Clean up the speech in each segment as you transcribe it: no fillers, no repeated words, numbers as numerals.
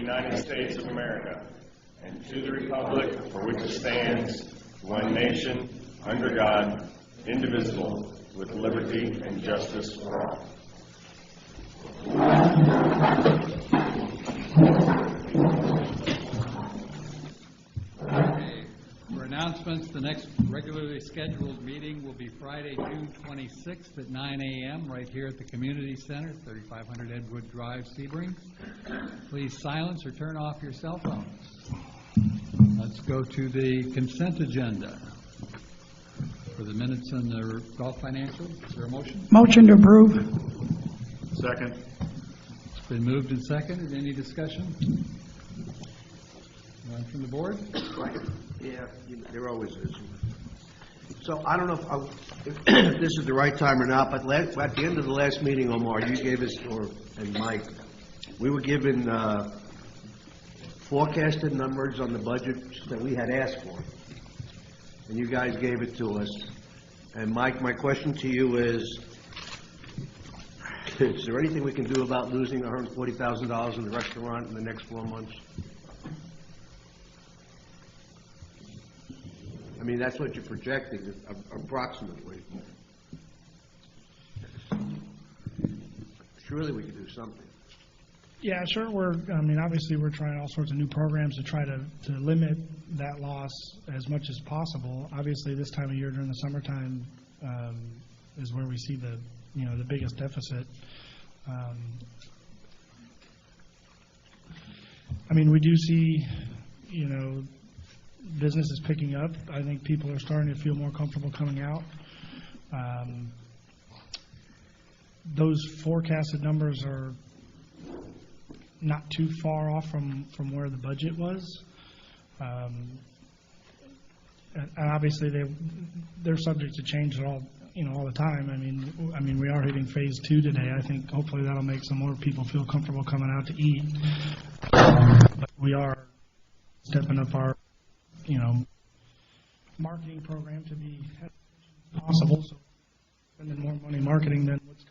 United States of America and to the republic for which it stands, one nation, under God, indivisible, with liberty and justice for all. For announcements, the next regularly scheduled meeting will be Friday, June 26th at 9 a.m. right here at the Community Center, 3500 Edgewood Drive, Sebring. Please silence or turn off your cell phones. Let's go to the consent agenda. For the minutes and the golf financials, is there a motion? Motion to approve. Second. It's been moved and seconded. Any discussion? None from the board? Right. Yeah, there always is. So I don't know if this is the right time or not, but at the end of the last meeting, Omar, you gave us, and Mike, we were given forecasted numbers on the budget that we had asked for, and you guys gave it to us. And Mike, my question to you is there anything we can do about losing $140,000 in the restaurant in the next 4 months? I mean, that's what you're projecting, approximately. Surely we could do something. Yeah, sure. Obviously we're trying all sorts of new programs to try to limit that loss as much as possible. Obviously this time of year during the summertime is where we see the biggest deficit. We do see, business is picking up. I think people are starting to feel more comfortable coming out. Those forecasted numbers are not too far off from where the budget was. And obviously they're subject to change all the time. We are hitting phase 2 today. I think hopefully that'll make some more people feel comfortable coming out to eat. But we are stepping up our marketing program to be as efficient as possible, so spending more money marketing than what's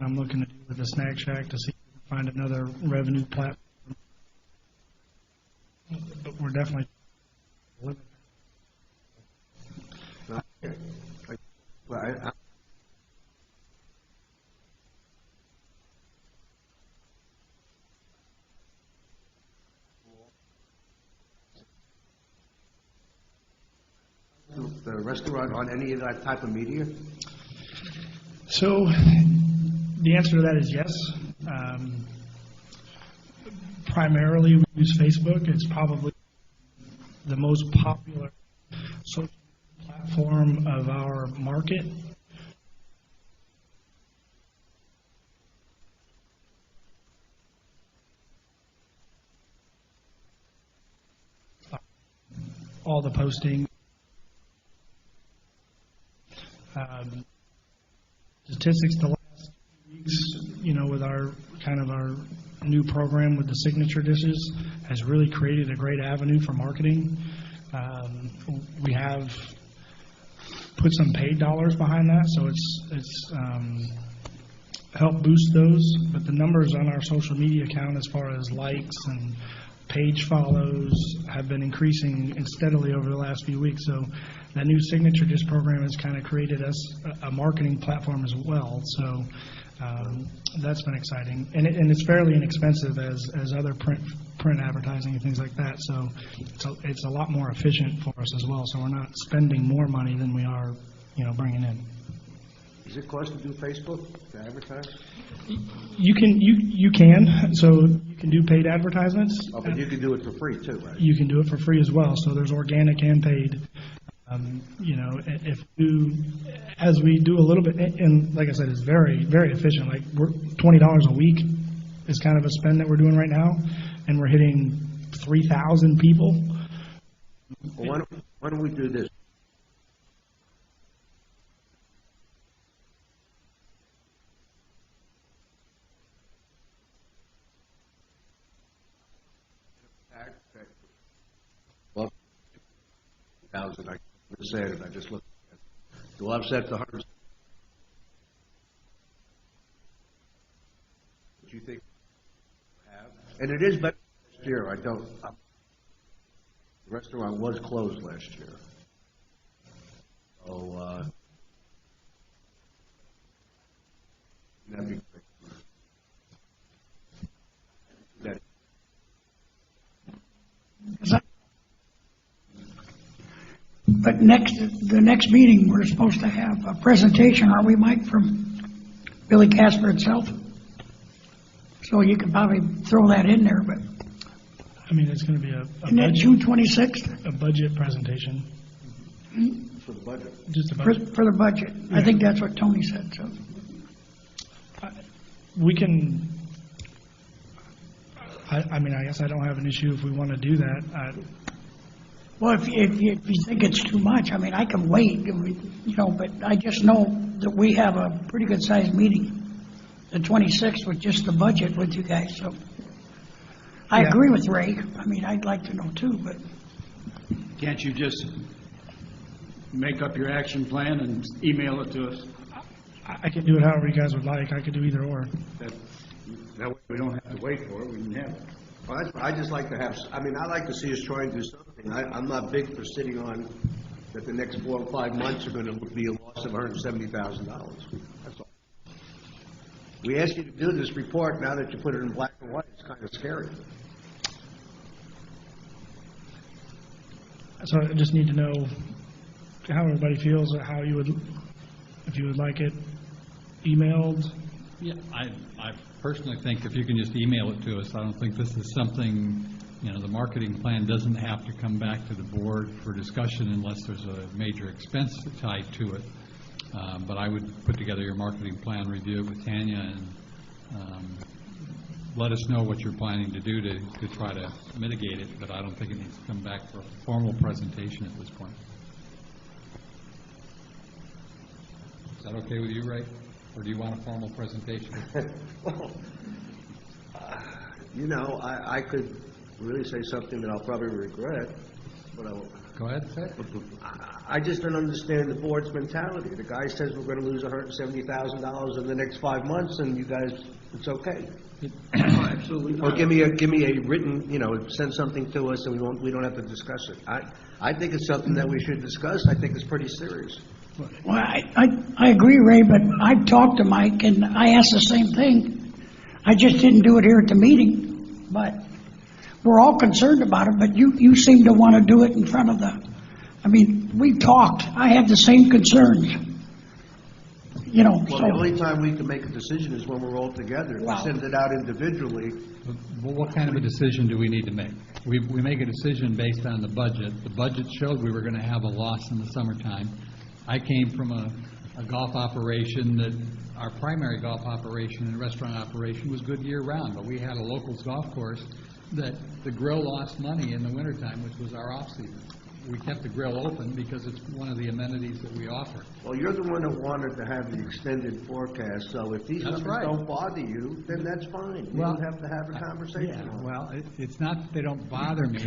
I'm looking to do with the Snack Shack to see if we can find another revenue platform. But we're definitely limited. The restaurant on any of that type of media? So the answer to that is yes. Primarily we use Facebook. It's probably the most popular social platform of our market. All the posting. Statistics the last few weeks, with our new program with the signature dishes has really created a great avenue for marketing. We have put some paid dollars behind that, so it's helped boost those. But the numbers on our social media account as far as likes and page follows have been increasing steadily over the last few weeks. So that new signature dish program has kind of created us a marketing platform as well. So that's been exciting, and it's fairly inexpensive as other print advertising and things like that. So it's a lot more efficient for us as well. So we're not spending more money than we are, bringing in. Does it cost to do Facebook to advertise? You can. So you can do paid advertisements. Oh, but you can do it for free too, right? You can do it for free as well. So there's organic and paid. As we do a little bit, and like I said, it's very, very efficient. Like we're $20 a week is kind of a spend that we're doing right now, and we're hitting 3,000 people. Well, why don't we do this? Well, 1,000. said, and I just looked at it. To offset the 100. What you think? And it is better last year. The restaurant was closed last year. So, that'd be great. But the next meeting, we're supposed to have a presentation, aren't we, Mike, from Billy Casper itself? So you could probably throw that in there, but I mean, it's going to be isn't that June 26th a budget presentation, For the budget. just a for budget. the budget? I think that's what Tony said, so. We can, I mean, I guess I don't have an issue if we want to do that. Well, if you think it's too much, I mean, I can wait, but I just know that we have a pretty good-sized meeting, the 26th, with just the budget with you guys, so. I Yeah. agree with Ray. I mean, I'd like to know too, but Can't you just make up your action plan and email it to us? I can do it however you guys would like. I could do either or. That way we don't have to wait for it, we can have it. Well, I just like to have, I like to see us try and do something. I'm not big for sitting on that the next 4 or 5 months are going to be a loss of $170,000. That's all. We asked you to do this report. Now that you put it in black and white, it's kind of scary. So I just need to know how everybody feels, or how you would, if you would like it emailed. Yeah, I personally think if you can just email it to us, I don't think this is something, the marketing plan doesn't have to come back to the board for discussion unless there's a major expense tied to it. But I would put together your marketing plan, review it with Tanya, and let us know what you're planning to do to try to mitigate it, but I don't think it needs to come back for a formal presentation at this point. Is that okay with you, Ray? Or do you want a formal presentation? Well, I could really say something that I'll probably regret, but I won't. Go ahead, say it. I just don't understand the board's mentality. The guy says we're going to lose $170,000 in the next 5 months, and you guys, it's okay. Absolutely Or not. give me a written, send something to us, and we don't have to discuss it. I think it's something that we should discuss. I think it's pretty serious. well, I agree, Ray, but I've talked to Mike, and I asked the same thing. I just didn't do it here at the meeting, but we're all concerned about it, but you seem to want to do it in front of we talked. I have the same concerns. Well, So, the only time we can make a decision is when we're all together. If we Wow. send it out individually, Well, what kind of a decision do we need to make? We make a decision based on the budget. The budget showed we were going to have a loss in the summertime. I came from a golf operation that, our primary golf operation and restaurant operation was good year-round, but we had a locals golf course that the grill lost money in the wintertime, which was our off-season. We kept the grill open because it's one of the amenities that we offer. well, you're the one that wanted to have the extended forecast, so if these That's numbers right. don't bother you, then that's fine. We Well, don't have to have a conversation on it. Well, it's not that they don't bother me,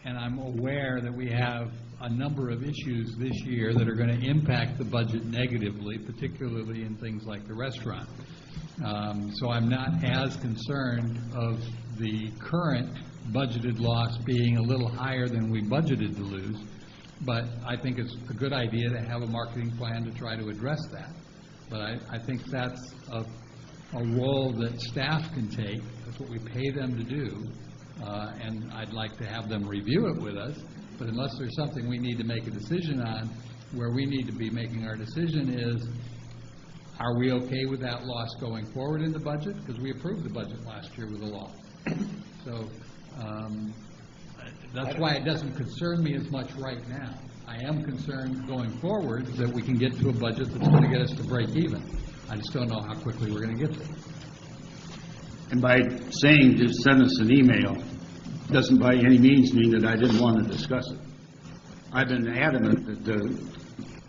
and I'm aware that we have a number of issues this year that are going to impact the budget negatively, particularly in things like the restaurant. So I'm not as concerned of the current budgeted loss being a little higher than we budgeted to lose, but I think it's a good idea to have a marketing plan to try to address that. But I think that's a role that staff can take. That's what we pay them to do, and I'd like to have them review it with us. But unless there's something we need to make a decision on, where we need to be making our decision is, are we okay with that loss going forward in the budget? Because we approved the budget last year with a loss. So that's why it doesn't concern me as much right now. I am concerned going forward that we can get to a budget that's going to get us to break even. I just don't know how quickly we're going to get there. And by saying just send us an email, doesn't by any means mean that I didn't want to discuss it. I've been adamant that the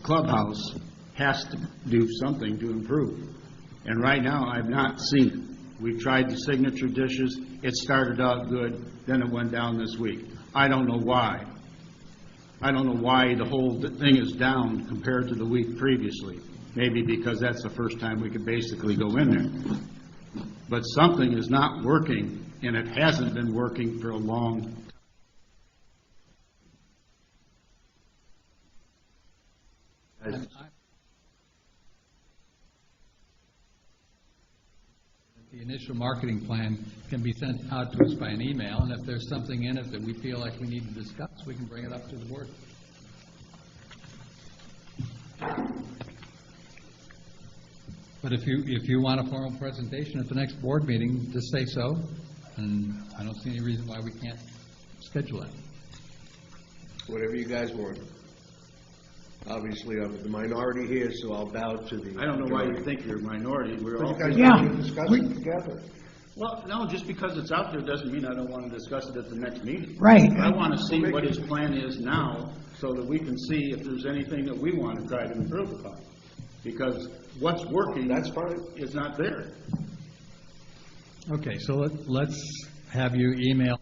clubhouse has to do something to improve. And right now, I've not seen it. We've tried the signature dishes. It started out good, then it went down this week. I don't know why. I don't know why the whole thing is down compared to the week previously. Maybe because that's the first time we could basically go in there. But something is not working, and it hasn't been working for a long time. The initial marketing plan can be sent out to us by an email, and if there's something in it that we feel like we need to discuss, we can bring it up to the board. But if you want a formal presentation at the next board meeting, just say so, and I don't see any reason why we can't schedule that. Whatever you guys want. Obviously, I'm the minority here, so I'll bow to the... I don't know why you think you're a minority. We're all... You guys Yeah. want to discuss it together. Well, no, just because it's out there doesn't mean I don't want to discuss it at the next meeting. Right. I want to see what his plan is now so that we can see if there's anything that we want to try to improve upon. Because what's working That's fine. is not there. Okay, so let's have you email.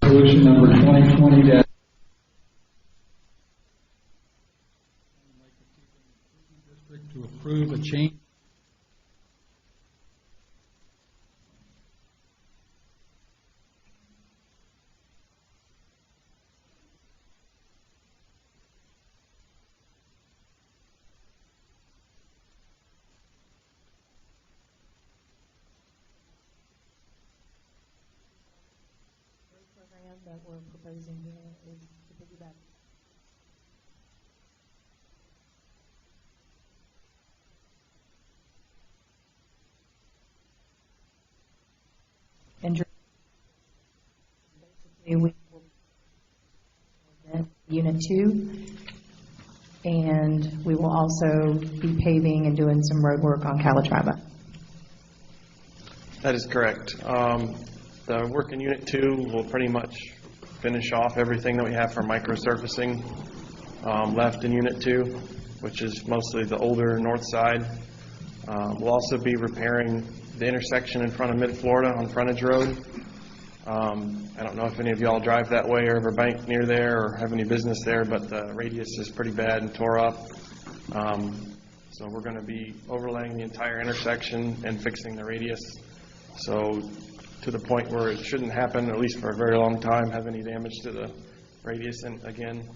Resolution number 2020- District to approve a change. Program that we're proposing here is to piggyback. And basically, we will Unit 2, and we will also be paving and doing some road work on Calatrava. That is correct. The work in Unit 2 will pretty much finish off everything that we have for microsurfacing left in Unit 2, which is mostly the older north side. We'll also be repairing the intersection in front of Mid-Florida on Frontage Road. I don't know if any of y'all drive that way or have a bank near there or have any business there, but the radius is pretty bad and tore up. So we're going to be overlaying the entire intersection and fixing the radius. So to the point where it shouldn't happen, at least for a very long time, have any damage to the radius. And again,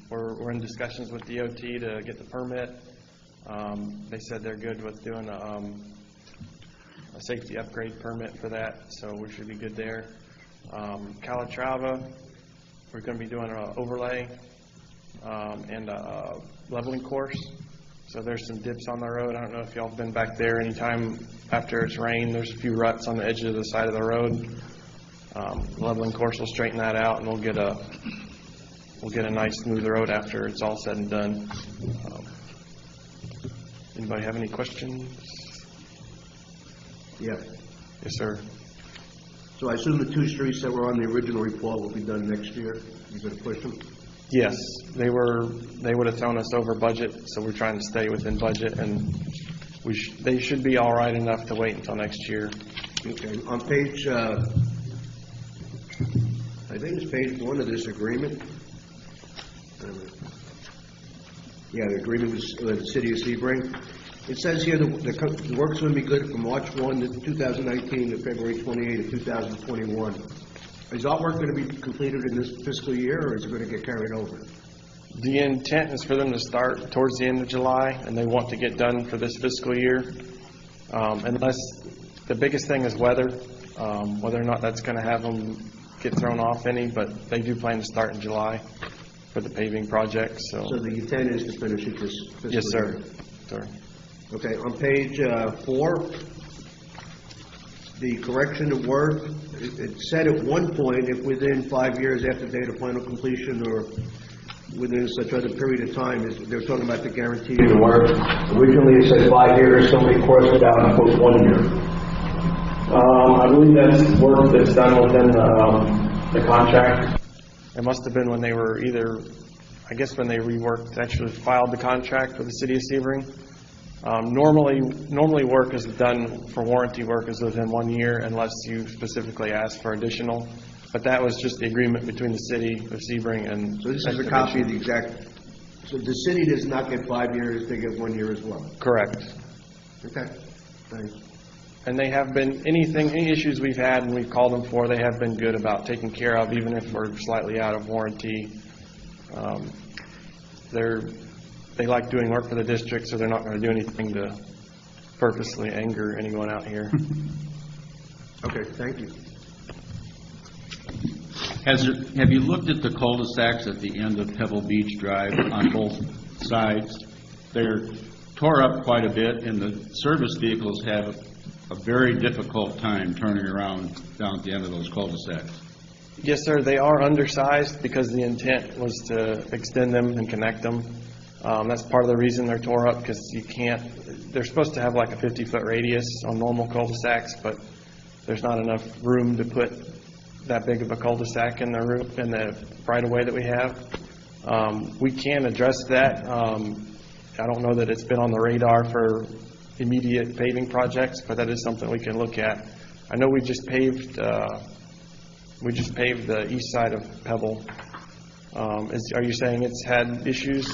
we're in discussions with DOT to get the permit. They said they're good with doing a safety upgrade permit for that, so we should be good there. Calatrava, we're going to be doing an overlay and a leveling course. So there's some dips on the road. I don't know if y'all have been back there. Anytime after it's rained, there's a few ruts on the edge of the side of the road. Leveling course will straighten that out, and we'll get a nice smooth road after it's all said and done. Anybody have any questions? Yeah. Yes, sir. So I assume the 2 streets that were on the original report will be done next year? You're going to push them? Yes, they would have thrown us over budget, so we're trying to stay within budget, and they should be all right enough to wait until next year. Okay. On page, I think it's page 1 of this agreement. Yeah, the agreement with the City of Sebring. It says here the work's going to be good from March 1 to 2019 to February 28 of 2021. Is that work going to be completed in this fiscal year, or is it going to get carried over? The intent is for them to start towards the end of July, and they want to get done for this fiscal year. Unless the biggest thing is weather, whether or not that's going to have them get thrown off any, but they do plan to start in July for the paving project. So the intent is to finish it this fiscal year? Yes, sir. Sir. Okay, on page 4, the correction of work, it said at one point, if within 5 years after date of final completion or within such other period of time, they were talking about the guarantee of the work. Originally it said 5 years, somebody crossed it out and put 1 year. I believe that's work that's done within the contract. It must have been when they were either, I guess when they reworked, actually filed the contract with the city of Sebring. Normally work is done for warranty work is within 1 year unless you specifically ask for additional. But that was just the agreement between the city of Sebring and. So this is a copy of the exact, so the city does not get 5 years, they get 1 year as well? Correct. Okay, thanks. And they have been, any issues we've had and we've called them for, they have been good about taking care of, even if we're slightly out of warranty. They like doing work for the district, so they're not going to do anything to purposely anger anyone out here. Okay, thank you. Have you looked at the cul-de-sacs at the end of Pebble Beach Drive on both sides? They're tore up quite a bit, and the service vehicles have a very difficult time turning around down at the end of those cul-de-sacs. Yes, sir. They are undersized because the intent was to extend them and connect them. That's part of the reason they're tore up, because you can't. They're supposed to have like a 50-foot radius on normal cul-de-sacs, but there's not enough room to put that big of a cul-de-sac in the right-of-way that we have. We can address that. I don't know that it's been on the radar for immediate paving projects, but that is something we can look at. I know we just paved the east side of Pebble. Are you saying it's had issues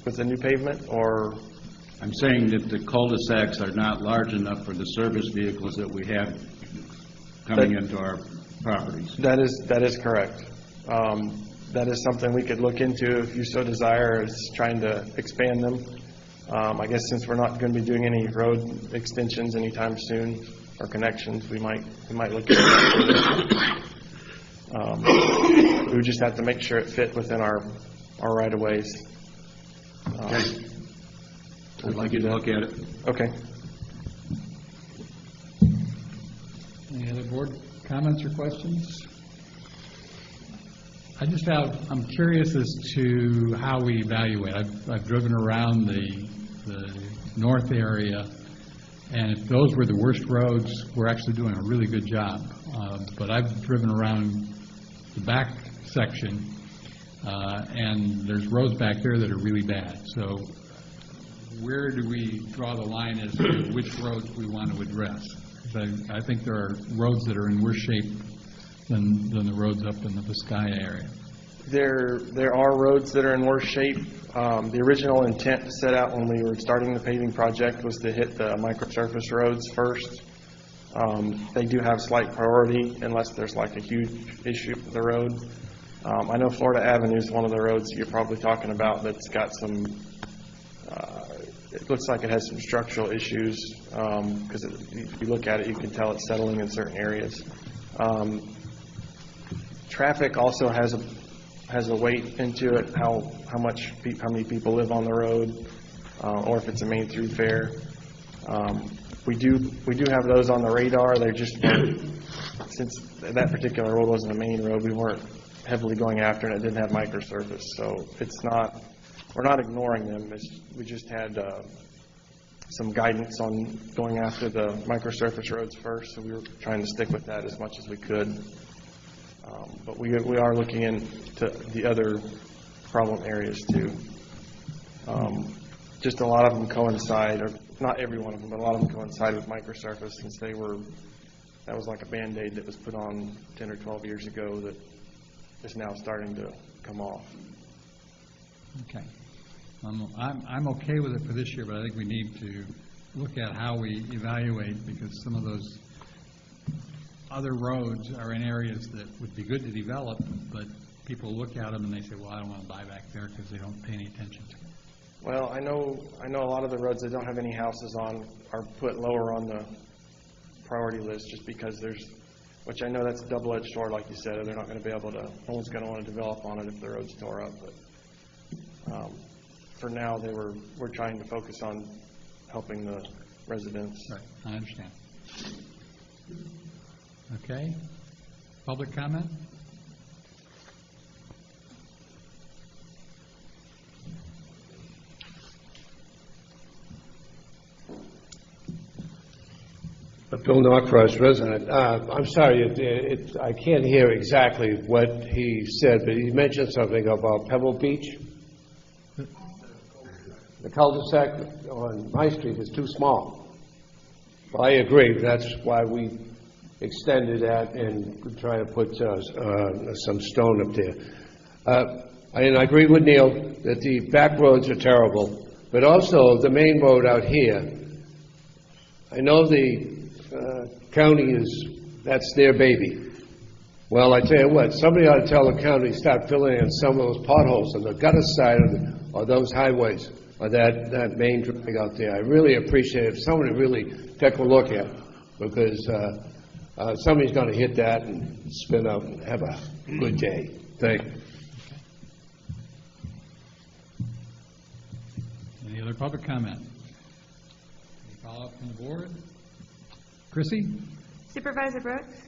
with the new pavement, or? I'm saying that the cul-de-sacs are not large enough for the service vehicles that we have coming into our properties. That is correct. That is something we could look into if you so desire, is trying to expand them. I guess since we're not going to be doing any road extensions anytime soon or connections, we might look at that. We would just have to make sure it fit within our right-of-ways. Okay. I'd like you to look at it. Okay. Any other board comments or questions? I'm curious as to how we evaluate. I've driven around the north area, and if those were the worst roads, we're actually doing a really good job. But I've driven around the back section, and there's roads back there that are really bad. So where do we draw the line as to which roads we want to address? I think there are roads that are in worse shape than the roads up in the Vizcaya area. There are roads that are in worse shape. The original intent to set out when we were starting the paving project was to hit the microsurface roads first. They do have slight priority unless there's like a huge issue with the road. I know Florida Avenue is one of the roads you're probably talking about that's got some, it looks like it has some structural issues, because if you look at it, you can tell it's settling in certain areas. Traffic also has a weight into it, how many people live on the road, or if it's a main thoroughfare. We do have those on the radar. They're just, since that particular road wasn't a main road, we weren't heavily going after it. It didn't have microsurface, so we're not ignoring them. We just had some guidance on going after the microsurface roads first, so we were trying to stick with that as much as we could. But we are looking into the other problem areas too. Just a lot of them coincide, or not every one of them, but a lot of them coincide with microsurface, since that was like a Band-Aid that was put on 10 or 12 years ago that is now starting to come off. Okay. I'm okay with it for this year, but I think we need to look at how we evaluate, because some of those other roads are in areas that would be good to develop, but people look at them and they say, well, I don't want to buy back there, because they don't pay any attention to it. Well, I know a lot of the roads that don't have any houses on are put lower on the priority list, just because which I know that's a double-edged sword, like you said. They're not going to be able to, no one's going to want to develop on it if the road's tore up. But for now, we're trying to focus on helping the residents. Right, I understand. Okay. Public comment? Bill Norcross, resident. I'm sorry, I can't hear exactly what he said, but he mentioned something about Pebble Beach. The cul-de-sac on my street is too small. Well, I agree. That's why we extended that and try to put some stone up there. And I agree with Neil that the back roads are terrible, but also the main road out here. I know the county that's their baby. Well, I tell you what, somebody ought to tell the county to start filling in some of those potholes on the gutter side of those highways, or that main drag out there. I really appreciate it if somebody really take a look at it, because somebody's going to hit that and spin out and have a good day. Thank you. Any other public comment? Any follow-up from the board? Chrissy? Supervisor Brooks?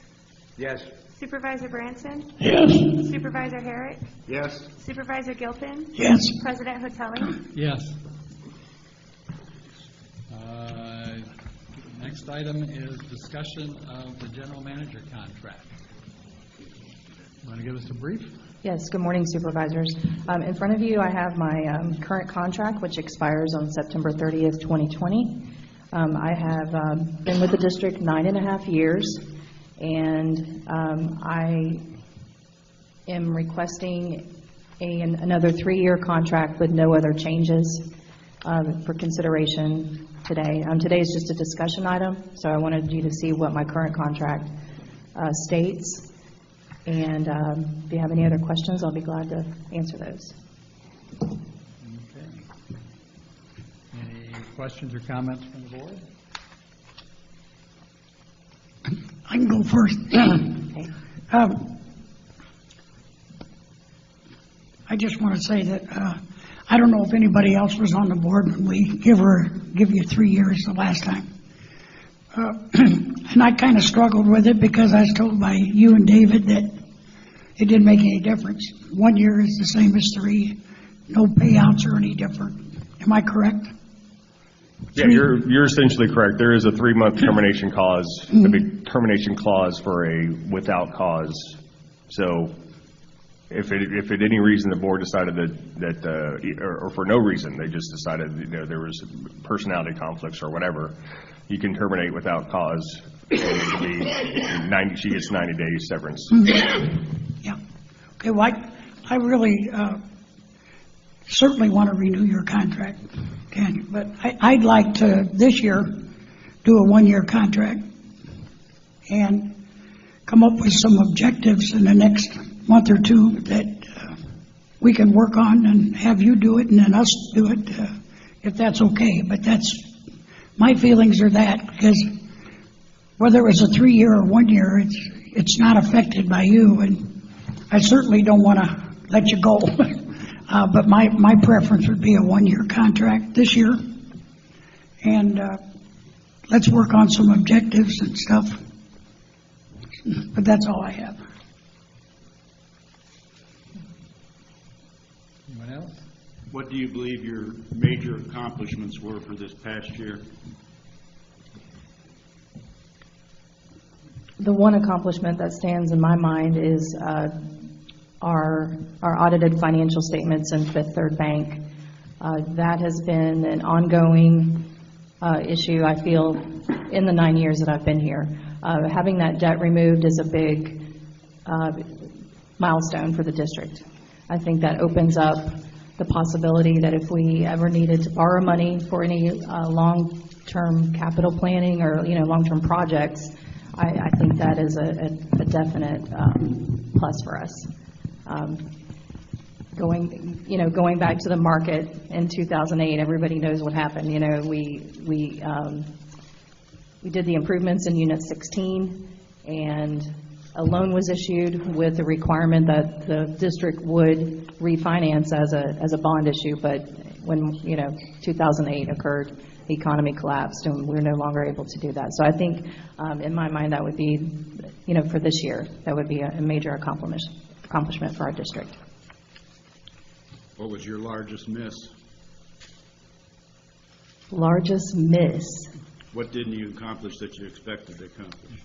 Yes. Supervisor Branson? Yes. Supervisor Herrick? Yes. Supervisor Gilpin? Yes. President Hotelli? Yes. Next item is discussion of the general manager contract. You want to give us a brief? Yes, good morning, Supervisors. In front of you, I have my current contract, which expires on September 30th, 2020. I have been with the district 9.5 years, and I am requesting another 3-year contract with no other changes for consideration today. Today is just a discussion item, so I wanted you to see what my current contract states. And if you have any other questions, I'll be glad to answer those. Okay. Any questions or comments from the board? I can go first. Okay. I just want to say that I don't know if anybody else was on the board when we give you 3 years the last time. And I kind of struggled with it because I was told by you and David that it didn't make any difference. 1 year is the same as 3. No payouts are any different. Am I correct? Yeah, you're essentially correct. There is a 3-month termination clause, a big termination clause for a without cause. So if at any reason the board decided or for no reason, they just decided there was personality conflicts or whatever, you can terminate without cause. And it can be she gets 90 days severance. Yeah. Okay, well, I really certainly want to renew your contract, Ken, but I'd like to, this year, do a 1-year contract and come up with some objectives in the next month or two that we can work on and have you do it and then us do it, if that's okay. But my feelings are that, because whether it's a 3-year or 1 year, it's not affected by you, and I certainly don't want to let you go. But my preference would be a 1-year contract this year, and let's work on some objectives and stuff. But that's all I have. Anyone else? What do you believe your major accomplishments were for this past year? The one accomplishment that stands in my mind is our audited financial statements in Fifth Third Bank. That has been an ongoing issue, I feel, in the 9 years that I've been here. Having that debt removed is a big milestone for the district. I think that opens up the possibility that if we ever needed to borrow money for any long-term capital planning or long-term projects, I think that is a definite plus for us. Going back to the market in 2008, everybody knows what happened. We did the improvements in Unit 16, and a loan was issued with the requirement that the district would refinance as a bond issue. But when 2008 occurred, the economy collapsed and we're no longer able to do that. So I think, in my mind, that would be, for this year, that would be a major accomplishment for our district. What was your largest miss? Largest miss? What didn't you accomplish that you expected to accomplish?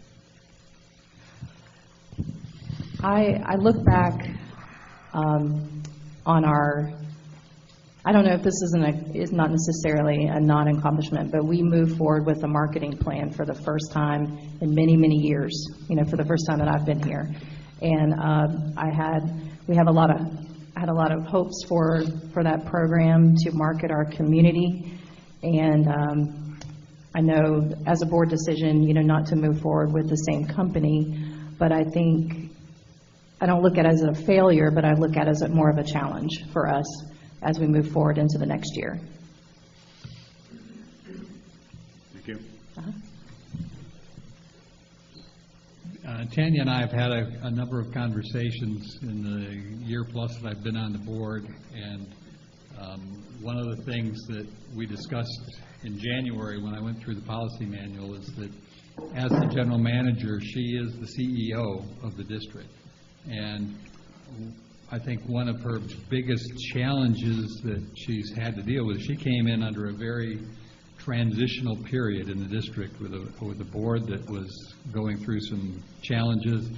I look back on our, I don't know if this is not necessarily a non-accomplishment, but we moved forward with a marketing plan for the first time in many, many years, for the first time that I've been here. And I had a lot of hopes for that program to market our community. And I know as a board decision, not to move forward with the same company, but I think, I don't look at it as a failure, but I look at it as more of a challenge for us as we move forward into the next year. Thank you. Tanya and I have had a number of conversations in the year plus that I've been on the board, and one of the things that we discussed in January when I went through the policy manual is that as the general manager, she is the CEO of the district. And I think one of her biggest challenges that she's had to deal with, she came in under a very transitional period in the district with a board that was going through some challenges.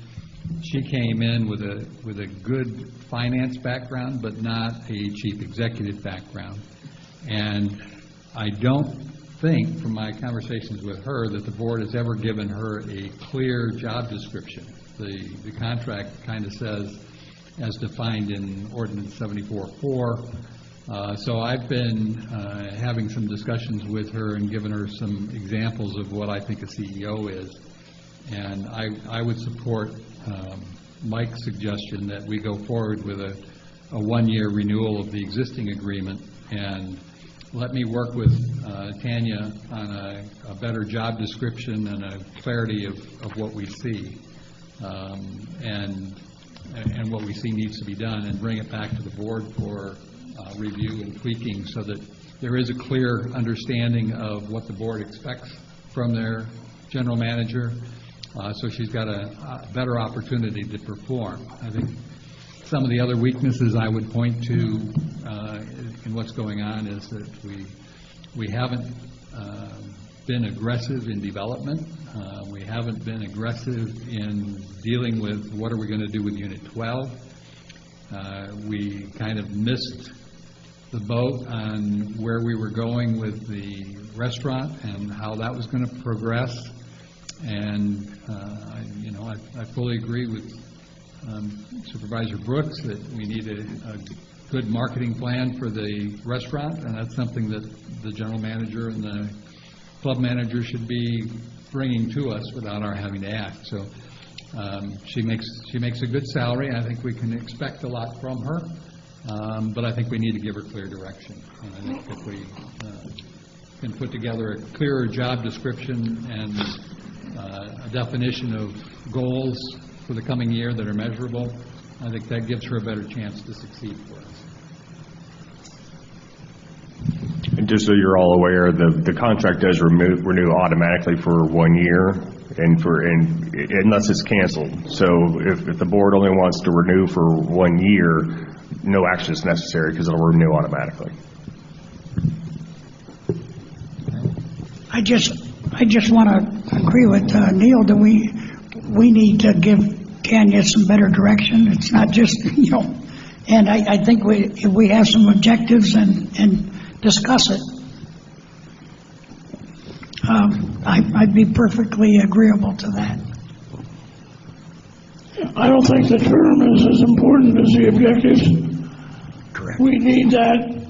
She came in with a good finance background, but not a chief executive background. And I don't think, from my conversations with her, that the board has ever given her a clear job description. The contract kind of says, as defined in Ordinance 74-4. So I've been having some discussions with her and given her some examples of what I think a CEO is. And I would support Mike's suggestion that we go forward with a one-year renewal of the existing agreement, and let me work with Tanya on a better job description and a clarity of what we see and what we see needs to be done, and bring it back to the board for review and tweaking so that there is a clear understanding of what the board expects from their general manager, so she's got a better opportunity to perform. I think some of the other weaknesses I would point to in what's going on is that we haven't been aggressive in development. We haven't been aggressive in dealing with what are we going to do with Unit 12. We kind of missed the boat on where we were going with the restaurant and how that was going to progress. And I fully agree with Supervisor Brooks that we need a good marketing plan for the restaurant, and that's something that the general manager and the club manager should be bringing to us without our having to act. So she makes a good salary. I think we can expect a lot from her, but I think we need to give her clear direction. And I think if we can put together a clearer job description and a definition of goals for the coming year that are measurable, I think that gives her a better chance to succeed for us. And just so you're all aware, the contract does renew automatically for 1 year, and unless it's canceled. So if the board only wants to renew for 1 year, no action is necessary because it'll renew automatically. I just want to agree with Neil that we need to give Tanya some better direction. It's not just, and I think if we have some objectives and discuss it, I'd be perfectly agreeable to that. I don't think the term is as important as the objectives. Correct. We need that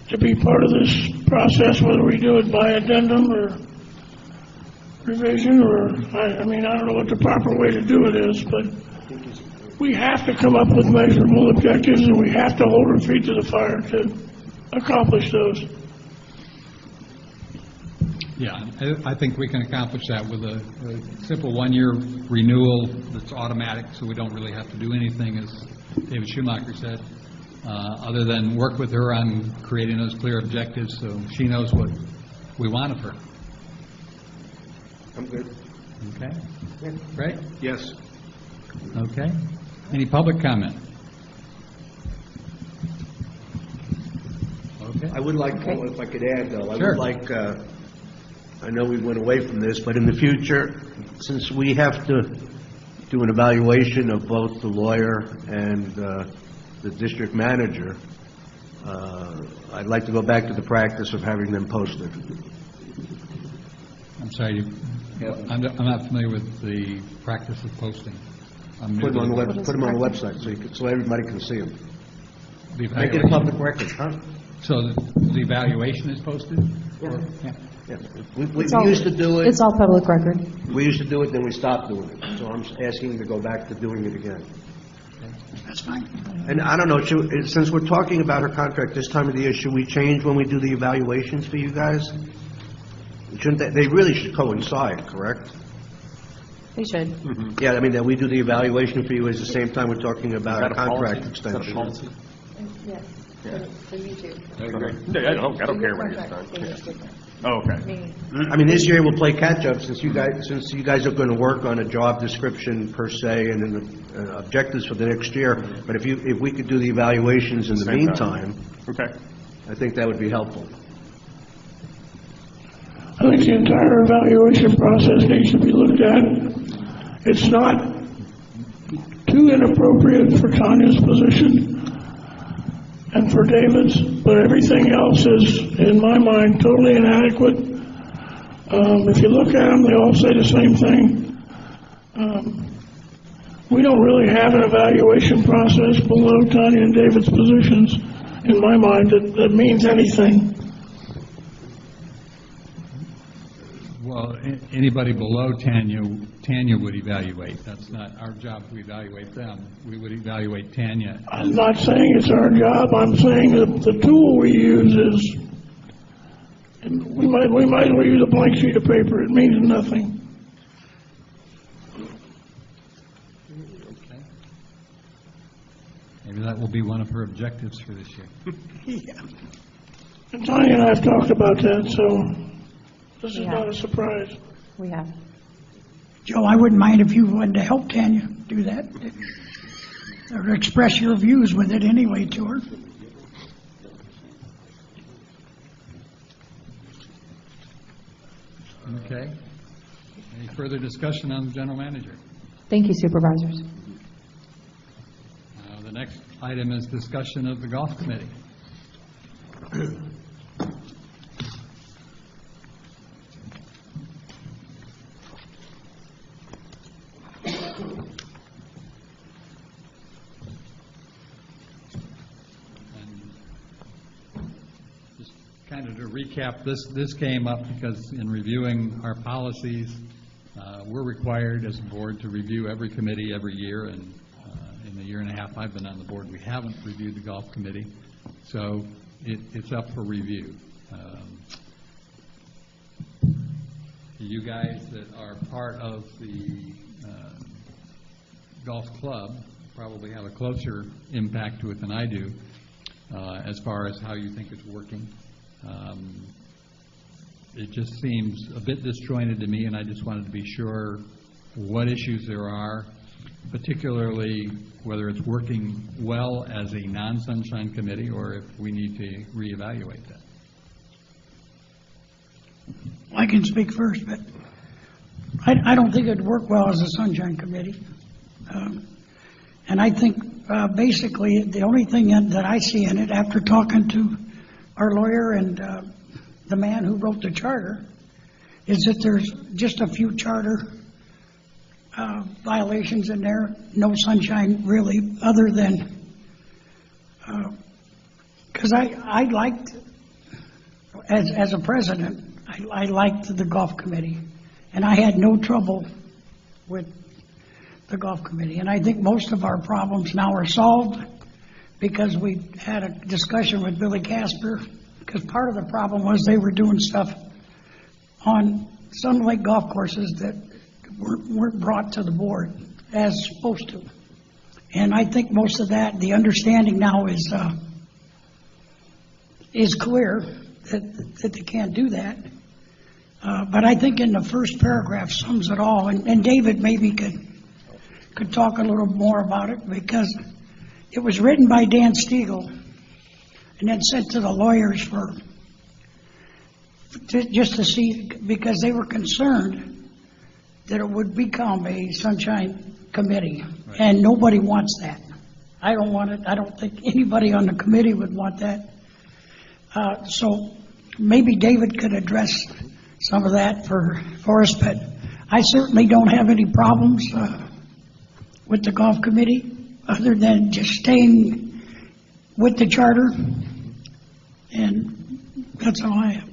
to be part of this process, whether we do it by addendum or revision, or, I don't know what the proper way to do it is, but we have to come up with measurable objectives, and we have to hold our feet to the fire to accomplish those. Yeah, I think we can accomplish that with a simple 1-year renewal that's automatic, so we don't really have to do anything, as David Schumacher said, other than work with her on creating those clear objectives so she knows what we want her. I'm good. Okay? Great? Yes. Okay. Any public comment? Okay. I would like, if I could add, though, I Sure. would like, I know we went away from this, but in the future, since we have to do an evaluation of both the lawyer and the district manager, I'd like to go back to the practice of having them posted. I'm sorry, I'm not familiar with the practice of posting. I'm new Put them on to the put them on the website so everybody can see them. the Make it a evaluation. public record, huh? So the evaluation is posted? Yeah. Yeah. Yeah. We It's all- used to do it. It's all public record. We used to do it, then we stopped doing it. So I'm asking to go back to doing it again. That's fine. And I don't know, since we're talking about her contract this time of the year, should we change when we do the evaluations for you guys? Shouldn't they really should coincide, correct? They should. Yeah, I mean, that we do the evaluation for you at the same time we're talking about a contract extension. Yes, for you too. I don't care when it's done. Oh, okay. I mean, this year we'll play catch-up since you guys are going to work on a job description per se and then the objectives for the next year. But if we could do the evaluations in the Same meantime, Okay. I think that would be helpful. I think the entire evaluation process needs to be looked at. It's not too inappropriate for Tanya's position and for David's, but everything else is, in my mind, totally inadequate. If you look at them, they all say the same thing. We don't really have an evaluation process below Tanya and David's positions, in my mind, that means anything. Well, anybody below Tanya would evaluate. That's not our job to evaluate them. We would evaluate Tanya. I'm not saying it's our job, I'm saying that the tool we use is, and we might as well use a blank sheet of paper, it means nothing. Okay. Maybe that will be one of her objectives for this year. And Tanya and I have talked about that, so this is Yeah. not a surprise. We have. Joe, I wouldn't mind if you wanted to help Tanya do that, or express your views with it anyway to her. Okay. Any further discussion on the general manager? Thank you, supervisors. The next item is discussion of the golf committee. Just kind of to recap, this came up because in reviewing our policies, we're required as a board to review every committee every year, and in the year and a half I've been on the board, we haven't reviewed the golf committee, so it's up for review. You guys that are part of the golf club probably have a closer impact to it than I do, as far as how you think it's working. It just seems a bit disjointed to me, and I just wanted to be sure what issues there are, particularly whether it's working well as a non-sunshine committee or if we need to reevaluate that. I can speak first, but I don't think it'd work well as a sunshine committee. And I think basically the only thing that I see in it, after talking to our lawyer and the man who wrote the charter, is that there's just a few charter violations in there, no sunshine really, other than, because I liked, as a president, I liked the golf committee, and I had no trouble with the golf committee. And I think most of our problems now are solved because we had a discussion with Billy Casper, because part of the problem was they were doing stuff on some lake golf courses that weren't brought to the board as supposed to. And I think most of that, the understanding now is clear that they can't do that. But I think in the first paragraph sums it all, and David maybe could talk a little more about it, because it was written by Dan Stiegel and then sent to the lawyers just to see, because they were concerned that it would become a sunshine committee, and nobody wants that. I don't want it. I don't think anybody on the committee would want that. So maybe David could address some of that for us, but I certainly don't have any problems with the golf committee, other than just staying with the charter, and that's all I have.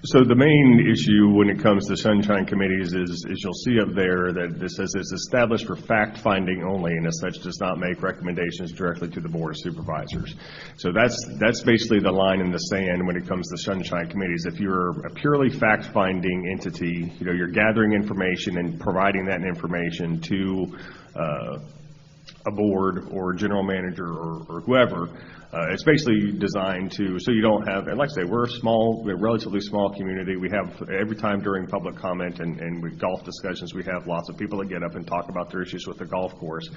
So the main issue when it comes to sunshine committees is you'll see up there that this says it's established for fact-finding only, and as such does not make recommendations directly to the Board of Supervisors. So that's basically the line in the sand when it comes to sunshine committees. If you're a purely fact-finding entity, you're gathering information and providing that information to a board or general manager or whoever. It's basically designed so you don't have, and like I say, we're a relatively small community. We have, every time during public comment and with golf discussions, we have lots of people that get up and talk about their issues with the golf course.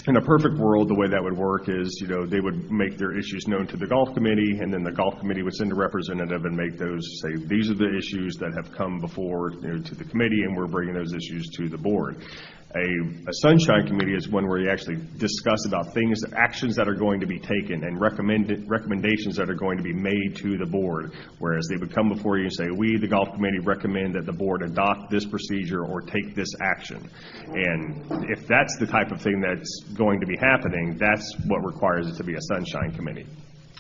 In a perfect world, the way that would work is, they would make their issues known to the golf committee, and then the golf committee would send a representative and make those, say, these are the issues that have come before, to the committee, and we're bringing those issues to the board. A sunshine committee is one where you actually discuss about actions that are going to be taken, and recommendations that are going to be made to the board, whereas they would come before you and say, we, the golf committee, recommend that the board adopt this procedure or take this action. And if that's the type of thing that's going to be happening, that's what requires it to be a sunshine committee.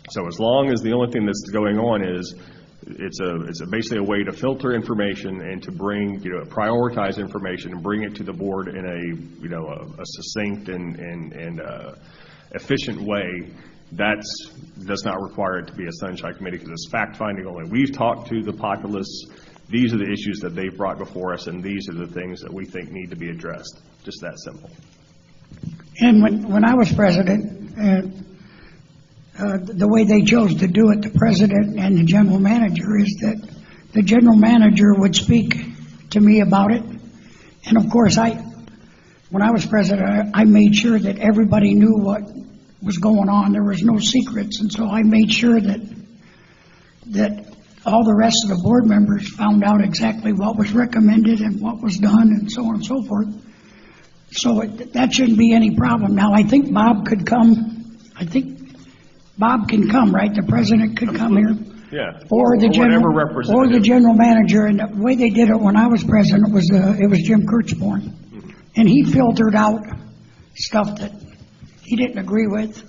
So as long as the only thing that's going on is it's basically a way to filter information and to bring, prioritize information and bring it to the board in a succinct and efficient way. That does not require it to be a sunshine committee, because it's fact-finding only. We've talked to the populace. These are the issues that they've brought before us, and these are the things that we think need to be addressed. Just that simple. And when I was president, the way they chose to do it, the president and the general manager, is that the general manager would speak to me about it. And of course, when I was president, I made sure that everybody knew what was going on. There was no secrets. And so I made sure that all the rest of the board members found out exactly what was recommended and what was done, and so on and so forth. So that shouldn't be any problem. Now, I think Bob could come. I think Bob can come, right? The president could come here. Yeah. Or the general manager. And the way they did it when I was president it was Jim Kurtzborn. Mm-hmm. And he filtered out stuff that he didn't agree with.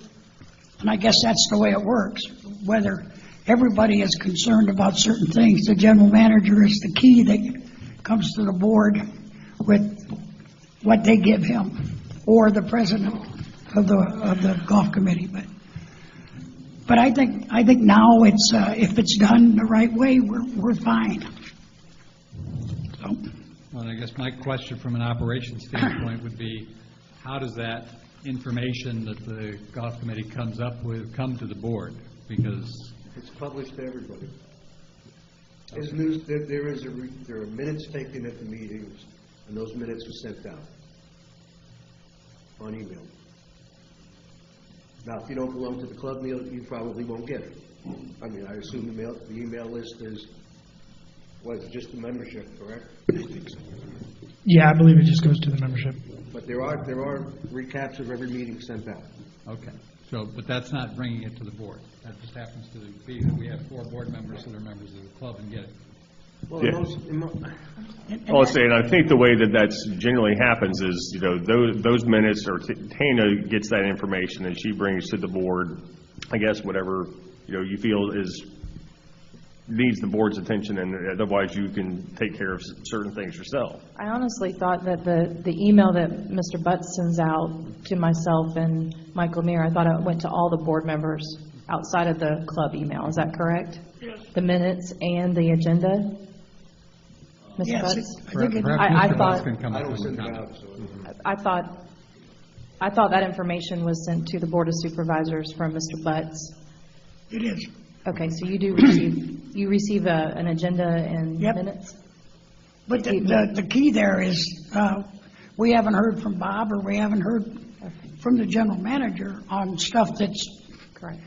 And I guess that's the way it works. Whether everybody is concerned about certain things, the general manager is the key that comes to the board with what they give him, or the president of the golf committee. But I think now it's if it's done the right way, we're fine. So. Well, I guess my question from an operations standpoint would be, how does that information that the golf committee comes up with come to the board? Because it's published to everybody. As news, there are minutes taken at the meetings, and those minutes are sent out on email. Now, if you don't belong to the club, you probably won't get it. I mean, I assume the email list is, just the membership, correct? Yeah, I believe it just goes to the membership. But there are recaps of every meeting sent out. Okay. So, but that's not bringing it to the board. That just happens to be that we have 4 board members that are members of the club and get it. Well, yeah. I'll say, and I think the way that's generally happens is, those minutes, or Tana gets that information and she brings to the board, I guess, whatever, you feel needs the board's attention, and otherwise you can take care of certain things yourself. I honestly thought that the email that Mr. Butts sends out to myself and Michael Meir, I thought it went to all the board members outside of the club email. Is that correct? Yes. The minutes and the agenda? Mr. Yes, Butts? I thought that information was sent to the Board of Supervisors from Mr. Butts. It is. Okay, so you receive an agenda and Yep. minutes? But the key there is, we haven't heard from Bob, or we haven't heard from the general manager on stuff Correct.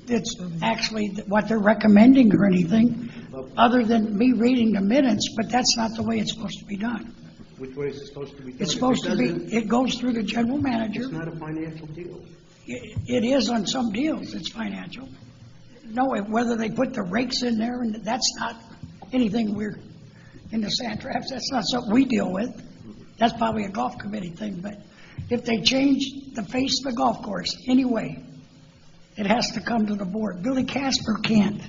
that's actually what they're recommending or anything, other than me reading the minutes, but that's not the way it's supposed to be done. Which way is it supposed to be done? It's supposed to be, It doesn't- it goes through the general manager. It's not a financial deal. It is on some deals, it's financial. No, whether they put the rakes in there, and that's not anything we're, in the sand traps, that's not something we deal with. That's probably a golf committee thing, but if they change the face of the golf course anyway, it has to come to the board. Billy Casper can't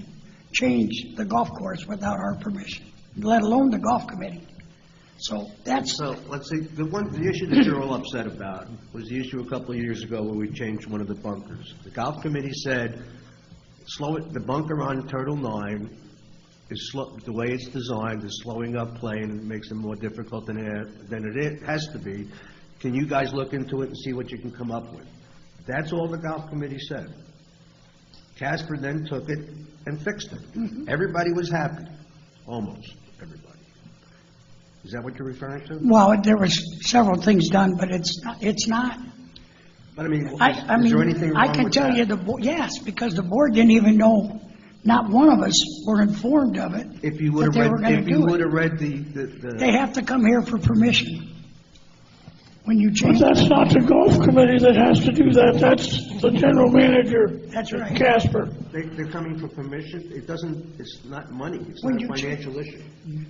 change the golf course without our permission, let alone the golf committee. So that's, So, let's see, the issue that you're all upset about was the issue a couple of years ago where we changed one of the bunkers. The golf committee said, the bunker on Turtle 9 is the way it's designed is slowing up play and it makes it more difficult than it has to be. Can you guys look into it and see what you can come up with? That's all the golf committee said. Casper then took it and fixed it. Everybody was happy, almost everybody. Is that what you're referring to? well, there was several things done, but it's not. But I mean, I is there anything mean, wrong I can with tell that? you, yes, because the board didn't even know, not one of us were informed of it. If you would that they were have gonna read, if you do it. would have read the They have to come here for permission when you But change. that's not the golf committee that has to do that, that's the general manager. That's right. Casper. they're coming for permission, it's not money, it's When not a you financial issue.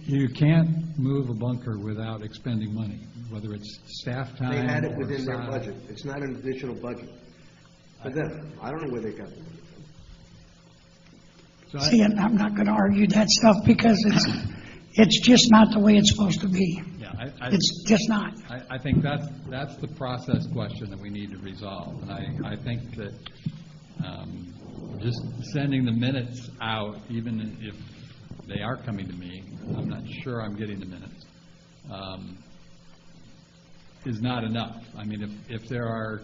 You can't move a bunker without expending money, whether it's staff time They had it or within their side. budget, it's not an additional budget. For them, I don't know where they got the money from. So I- See, and I'm not going to argue that stuff because it's just not the way it's supposed to be. Yeah, I It's just not. I think that's the process question that we need to resolve. And I think that just sending the minutes out, even if they are coming to me, I'm not sure I'm getting the minutes, is not enough. I mean, if there are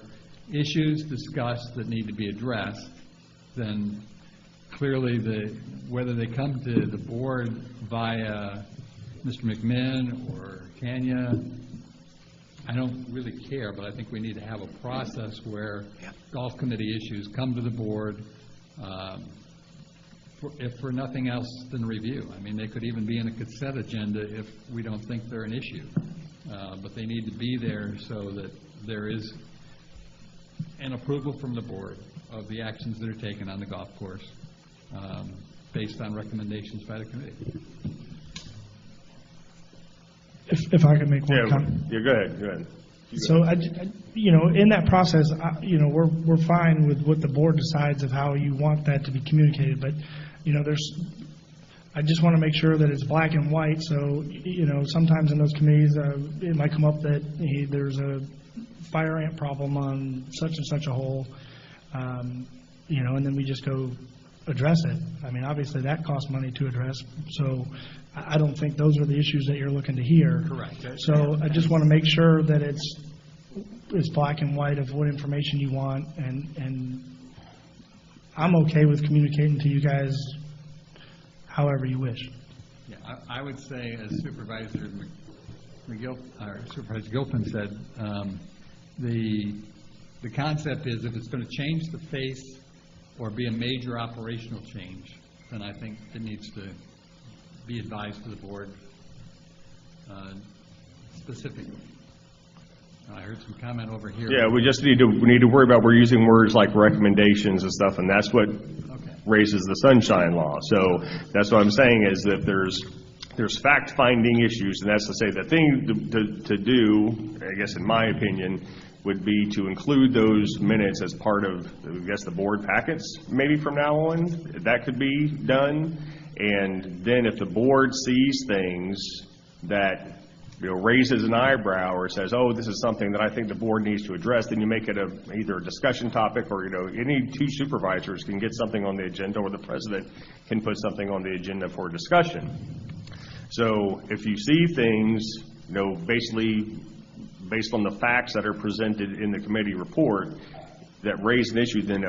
issues discussed that need to be addressed, then clearly whether they come to the board via Mr. McMinn or Tanya, I don't really care, but I think we need to have a process where golf committee issues come to the board, if for nothing else than review. I mean, they could even be in a consent agenda if we don't think they're an issue. But they need to be there so that there is an approval from the board of the actions that are taken on the golf course, based on recommendations by the committee. If I could make one Yeah, comment. yeah, go ahead. So, in that process, we're fine with what the board decides of how you want that to be communicated, but, I just want to make sure that it's black and white, so, sometimes in those committees, it might come up that, hey, there's a fire ant problem on such and such a hole, and then we just go address it. I mean, obviously, that costs money to address, so I don't think those are the issues that you're looking to hear. Correct. So I just want to make sure that it's black and white of what information you want, and I'm okay with communicating to you guys however you wish. Yeah, I would say, as Supervisor Supervisor Gilpin said, the concept is if it's going to change the face or be a major operational change, then I think it needs to be advised to the board specifically. I heard some comment over here. Yeah, we need to worry about, we're using words like recommendations and stuff, and that's what raises the sunshine law. So that's what I'm saying is that there's fact-finding issues, and that's to say the thing to do, I guess in my opinion, would be to include those minutes as part of, I guess, the board packets maybe from now on. That could be done. And then if the board sees things that raises an eyebrow or says, oh, this is something that I think the board needs to address, then you make it either a discussion topic or, any two supervisors can get something on the agenda or the president can put something on the agenda for discussion. So if you see things, basically based on the facts that are presented in the committee report that raise an issue, then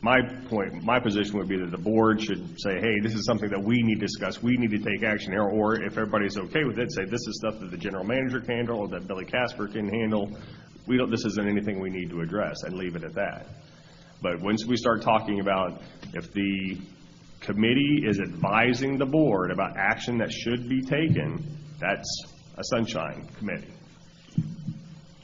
my point, my position would be that the board should say, hey, this is something that we need to discuss, we need to take action here, or if everybody's okay with it, say this is stuff that the general manager can handle, or that Billy Casper can handle. This isn't anything we need to address, and leave it at that. But once we start talking about if the committee is advising the board about action that should be taken, that's a sunshine committee.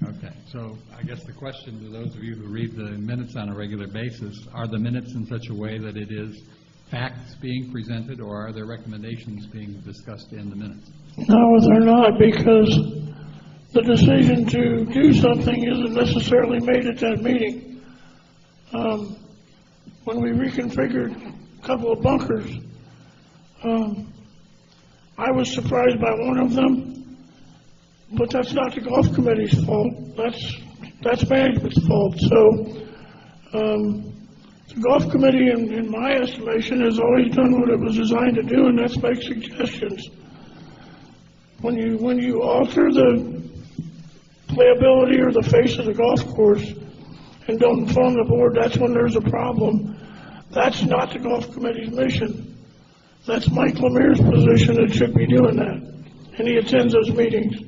Okay, so I guess the question to those of you who read the minutes on a regular basis, are the minutes in such a way that it is facts being presented, or are there recommendations being discussed in the minutes? No, they're not, because the decision to do something isn't necessarily made at that meeting. When we reconfigured a couple of bunkers, I was surprised by one of them, but that's not the golf committee's fault. That's management's fault. So the golf committee, in my estimation, has always done what it was designed to do, and that's make suggestions. When you alter the playability or the face of the golf course and don't inform the board, that's when there's a problem. That's not the golf committee's mission. That's Mike Lemire's position that should be doing that, and he attends those meetings.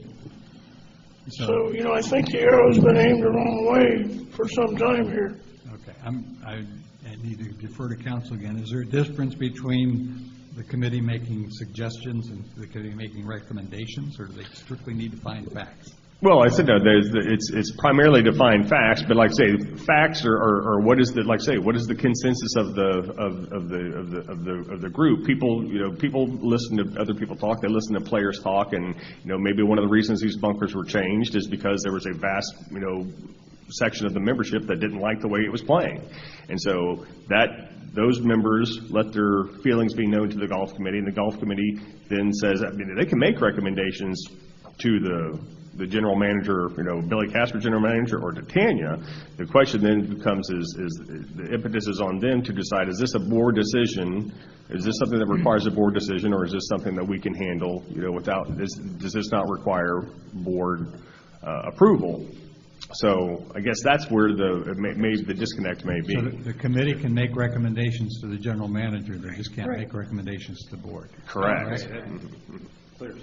So, I think the arrow's been aimed the wrong way for some time here. Okay, I need to defer to council again. Is there a difference between the committee making suggestions and the committee making recommendations, or do they strictly need to find facts? Well, I said no. It's primarily to find facts, but like say, facts or what is what is the consensus of the group? People listen to other people talk. They listen to players talk, and maybe one of the reasons these bunkers were changed is because there was a vast section of the membership that didn't like the way it was playing, and so those members let their feelings be known to the golf committee, and the golf committee then says, they can make recommendations to the general manager, Billy Casper, general manager, or to Tanya. The question then becomes is the impetus is on them to decide, is this a board decision? Is this something that requires a board decision, or is this something that we can handle, without, does this not require board approval? So I guess that's where the disconnect may be. So the committee can make recommendations to the general manager, they just can't make recommendations to the board. Correct.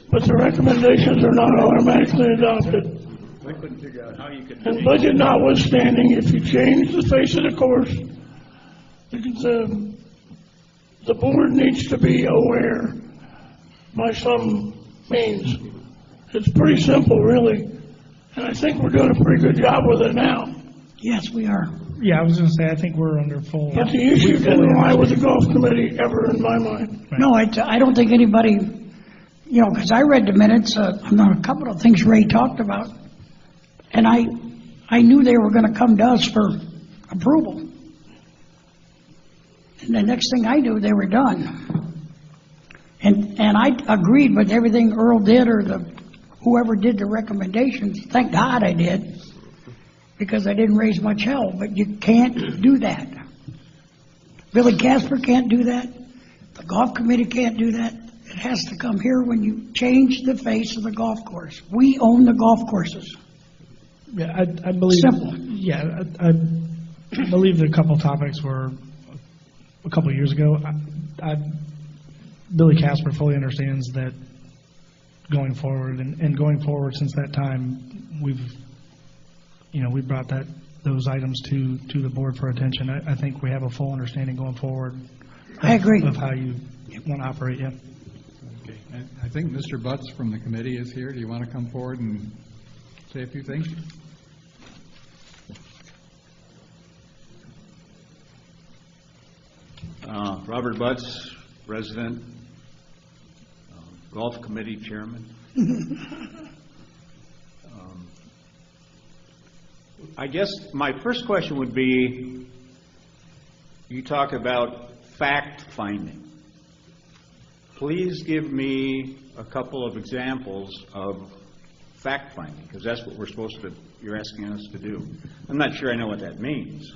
But the recommendations are not automatically adopted. I couldn't figure out how you could. And budget notwithstanding, if you change the face of the course, the board needs to be aware by some means. It's pretty simple, really. And I think we're doing a pretty good job with it now. Yes, we are. Yeah, I was going to say, I think we're under full. But the issue didn't lie with the golf committee ever in my mind. No, I don't think anybody, because I read the minutes on a couple of things Ray talked about, and I knew they were going to come to us for approval. And the next thing I knew, they were done. And I agreed with everything Earl did, or whoever did the recommendations. Thank God I did, because I didn't raise much hell. But you can't do that. Billy Casper can't do that. The golf committee can't do that. It has to come here when you change the face of the golf course. We own the golf courses. Yeah, I believe. Simple. Yeah, I believe a couple topics were a couple of years ago. Billy Casper fully understands that going forward, and going forward since that time, we've brought those items to the board for attention. I think we have a full understanding going forward. I agree. Of how you want to operate, yeah. Okay, I think Mr. Butts from the committee is here. Do you want to come forward and say a few things? Robert Butts, resident, golf committee chairman. I guess my first question would be, you talk about fact-finding. Please give me a couple of examples of fact-finding, because that's what you're asking us to do. I'm not sure I know what that means.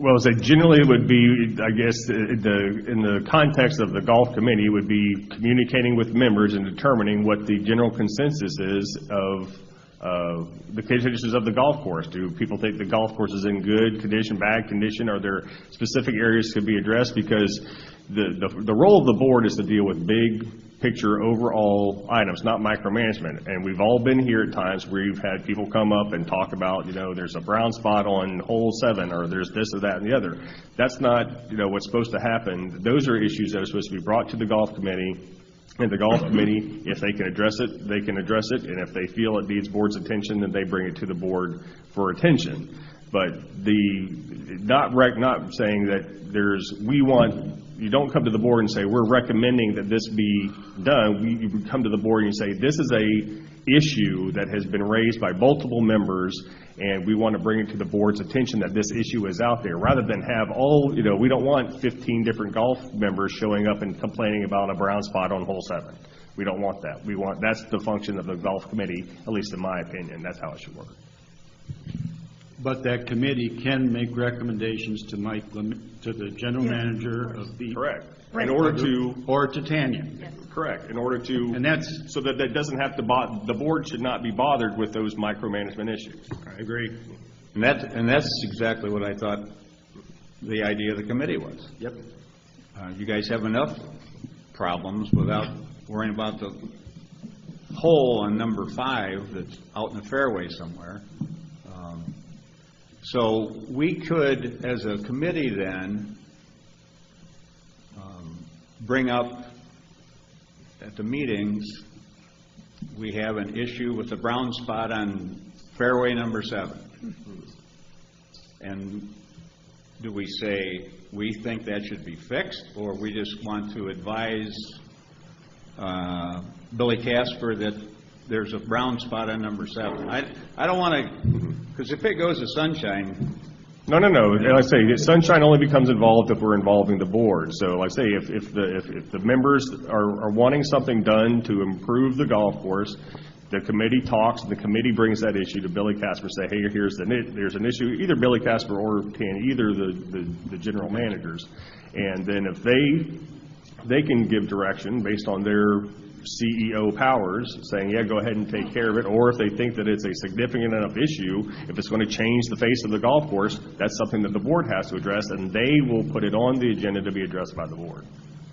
Well, so generally it would be, I guess, in the context of the golf committee, would be communicating with members and determining what the general consensus is of The conditions of the golf course. Do people think the golf course is in good condition, bad condition? Are there specific areas that could be addressed? Because the role of the board is to deal with big picture overall items, not micromanagement. And we've all been here at times where you've had people come up and talk about, there's a brown spot on hole 7, or there's this or that and the other. That's not, what's supposed to happen. Those are issues that are supposed to be brought to the golf committee. And the golf committee, if they can address it, they can address it. And if they feel it needs board's attention, then they bring it to the board for attention. But not saying that you don't come to the board and say, we're recommending that this be done. You come to the board and you say, this is a issue that has been raised by multiple members, and we want to bring it to the board's attention that this issue is out there, rather than have we don't want 15 different golf members showing up and complaining about a brown spot on hole 7. We don't want that. That's the function of the golf committee, at least in my opinion. That's how it should work. But that committee can make recommendations to Mike, to the general manager of the... Correct. In order to... Or to Tanya. Correct. In order to... And that's... So that doesn't have to... The board should not be bothered with those micromanagement issues. I agree. And that's exactly what I thought the idea of the committee was. Yep. You guys have enough problems without worrying about the hole on number 5 that's out in the fairway somewhere. So we could, as a committee then, bring up at the meetings, we have an issue with the brown spot on fairway number 7. And do we say we think that should be fixed, or we just want to advise Billy Casper that there's a brown spot on number 7? I don't want to, because if it goes to Sunshine... No. Like I say, Sunshine only becomes involved if we're involving the board. So like I say, if the members are wanting something done to improve the golf course, the committee talks, and the committee brings that issue to Billy Casper, say, hey, there's an issue, either Billy Casper or either the general managers. And then if they can give direction based on their CEO powers, saying, yeah, go ahead and take care of it, or if they think that it's a significant enough issue, if it's going to change the face of the golf course, that's something that the board has to address, and they will put it on the agenda to be addressed by the board,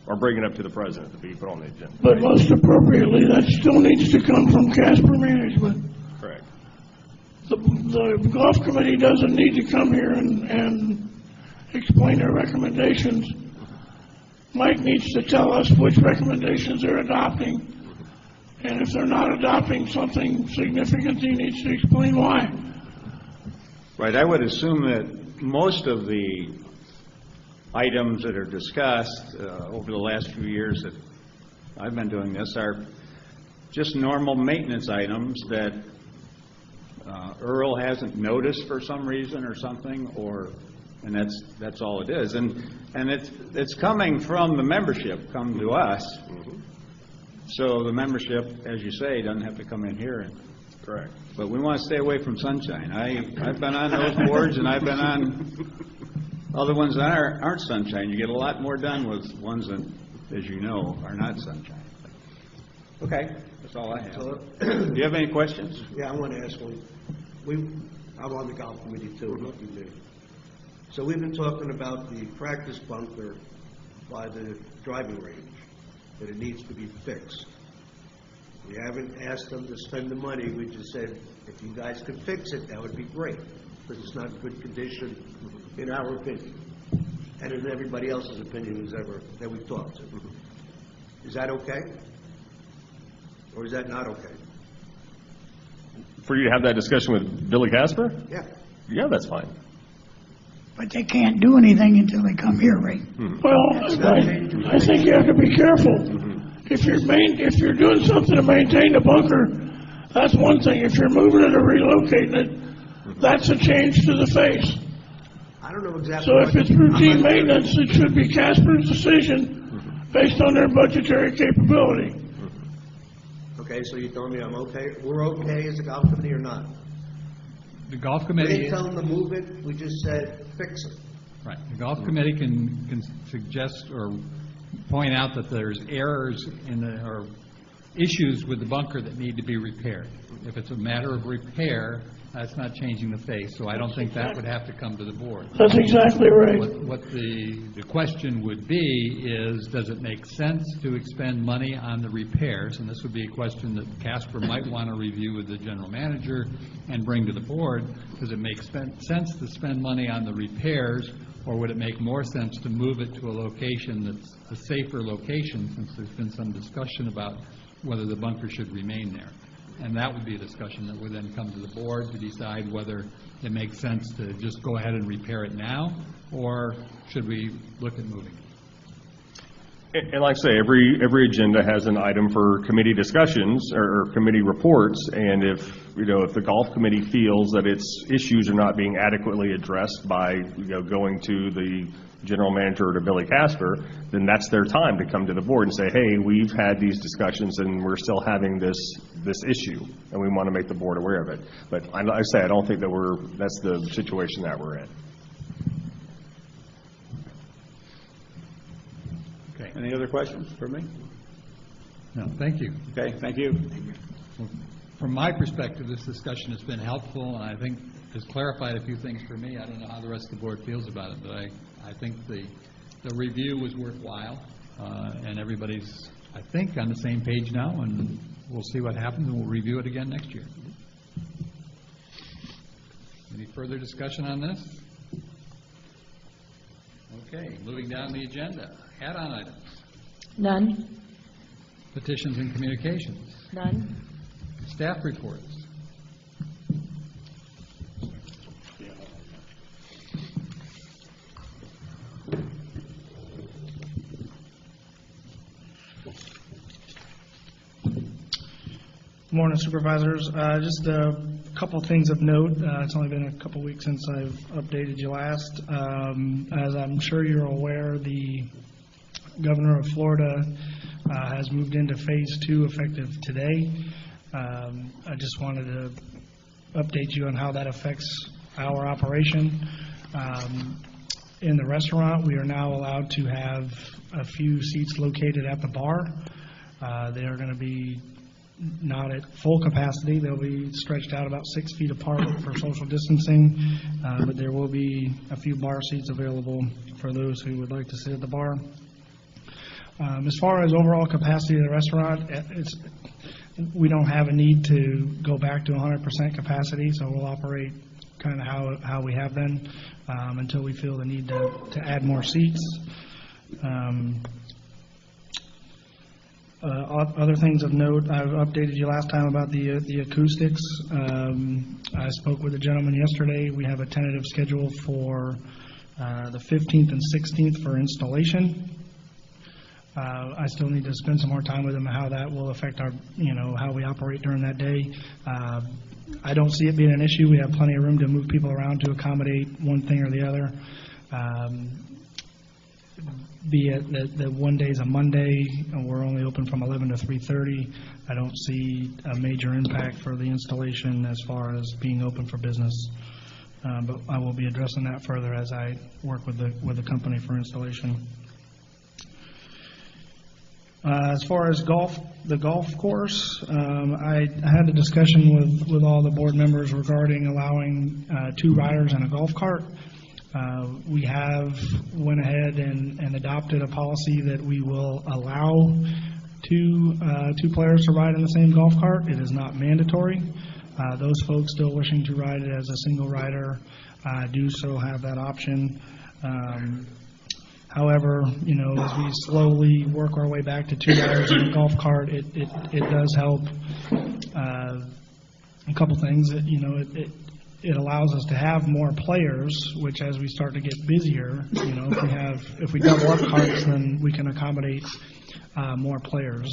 or bring it up to the president to be put on the agenda. But most appropriately, that still needs to come from Casper Management. Correct. The golf committee doesn't need to come here and explain their recommendations. Mike needs to tell us which recommendations they're adopting, and if they're not adopting something significant, he needs to explain why. Right, I would assume that most of the items that are discussed over the last few years that I've been doing this are just normal maintenance items that Earl hasn't noticed for some reason or something, and that's all it is. And it's coming from the membership, come to us. Mm-hmm. So the membership, as you say, doesn't have to come in here. Correct. But we want to stay away from Sunshine. I've been on those boards, and I've been on other ones that aren't Sunshine. You get a lot more done with ones that, as you know, are not Sunshine. Okay, that's all I have. So, do you have any questions? Yeah, I want to ask one. I'm on the golf committee too, lucky me. So we've been talking about the practice bunker by the driving range, that it needs to be fixed. We haven't asked them to spend the money. We just said, if you guys could fix it, that would be great, because it's not in good condition, in our opinion, and in everybody else's opinion that we've talked to. Is that okay? Or is that not okay? For you to have that discussion with Billy Casper? Yeah. Yeah, that's fine. But they can't do anything until they come here, right? Well, I think you have to be careful. If you're doing something to maintain the bunker, that's one thing. If you're moving it or relocating it, that's a change to the face. I don't know exactly. So if it's routine maintenance, it should be Casper's decision based on their budgetary capability. Okay, so you're telling me I'm okay? We're okay as a golf committee or not? The golf We committee... didn't tell them to move it, we just said fix it. Right. The golf committee can suggest or point out that there's errors or issues with the bunker that need to be repaired. If it's a matter of repair, that's not changing the face, so I don't think that would have to come to the board. That's exactly right. What the question would be is, does it make sense to expend money on the repairs? And this would be a question that Casper might want to review with the general manager and bring to the board. Does it make sense to spend money on the repairs, or would it make more sense to move it to a location that's a safer location, since there's been some discussion about whether the bunker should remain there? And that would be a discussion that would then come to the board to decide whether it makes sense to just go ahead and repair it now, or should we look at moving it? And like I say, every agenda has an item for committee discussions or committee reports, and if the golf committee feels that its issues are not being adequately addressed by, going to the general manager or to Billy Casper, then that's their time to come to the board and say, hey, we've had these discussions and we're still having this issue, and we want to make the board aware of it. But I say, I don't think that that's the situation that we're in. Okay. Any other questions for me? No, thank you. Okay, thank you. From my perspective, this discussion has been helpful, and I think has clarified a few things for me. I don't know how the rest of the board feels about it, but I think the review was worthwhile, and everybody's, I think, on the same page now, and we'll see what happens, and we'll review it again next year. Any further discussion on this? Okay, moving down the agenda. Add-on items. None? Petitions and communications. None? Staff reports. Good morning, Supervisors. Just a couple things of note. It's only been a couple weeks since I've updated you last. As I'm sure you're aware, the governor of Florida has moved into Phase 2 effective today. I just wanted to update you on how that affects our operation. In the restaurant, we are now allowed to have a few seats located at the bar. They are going to be not at full capacity. They'll be stretched out about 6 feet apart for social distancing, but there will be a few bar seats available for those who would like to sit at the bar. As far as overall capacity of the restaurant, we don't have a need to go back to 100% capacity, so we'll operate kind of how we have been until we feel the need to add more seats. Other things of note, I've updated you last time about the acoustics. I spoke with a gentleman yesterday. We have a tentative schedule for the 15th and 16th for installation. I still need to spend some more time with him on how that will affect our, how we operate during that day. I don't see it being an issue. We have plenty of room to move people around to accommodate one thing or the other. Be it that one day is a Monday and we're only open from 11 to 3:30, I don't see a major impact for the installation as far as being open for business. But I will be addressing that further as I work with the company for installation. As far as the golf course, I had a discussion with all the board members regarding allowing 2 riders and a golf cart. We have went ahead and adopted a policy that we will allow two players to ride in the same golf cart. It is not mandatory. Those folks still wishing to ride it as a single rider do so have that option. However, as we slowly work our way back to 2 riders in a golf cart, it does help a couple things. It allows us to have more players, which as we start to get busier, if we double up carts, then we can accommodate more players.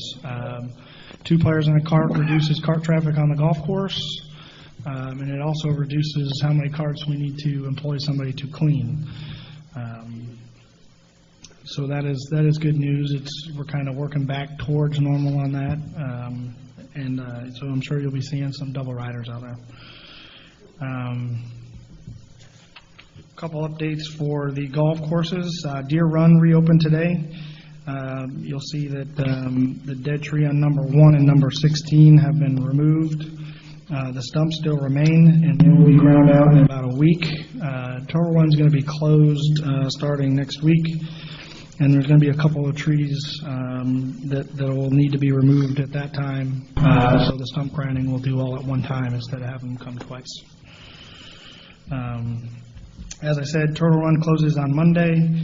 2 players in a cart reduces cart traffic on the golf course, and it also reduces how many carts we need to employ somebody to clean. So that is good news. We're kind of working back towards normal on that, and so I'm sure you'll be seeing some double riders out there. Couple updates for the golf courses. Deer Run reopened today. You'll see that the dead tree on number 1 and number 16 have been removed. The stumps still remain, and they will be ground out in about a week. Total Run's going to be closed starting next week, and there's going to be a couple of trees that will need to be removed at that time. So the stump grinding we'll do all at one time instead of having them come twice. As I said, Turtle Run closes on Monday.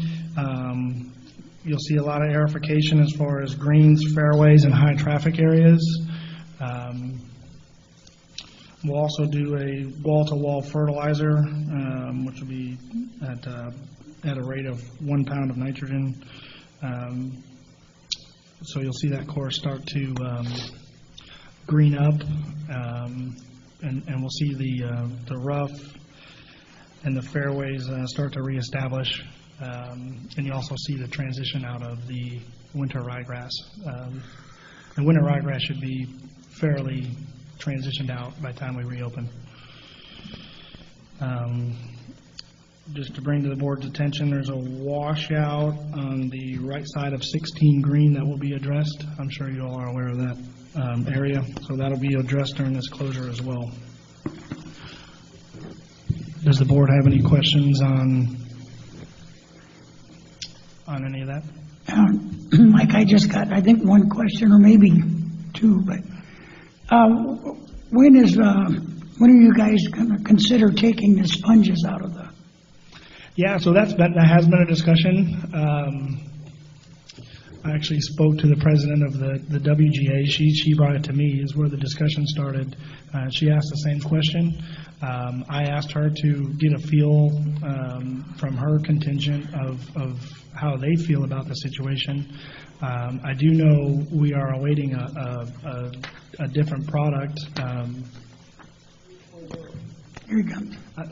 You'll see a lot of aerification as far as greens, fairways, and high traffic areas. We'll also do a wall-to-wall fertilizer, which will be at a rate of 1 pound of nitrogen. So you'll see that course start to green up, and we'll see the rough and the fairways start to reestablish. And you also see the transition out of the winter ryegrass. The winter ryegrass should be fairly transitioned out by the time we reopen. Just to bring to the board's attention, there's a washout on the right side of 16 green that will be addressed. I'm sure you all are aware of that area, so that'll be addressed during this closure as well. Does the board have any questions on any of that? Mike, I just got, I think, one question or maybe two, but when are you guys going to consider taking the sponges out of the? Yeah, so that has been a discussion. I actually spoke to the president of the WGA. She brought it to me, is where the discussion started. She asked the same question. I asked her to get a feel from her contingent of how they feel about the situation. I do know we are awaiting a different product. Here you go.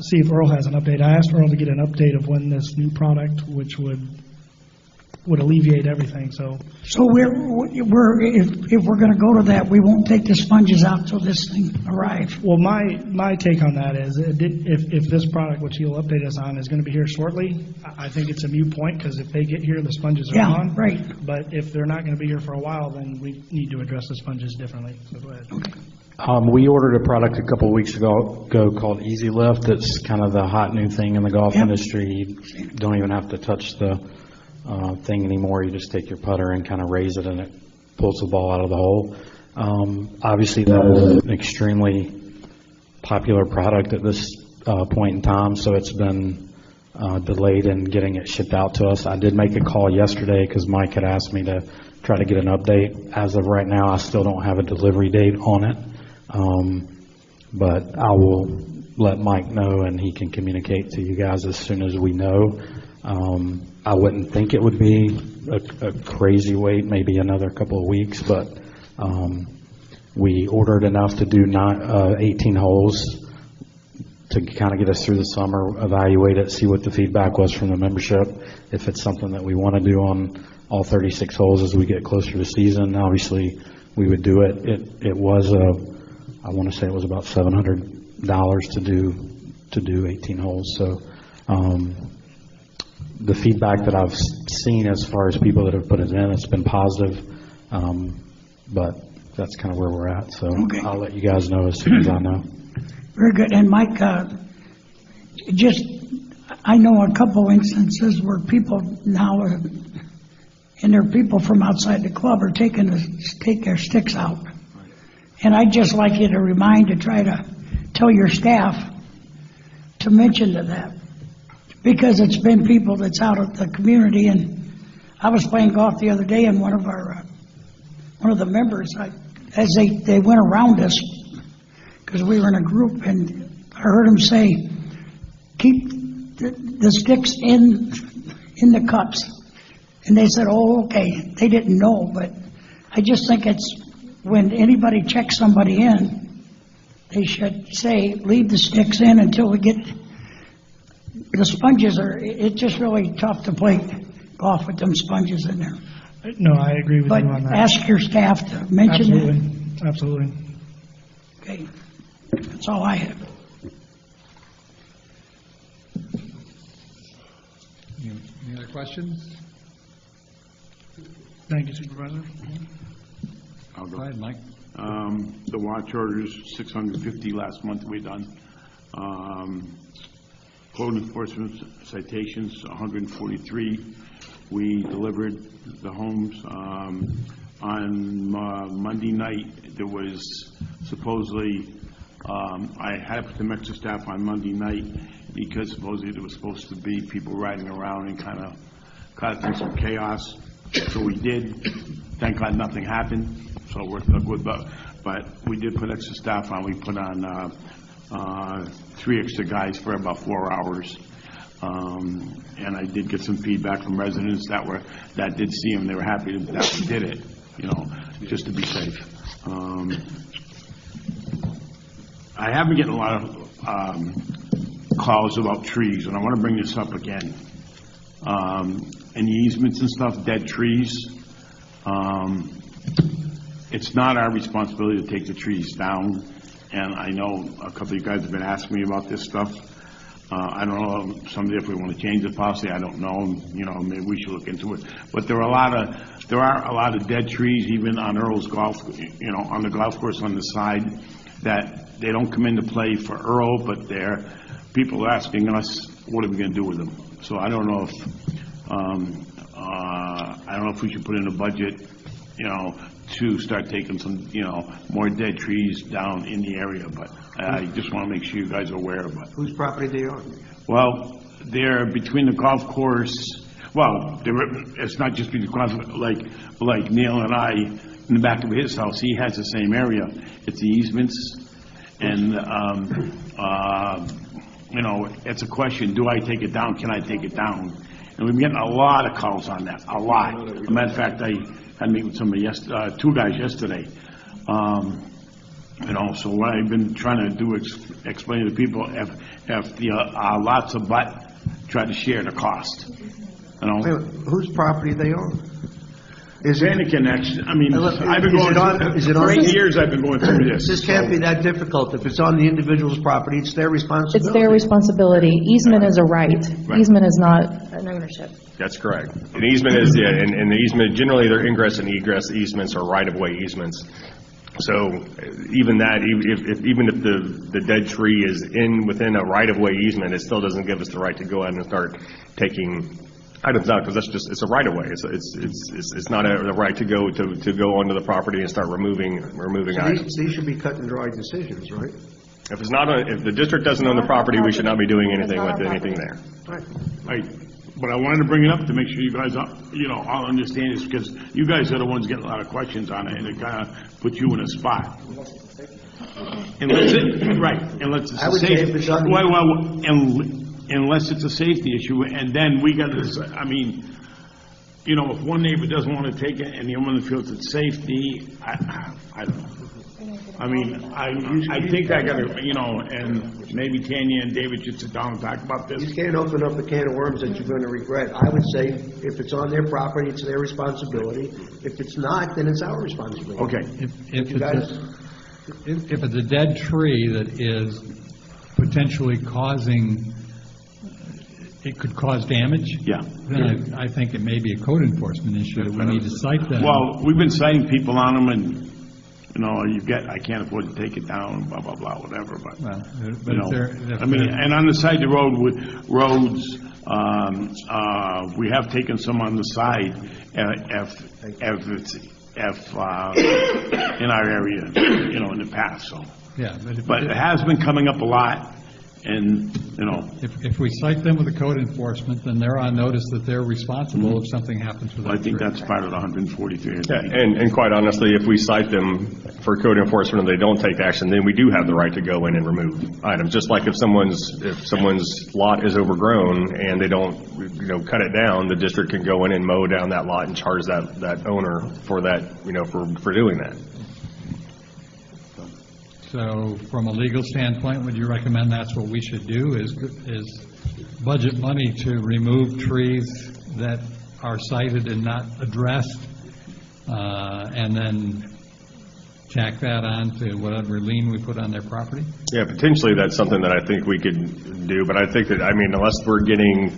See if Earl has an update. I asked Earl to get an update of when this new product, which would alleviate everything. So if we're going to go to that, we won't take the sponges out till this thing arrives. Well, my take on that is if this product, which he'll update us on, is going to be here shortly, I think it's a moot point, because if they get here, the sponges are gone. Right. But if they're not going to be here for a while, then we need to address the sponges differently. So go ahead. Okay. We ordered a product a couple of weeks ago called Easy Lift. It's kind of the hot new thing in the golf industry. You don't even have to touch the thing anymore. You just take your putter and kind of raise it, and it pulls the ball out of the hole. Obviously, that is an extremely popular product at this point in time, so it's been delayed in getting it shipped out to us. I did make a call yesterday because Mike had asked me to try to get an update. As of right now, I still don't have a delivery date on it. But I will let Mike know, and he can communicate to you guys as soon as we know. I wouldn't think it would be a crazy wait, maybe another couple of weeks, but we ordered enough to do 18 holes to kind of get us through the summer, evaluate it, see what the feedback was from the membership. If it's something that we want to do on all 36 holes as we get closer to season, obviously we would do it. It was I want to say it was about $700 to do 18 holes. So the feedback that I've seen as far as people that have put it in, it's been positive, but that's kind of where we're at. So I'll let you guys know as soon as I know. Very good. And Mike, I know a couple instances where people now, and there are people from outside the club are take their sticks out. And I'd just like you to try to tell your staff to mention to that, because it's been people that's out of the community. And I was playing golf the other day, and one of the members, as they went around us, because we were in a group, and I heard him say, keep the sticks in the cups. And they said, oh, okay. They didn't know, but I just think it's, when anybody checks somebody in, they should say, leave the sticks in until we get, the sponges it's just really tough to play golf with them sponges in there. No, I agree with you on that. But ask your staff to mention that. Absolutely. Okay. That's all I have. Any other questions? Thank you, Supervisor. I'll Go go. ahead, Mike. The watch orders, 650 last month we done. Code enforcement citations, 143. We delivered the homes. On Monday night, there was supposedly, I had some extra staff on Monday night because supposedly there was supposed to be people riding around and kind of causing some chaos. So we did. Thank God nothing happened, so we're good. But we did put extra staff on. We put on 3 extra guys for about 4 hours. And I did get some feedback from residents that did see them. They were happy that we did it, just to be safe. I have been getting a lot of calls about trees, and I want to bring this up again. And easements and stuff, dead trees. It's not our responsibility to take the trees down. And I know a couple of you guys have been asking me about this stuff. I don't know, someday if we want to change the policy, I don't know. Maybe we should look into it. But there are a lot of dead trees, even on Earl's golf, on the golf course on the side, that they don't come into play for Earl, but people are asking us, what are we going to do with them? So I don't know if we should put in a budget, to start taking some, more dead trees down in the area, but I just want to make sure you guys are aware of it. Whose property they on? Well, they're between the golf course, it's not just between the golf, like Neil and I, in the back of his house, he has the same area. It's the easements, and, it's a question, do I take it down, can I take it down? And we've been getting a lot of calls on that, a lot. As a matter of fact, I had a meeting with somebody 2 guys yesterday. So what I've been trying to do is explain to people if the lots of butt try to share the cost. Whose property they on? Is it? Vatican, actually, I've been going for 8 years. I've been going through this. This can't be that difficult. If it's on the individual's property, it's their responsibility. It's their responsibility. Easement is a right. Easement is not an ownership. That's correct. An easement is, and the easement, generally their ingress and egress easements are right-of-way easements. So even that, even if the dead tree is within a right-of-way easement, it still doesn't give us the right to go ahead and start taking items out, because it's a right-of-way. It's not a right to go onto the property and start removing items. These should be cut and dry decisions, right? If the district doesn't own the property, we should not be doing anything with anything there. Right. But I wanted to bring it up to make sure you guys, all understand this, because you guys are the ones getting a lot of questions on it, and it kind of puts you in a spot. Unless it's a safety issue, and then we got to, if one neighbor doesn't want to take it and the other one feels it's safety, I don't know. I think I got to, and maybe Tanya and David should sit down and talk about this. You can't open up a can of worms that you're going to regret. I would say if it's on their property, it's their responsibility. If it's not, then it's our responsibility. Okay. If it's a dead tree that is potentially it could cause damage. Yeah. Then I think it may be a code enforcement issue that we need to cite them. Well, we've been citing people on them, and I can't afford to take it down, blah, blah, blah, whatever, but, and on the side of the roads, we have taken some on the side, if in our area, in the past, so. Yeah. But it has been coming up a lot, and, If we cite them with the code enforcement, then they're on notice that they're responsible if something happens with that I think tree. that's part of the 143. Yeah, and quite honestly, if we cite them for code enforcement and they don't take action, then we do have the right to go in and remove items. Just like if someone's lot is overgrown and they don't, cut it down, the district can go in and mow down that lot and charge that owner for that, for doing that. So from a legal standpoint, would you recommend that's what we should do, is budget money to remove trees that are cited and not addressed, and then tack that on to whatever lien we put on their property? Yeah, potentially that's something that I think we could do, but I think that, unless we're getting,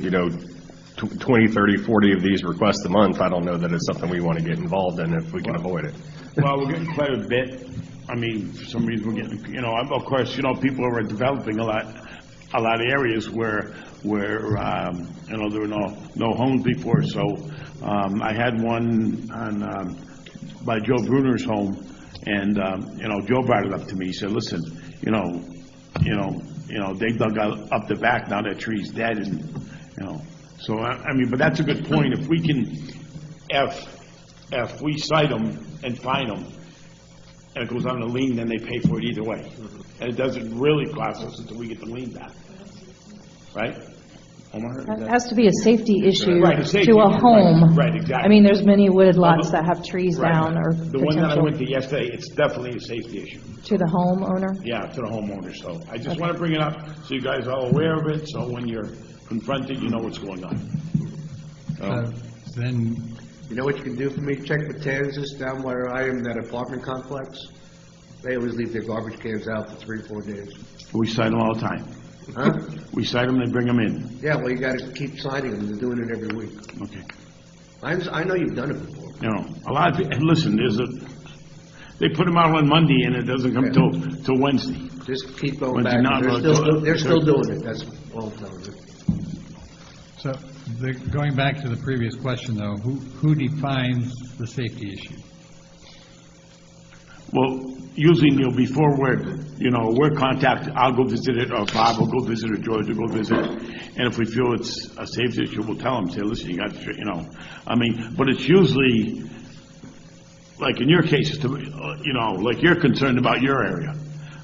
20, 30, 40 of these requests a month, I don't know that it's something we want to get involved in if we can avoid it. Well, we're getting quite a bit. I mean, for some reason, we're getting, of course, people are developing a lot of areas where there were no homes before. So I had one on by Joe Bruner's home, and Joe brought it up to me. He said, "Listen, they dug up the back. Now that tree's dead, and So I mean, but that's a good point. If we can, if we cite them and fine them, and it goes on the lien, then they pay for it either way. And it doesn't really cost us until we get the lien back. Right? Omar? It has to be a safety issue Right, a safety to a issue, home. right, exactly. I mean, there's many wooded lots that have trees Right. down or The one that I potential went to yesterday, it's definitely a safety issue. to the homeowner. Yeah, to the homeowner. So I just want to bring it up so you guys are all aware of it, so when you're confronted, you know what's going on. Then, You know what you can do for me? Check Matanzas down where I am, that apartment complex. They always leave their garbage cans out for 3-4 days. We cite them all the time. Huh? We cite them, they bring them in. Yeah, well, you gotta keep citing them. They're doing it every week. Okay. I know you've done it before. A lot of people, and listen, they put them out on Monday and it doesn't come till Wednesday. Just keep going Wednesday back. night, They're still doing it. That's all I'm telling you. so, going back to the previous question, though, who defines the safety issue? Well, usually, Neil, before we're contacted, I'll go visit it, or Bob will go visit it, George will go visit it. And if we feel it's a safety issue, we'll tell them, say, listen, you got to, I mean, but it's usually, like in your case, like you're concerned about your area,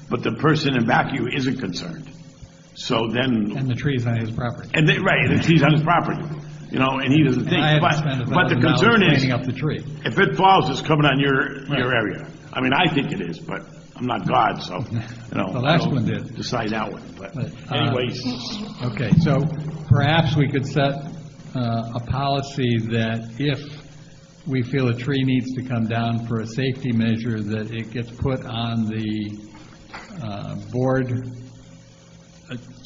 but the person in back of you isn't concerned. So then. And the trees on his property. And the tree's on his property, and he doesn't think. I had to spend But the $1,000 concern is, cleaning up the tree. if it falls, it's coming on your area. I mean, I think it is, but I'm not God, so, The last I don't one did. decide that one, but But, anyways. Okay, so perhaps we could set a policy that if we feel a tree needs to come down for a safety measure, that it gets put on the board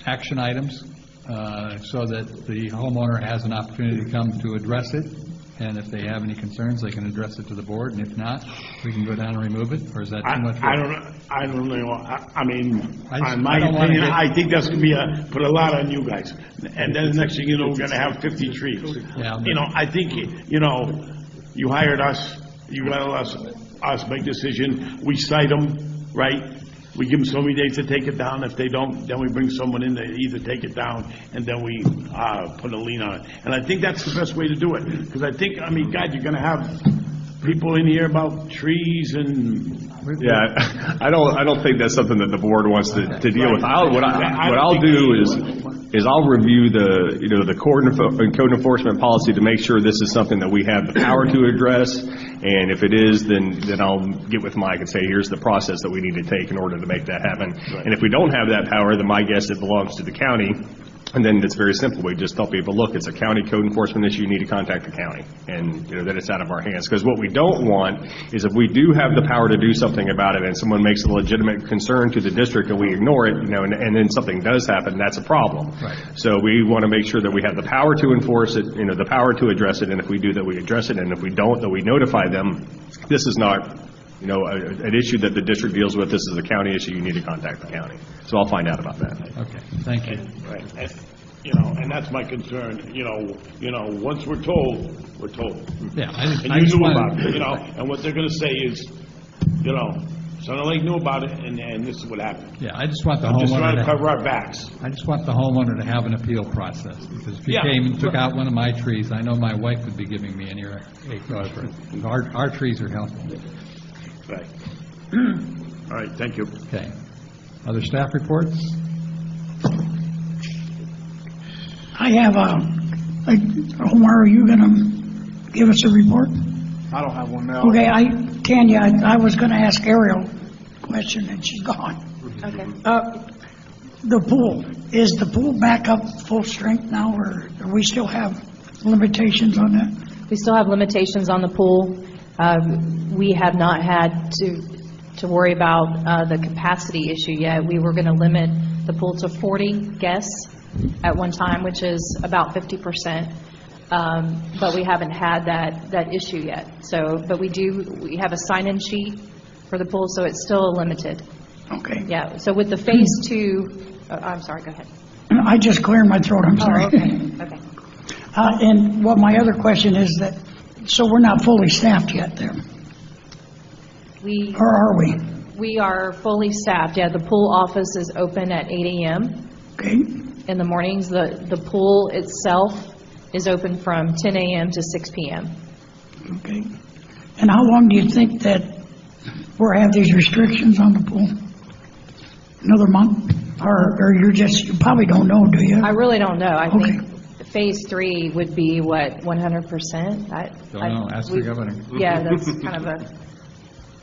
action items, so that the homeowner has an opportunity to come to address it, and if they have any concerns, they can address it to the board, and if not, we can go down and remove it, or is that too much work? I don't know, I mean, in my I don't wanna opinion, get- I think that's gonna be put a lot on you guys. And then the next thing you know, we're gonna have 50 trees. Yeah, I think, you hired us, you let us make decision, we cite them, right? We give them so many days to take it down. If they don't, then we bring someone in to either take it down, and then we put a lien on it. And I think that's the best way to do it. Because I think, God, you're going to have people in here about trees and... Yeah, I don't think that's something that the board wants to deal with. What I'll do is I'll review the code enforcement policy to make sure this is something that we have the power to address, and if it is, then I'll get with Mike and say, here's the process that we need to take in order to make that happen. And if we don't have that power, then my guess it belongs to the county. And then it's very simple. We just tell people, look, it's a county code enforcement issue. You need to contact the county. And, then it's out of our hands. Because what we don't want is if we do have the power to do something about it and someone makes a legitimate concern to the district and we ignore it, and then something does happen, that's a problem. Right. So we want to make sure that we have the power to enforce it, the power to address it. And if we do that, we address it. And if we don't, that we notify them, this is not, an issue that the district deals with. This is a county issue. You need to contact the county. So I'll find out about that. Okay, thank you. Right. And that's my concern, once we're told, we're told. Yeah, And you knew about it, and what they're gonna say is, Sound Lake knew about it, and this is what happened. Yeah, I just want the I'm just trying homeowner to cover our backs. I just want the homeowner to have an appeal process, because if he Yeah. came and took out one of my trees, I know my wife would be giving me an earache over it. Our trees are healthy. Right. All right, thank you. Okay. Other staff reports? I have Omar, are you going to give us a report? I don't have one now. Okay, Tanya, I was going to ask Ariel a question, and she's gone. Okay. The pool, is the pool back up full strength now, or do we still have limitations on that? We still have limitations on the pool. We have not had to worry about the capacity issue yet. We were going to limit the pool to 40 guests at one time, which is about 50%. but we haven't had that issue yet. So, but we have a sign-in sheet for the pool, so it's still limited. Okay. Yeah, so with the phase 2, I'm sorry, go ahead. I just cleared my throat, I'm sorry. Oh, okay, okay. And well, my other question is that, so we're not fully staffed yet there, or are we? We are fully staffed, yeah. The pool office is open at 8 a.m. Okay. in the mornings. The pool itself is open from 10 a.m. to 6 p.m. Okay. And how long do you think that we'll have these restrictions on the pool? Another month? Or you probably don't know, do you? I really don't know. I Okay. think phase 3 would be what, 100%? Don't know, ask the governor. Yeah, that's kind of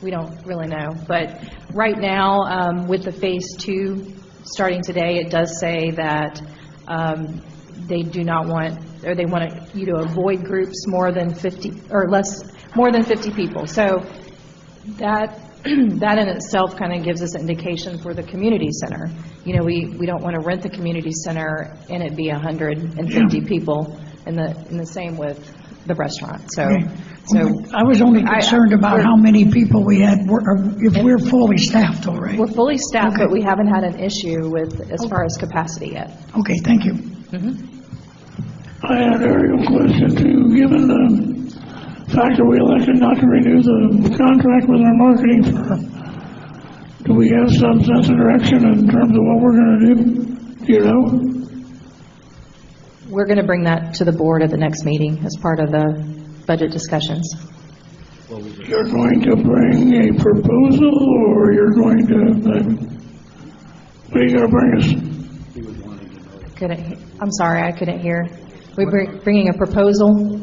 we don't really know. But right now, with the phase 2 starting today, it does say that they do not want, or they want you to avoid groups more than 50, or more than 50 people. So that in itself kind of gives us an indication for the community center. You know, we don't want to rent the community center and it be 150 people, and the same with the restaurant. So, I was only concerned about how many people we had, if we're fully staffed, all right? We're fully staffed, Okay. but we haven't had an issue with as far as capacity yet. Okay, thank you. I had an aerial question too. Given the fact that we elected not to renew the contract with our marketing firm, do we have some sense of direction in terms of what we're going to do? Do you know? We're going to bring that to the board at the next meeting as part of the budget discussions. You're going to bring a proposal, or you're going to, what are you going to bring us? I'm sorry, I couldn't hear. We're bringing a proposal?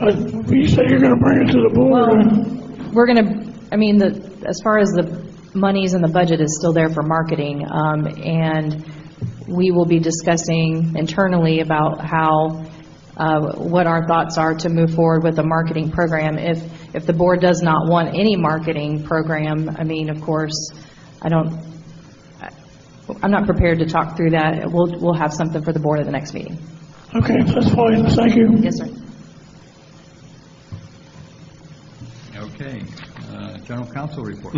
You said you're going to bring it to the board. Well, we're going to, I mean, as far as the monies in the budget is still there for marketing, and we will be discussing internally about how, what our thoughts are to move forward with the marketing program. If the board does not want any marketing program, I mean, of course, I'm not prepared to talk through that. We'll have something for the board at the next meeting. Okay, that's fine. Thank you. Yes, sir. Okay, general counsel report.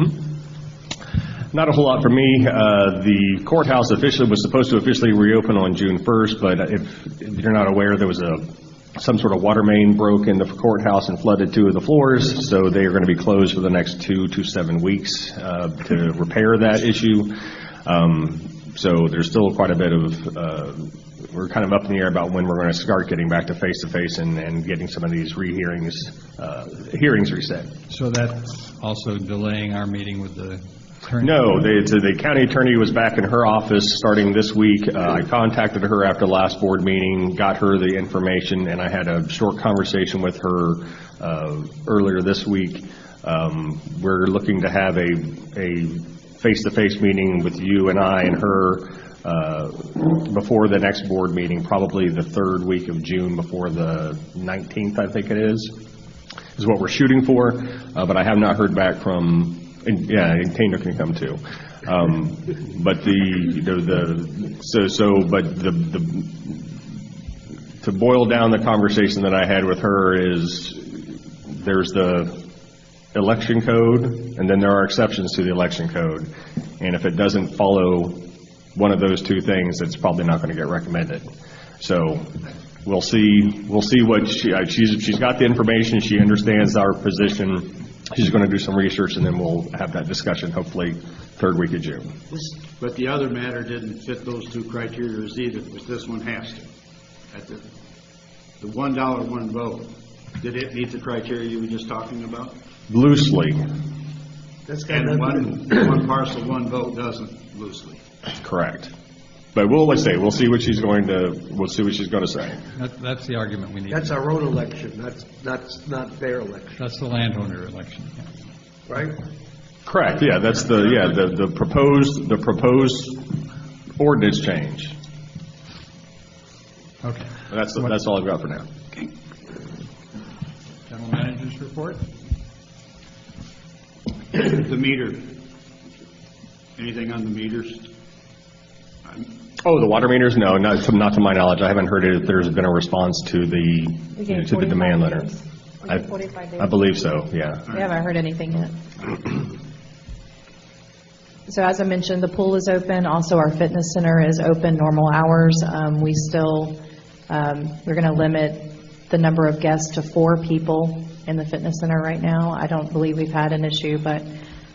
Not a whole lot for me. The courthouse was supposed to officially reopen on June 1st, but if you're not aware, there was some sort of water main broke in the courthouse and flooded 2 of the floors, so they are going to be closed for the next 2 to 7 weeks to repair that issue. So there's still quite a bit of, we're kind of up in the air about when we're going to start getting back to face-to-face and getting some of these hearings reset. So that's also delaying our meeting with the attorney? No, the county attorney was back in her office starting this week. I contacted her after the last board meeting, got her the information, and I had a short conversation with her earlier this week. We're looking to have a face-to-face meeting with you and I and her before the next board meeting, probably the 3rd week of June, before the 19th, I think it is what we're shooting for. But I have not heard back from. And Tainer can come too. But to boil down the conversation that I had with her is there's the election code, and then there are exceptions to the election code. And if it doesn't follow one of those 2 things, it's probably not going to get recommended. So we'll see what she's got the information. She understands our position. She's going to do some research, and then we'll have that discussion, hopefully, 3rd week of June. But the other matter didn't fit those 2 criteria either, which this one has to. At the $1 one vote, did it meet the criteria you were just talking about? Loosely. And one parcel, one vote doesn't loosely. Correct. But we'll see what she's going to say. That's the argument we need. That's our own election. That's not their election. That's the landowner election. Yeah. Right? Correct. Yeah, that's the proposed ordinance change. Okay. That's all I've got for now. Okay. General manager's report. The meter. Anything on the meters? Oh, the water meters? No, not to my knowledge. I haven't heard if there's been a response to the demand letter. I believe so, yeah. We haven't heard anything yet. So as I mentioned, the pool is open. Also, our fitness center is open normal hours. We're going to limit the number of guests to 4 people in the fitness center right now. I don't believe we've had an issue, but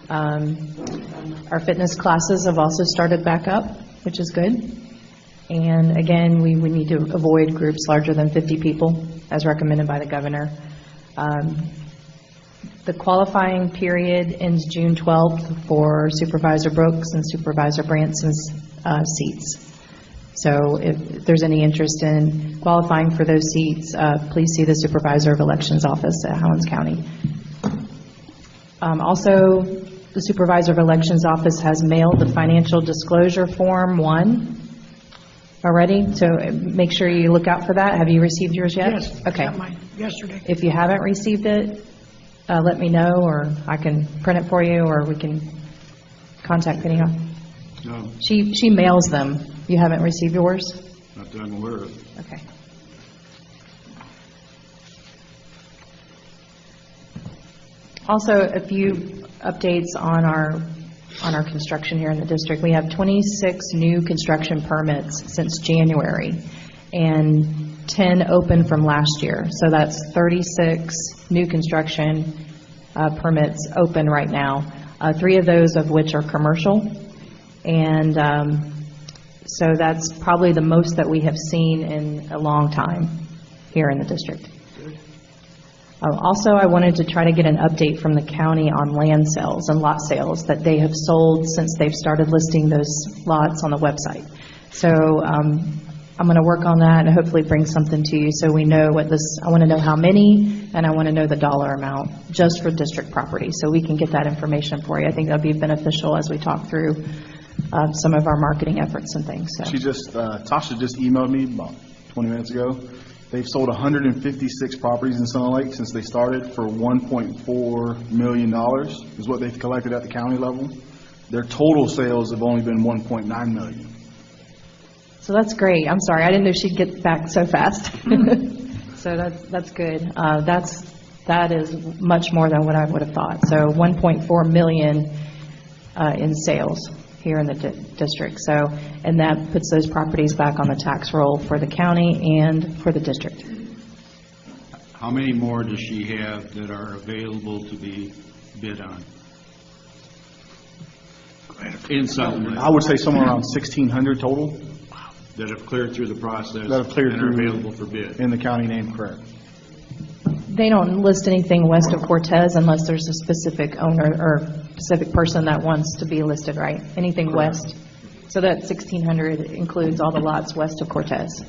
our fitness classes have also started back up, which is good. And again, we need to avoid groups larger than 50 people, as recommended by the governor. The qualifying period ends June 12th for Supervisor Brooks and Supervisor Branson's seats. So if there's any interest in qualifying for those seats, please see the Supervisor of Elections office at Howland County. Also, the Supervisor of Elections office has mailed the financial disclosure form 1 already, so make sure you look out for that. Have you received yours yet? Yes. Okay. Got mine yesterday. If you haven't received it, let me know, or I can print it for you, or we can contact Penny. No, She mails them. You haven't received yours? not that I'm aware of. Okay. Also, a few updates on our construction here in the district. We have 26 new construction permits since January, and 10 open from last year. So that's 36 new construction permits open right now, 3 of those of which are commercial. And so that's probably the most that we have seen in a long time here in the district. Also, I wanted to try to get an update from the county on land sales and lot sales that they have sold since they've started listing those lots on the website. So I'm going to work on that and hopefully bring something to you so we know what this, I want to know how many, and I want to know the dollar amount just for district property, so we can get that information for you. I think that would be beneficial as we talk through some of our marketing efforts and things. So. Tasha just emailed me about 20 minutes ago. They've sold 156 properties in Sun Lake since they started for $1.4 million is what they've collected at the county level. Their total sales have only been $1.9 million. So that's great. I'm sorry, I didn't know she'd get back so fast. So that's good. That is much more than what I would have thought. So 1.4 million in sales here in the district. So, and that puts those properties back on the tax roll for the county and for the district. How many more does she have that are available to be bid on? In Sun Lake? I would say somewhere around 1,600 total. That have cleared through the process That have cleared and through are available for bid. in the county name, correct. They don't list anything west of Cortez unless there's a specific owner or specific person that wants to be listed, right? Anything west. So that 1,600 includes all the lots west of Cortez.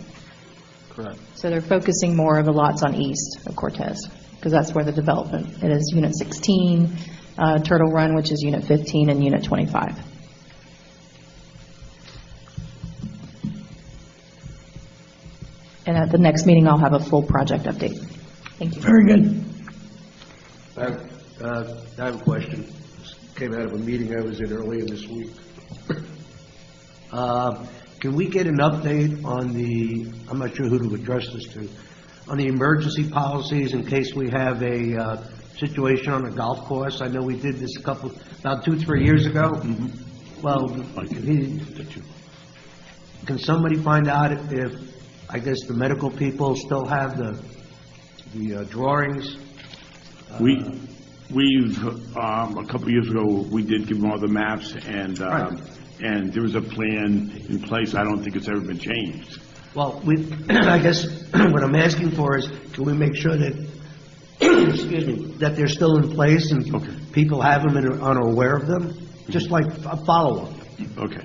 Correct. So they're focusing more of the lots on east of Cortez, because that's where the development, it is Unit 16, Turtle Run, which is Unit 15, and Unit 25. And at the next meeting, I'll have a full project update. Thank you. Very good. I have a question. This came out of a meeting I was in earlier this week. Can we get an update on the, I'm not sure who to address this to, on the emergency policies in case we have a situation on a golf course? I know we did this about 2-3 years ago. Mm-hmm. Well, can somebody find out if I guess the medical people still have the drawings? We've a couple of years ago, we did give them all the maps, and Right. and there was a plan in place. I don't think it's ever been changed. Well, I guess what I'm asking for is, can we make sure that, excuse me, that they're still in place and Okay. people have them and are aware of them? Just like a follow-up. Okay.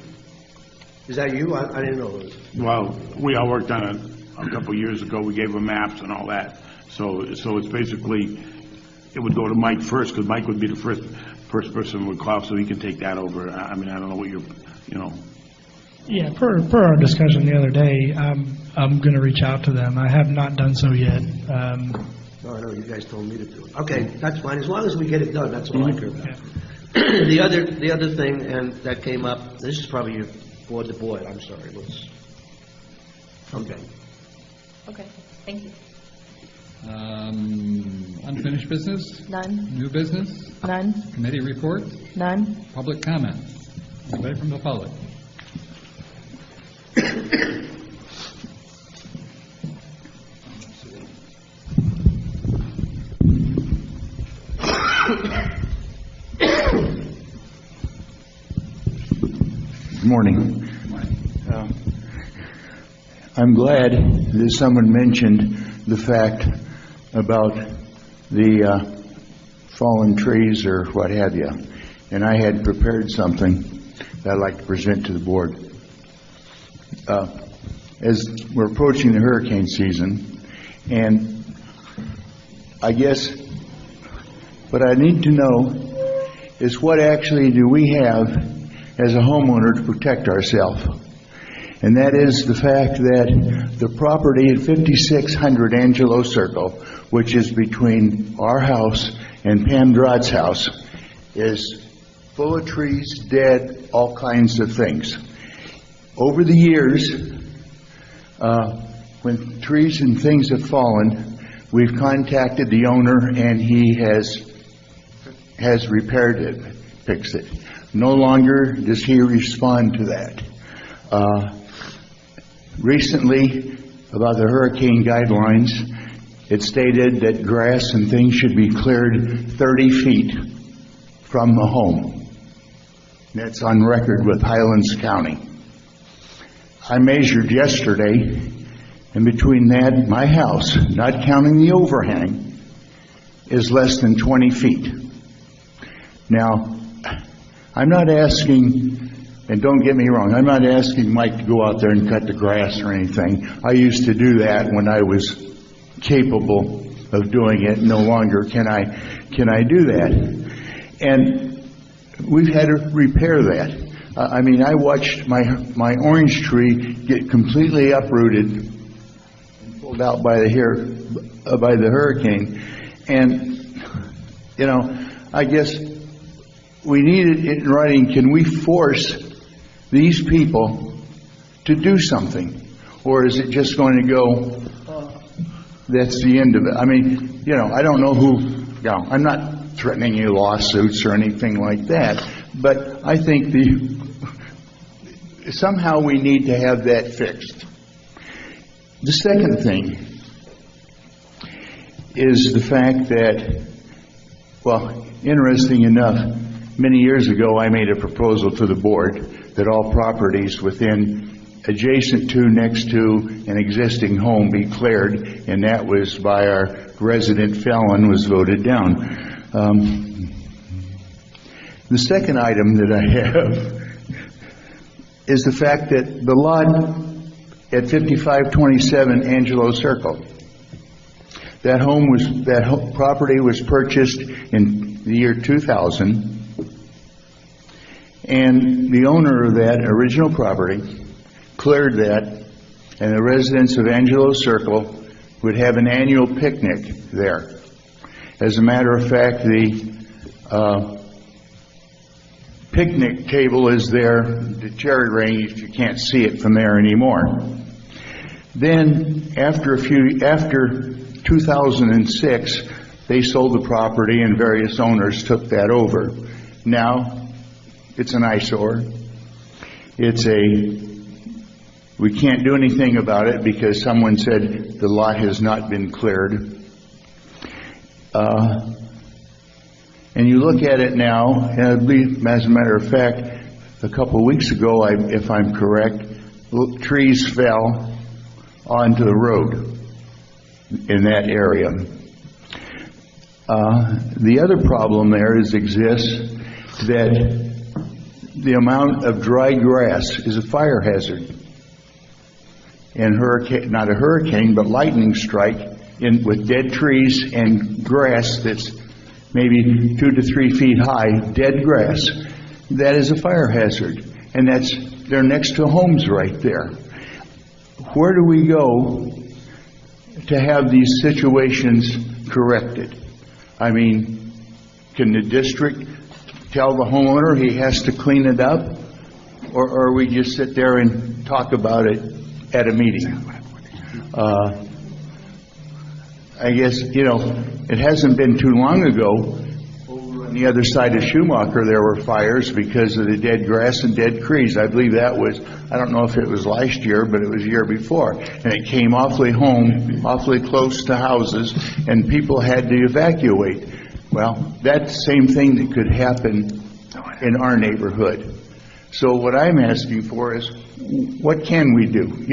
Is that you? I didn't know it was. Well, we all worked on it a couple of years ago. We gave them maps and all that. So it's basically, it would go to Mike first, because Mike would be the first person would call, so he can take that over. I mean, I don't know what Yeah, per our discussion the other day, I'm going to reach out to them. I have not done so yet. No, I know, you guys told me to do it. Okay, that's fine. As long as we get it done, that's all I care about. The other thing, and that came up, this is probably Board to board, I'm sorry, let's, okay. Okay, thank you. Unfinished business? None, New business? none, Committee reports? none. Public comments? Anybody from the public? Good morning. I'm glad that someone mentioned the fact about the fallen trees or what have you. And I had prepared something that I'd like to present to the board. As we're approaching the hurricane season, and I guess what I need to know is what actually do we have as a homeowner to protect ourselves. And that is the fact that the property at 5600 Angelo Circle, which is between our house and Pam Drott's house, is full of trees, dead, all kinds of things. Over the years, when trees and things have fallen, we've contacted the owner and he has repaired it, fixed it. No longer does he respond to that. Recently, about the hurricane guidelines, it stated that grass and things should be cleared 30 feet from the home. That's on record with Highlands County. I measured yesterday, and between that and my house, not counting the overhang, is less than 20 feet. Now, I'm not asking, and don't get me wrong, I'm not asking Mike to go out there and cut the grass or anything. I used to do that when I was capable of doing it. No longer can I do that. And we've had to repair that. I mean, I watched my orange tree get completely uprooted and pulled out by the hurricane. And, you know, I guess we need it in writing. Can we force these people to do something? Or is it just going to go, that's the end of it? I mean, you know, I don't know who, you know, I'm not threatening any lawsuits or anything like that, but I think somehow we need to have that fixed. The second thing is the fact that, well, interesting enough, many years ago I made a proposal to the board that all properties adjacent to, next to an existing home be cleared, and that was by our resident felon, was voted down. The second item that I have is the fact that the lot at 5527 Angelo Circle, that property was purchased in the year 2000, and the owner of that original property cleared that, and the residents of Angelo Circle would have an annual picnic there. As a matter of fact, the picnic table is there, the cherry ring, if you can't see it from there anymore. Then, after 2006, they sold the property and various owners took that over. Now, it's an eyesore. We can't do anything about it because someone said the lot has not been cleared. And you look at it now, and I believe, as a matter of fact, a couple of weeks ago, if I'm correct, trees fell onto the road in that area. The other problem there exists that the amount of dry grass is a fire hazard. And not a hurricane, but lightning strike with dead trees and grass that's maybe 2 to 3 feet high, dead grass, that is a fire hazard. And they're next to homes right there. Where do we go to have these situations corrected? I mean, can the district tell the homeowner he has to clean it up? or we just sit there and talk about it at a meeting. I guess, it hasn't been too long ago, over on the other side of Schumacher, there were fires because of the dead grass and dead trees. I believe that was, I don't know if it was last year, but it was the year before. And it came awfully close to houses, and people had to evacuate. Well, that's the same thing that could happen in our neighborhood. So what I'm asking for is, what can we do?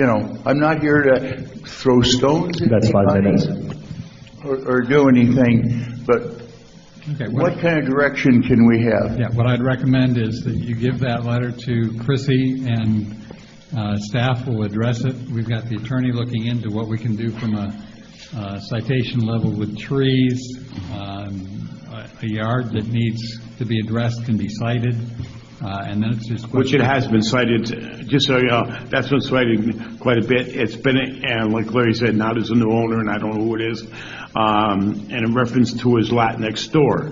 I'm not here to throw stones at That's 5 minutes. or do anything, but Okay, what kind of direction can we have? Yeah, what I'd recommend is that you give that letter to Chrissy, and staff will address it. We've got the attorney looking into what we can do from a citation level with trees. A yard that needs to be addressed can be cited, and then it's just... Which it has been cited, just so you know, that's been cited quite a bit. It's been, and like Larry said, now there's a new owner, and I don't know who it is, and in reference to his lot next door.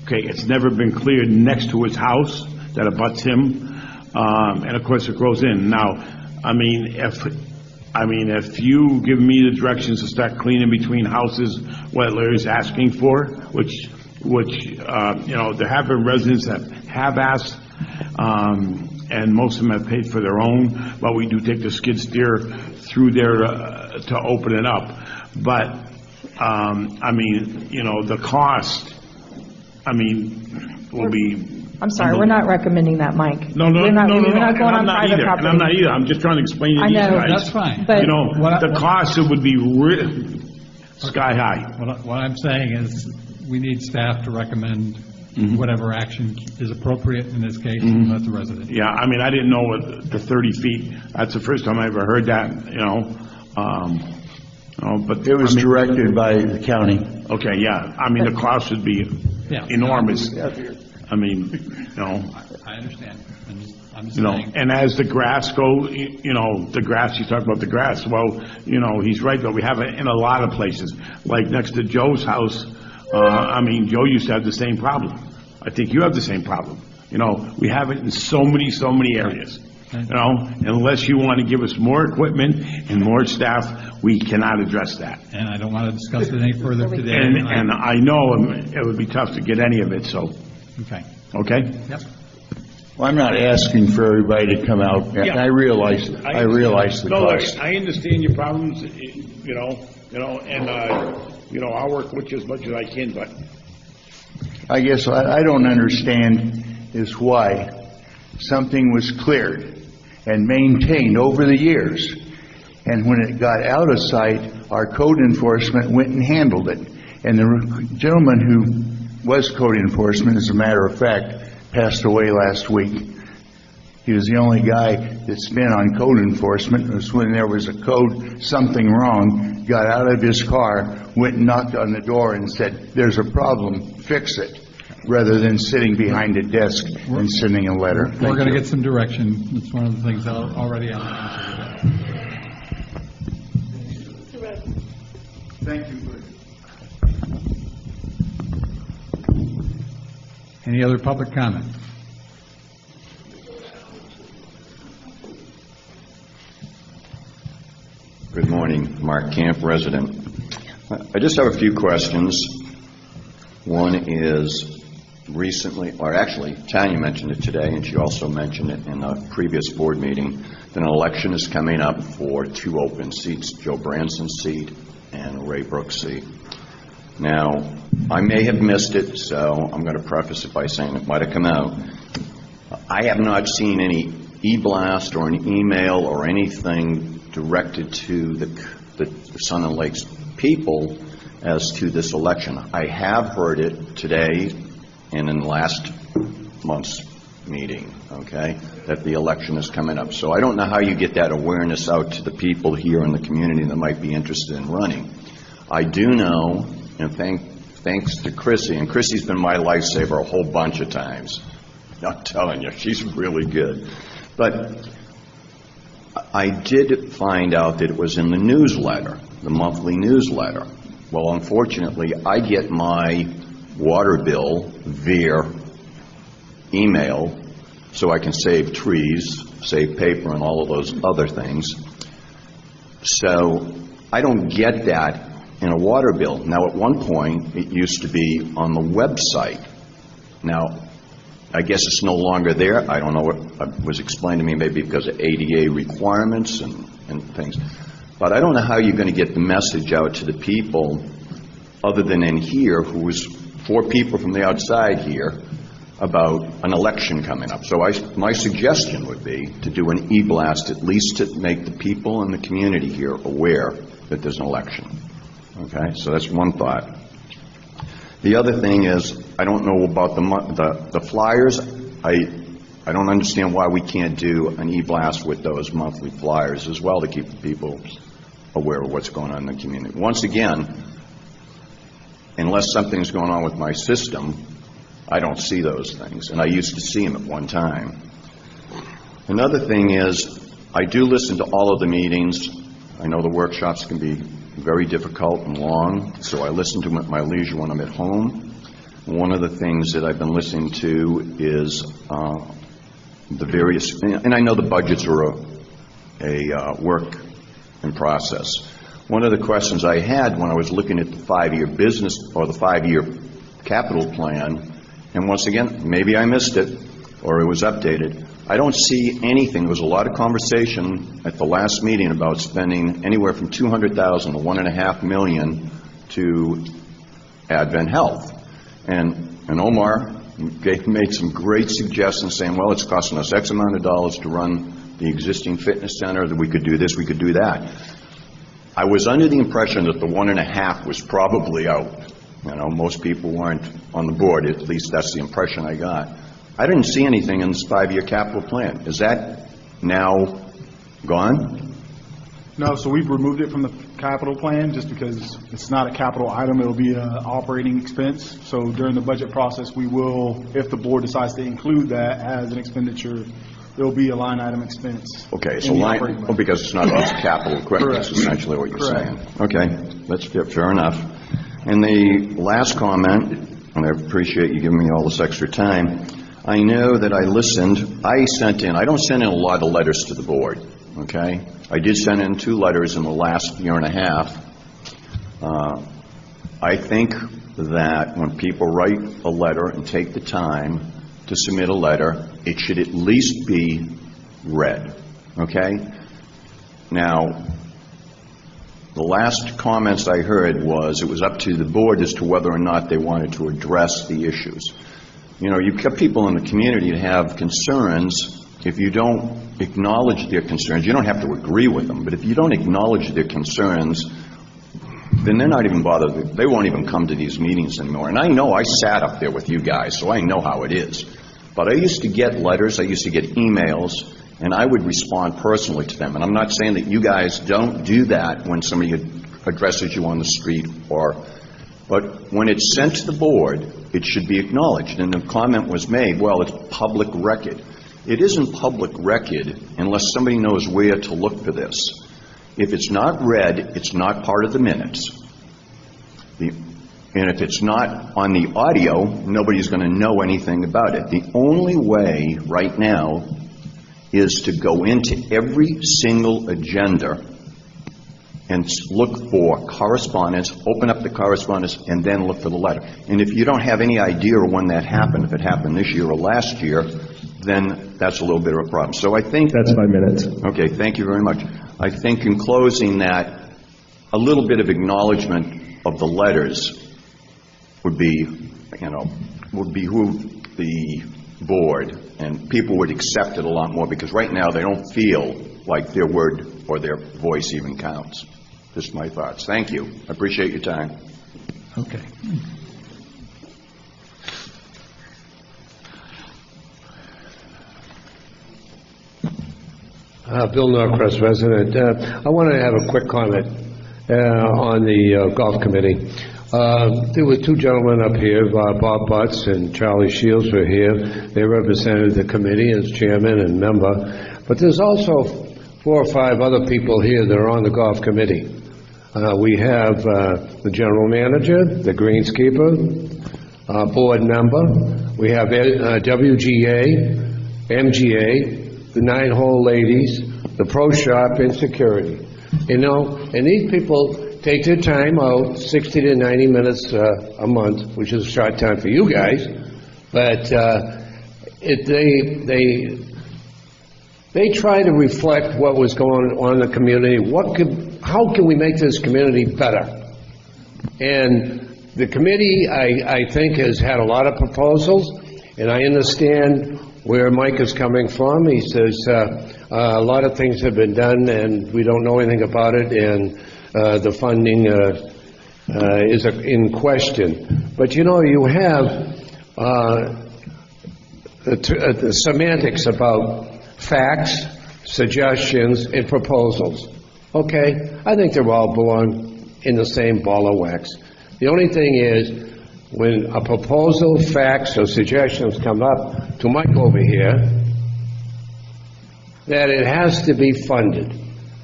Okay, it's never been cleared next to his house that abuts him, and of course it grows in. Now, if you give me the directions to start cleaning between houses, what Larry's asking for, which there have been residents that have asked, and most of them have paid for their own, but we do take the skid steer through there to open it up. But, the cost, will be... I'm sorry, we're not recommending that, Mike. No, We're not going and on private And property. I'm not either. I'm just trying to explain to I these know. guys. That's fine. But- The cost, it would be sky high. What I'm saying is, we need staff to recommend whatever action is appropriate in this case, and let the resident. Yeah, I didn't know what the 30 feet, that's the first time I ever heard that, but... It was directed by the county. Okay, yeah, the cost would be enormous. I understand. I'm just saying. And as the grass goes, the grass, you talk about the grass, well, he's right, though, we have it in a lot of places, like next to Joe's house. Joe used to have the same problem. I think you have the same problem. We have it in so many areas. Unless you want to give us more equipment and more staff, we cannot address that. And I don't want to discuss it any further today. And I know it would be tough to get any of it, so, Okay. okay? Yep. Well, I'm not asking for everybody to come out, and I realize the cost. I understand your problems, I'll work with you as much as I can, but... I guess I don't understand is why something was cleared and maintained over the years, and when it got out of sight, our code enforcement went and handled it. And the gentleman who was code enforcement, as a matter of fact, passed away last week. He was the only guy that's been on code enforcement. It was when there was a code, something wrong, got out of his car, went and knocked on the door and said, "There's a problem, fix it," rather than sitting behind a desk and sending a letter. We're going to get some direction. It's one of the things already on the answer. Thank you. Any other public comment? Good morning, Mark Camp, resident. I just have a few questions. One is recently, or actually, Tanya mentioned it today, and she also mentioned it in a previous board meeting, that an election is coming up for 2 open seats, Joe Branson's seat and Ray Brooks' seat. Now, I may have missed it, so I'm going to preface it by saying it might have come out. I have not seen any e-blast or an email or anything directed to the Sun and Lakes people as to this election. I have heard it today and in last month's meeting, okay, that the election is coming up. So I don't know how you get that awareness out to the people here in the community that might be interested in running. I do know, and thanks to Chrissy, and Chrissy's been my lifesaver a whole bunch of times. I'm telling you, she's really good. But I did find out that it was in the newsletter, the monthly newsletter. Well, unfortunately, I get my water bill via email so I can save trees, save paper, and all of those other things. So I don't get that in a water bill. Now, at one point, it used to be on the website. Now, I guess it's no longer there. I don't know what was explained to me, maybe because of ADA requirements and things. But I don't know how you're going to get the message out to the people other than in here, who was 4 people from the outside here, about an election coming up. So my suggestion would be to do an e-blast, at least to make the people in the community here aware that there's an election. Okay, so that's one thought. The other thing is, I don't know about the flyers. I don't understand why we can't do an e-blast with those monthly flyers as well to keep the people aware of what's going on in the community. Once again, unless something's going on with my system, I don't see those things, and I used to see them at one time. Another thing is, I do listen to all of the meetings. I know the workshops can be very difficult and long, so I listen to them at my leisure when I'm at home. One of the things that I've been listening to is the various, and I know the budgets are a work in process. One of the questions I had when I was looking at the 5-year business, or the 5-year capital plan, and once again, maybe I missed it, or it was updated, I don't see anything. There was a lot of conversation at the last meeting about spending anywhere from $200,000 to $1.5 million to Advent Health. And Omar made some great suggestions saying, well, it's costing us X amount of dollars to run the existing fitness center, that we could do this, we could do that. I was under the impression that the 1.5 was probably out. You know, most people weren't on the board. At least that's the impression I got. I didn't see anything in this 5-year capital plan. Is that now gone? No, so we've removed it from the capital plan just because it's not a capital item. It'll be an operating expense. So during the budget process, we will, if the board decides to include that as an expenditure, there'll be a line item expense. Okay, so because it's not just capital equipment, that's essentially what you're saying. Okay, that's fair enough. And the last comment, and I appreciate you giving me all this extra time, I know that I listened, I don't send in a lot of letters to the board, okay? I did send in 2 letters in the last year and a half. I think that when people write a letter and take the time to submit a letter, it should at least be read, okay? Now, the last comments I heard was it was up to the board as to whether or not they wanted to address the issues. You know, you've got people in the community that have concerns. If you don't acknowledge their concerns, you don't have to agree with them, but if you don't acknowledge their concerns, then they're not even bothered. They won't even come to these meetings anymore. And I know I sat up there with you guys, so I know how it is. But I used to get letters, I used to get emails, and I would respond personally to them. And I'm not saying that you guys don't do that when somebody addresses you on the street, but when it's sent to the board, it should be acknowledged. And the comment was made, well, it's public record. It isn't public record unless somebody knows where to look for this. If it's not read, it's not part of the minutes. And if it's not on the audio, nobody's going to know anything about it. The only way right now is to go into every single agenda and look for correspondence, open up the correspondence, and then look for the letter. And if you don't have any idea when that happened, if it happened this year or last year, then that's a little bit of a problem. So I think... That's 5 minutes. Okay, thank you very much. I think in closing that a little bit of acknowledgement of the letters would be, would behoove the board, and people would accept it a lot more, because right now they don't feel like their word or their voice even counts. Just my thoughts. Thank you. I appreciate your time. Okay. Bill Norcross, resident. I wanted to have a quick comment on the golf committee. There were 2 gentlemen up here, Bob Butts and Charlie Shields were here. They represented the committee as chairman and member. But there's also 4 or 5 other people here that are on the golf committee. We have the general manager, the greenskeeper, board member. We have WGA, MGA, the 9-hole ladies, the pro shop, and security. You know, and these people take their time out, 60 to 90 minutes a month, which is a short time for you guys, but they try to reflect what was going on in the community. How can we make this community better? And the committee, I think, has had a lot of proposals, and I understand where Mike is coming from. He says a lot of things have been done, and we don't know anything about it, and the funding is in question. But, you know, you have the semantics about facts, suggestions, and proposals. Okay, I think they all belong in the same ball of wax. The only thing is, when a proposal, facts, or suggestions come up to Mike over here, that it has to be funded.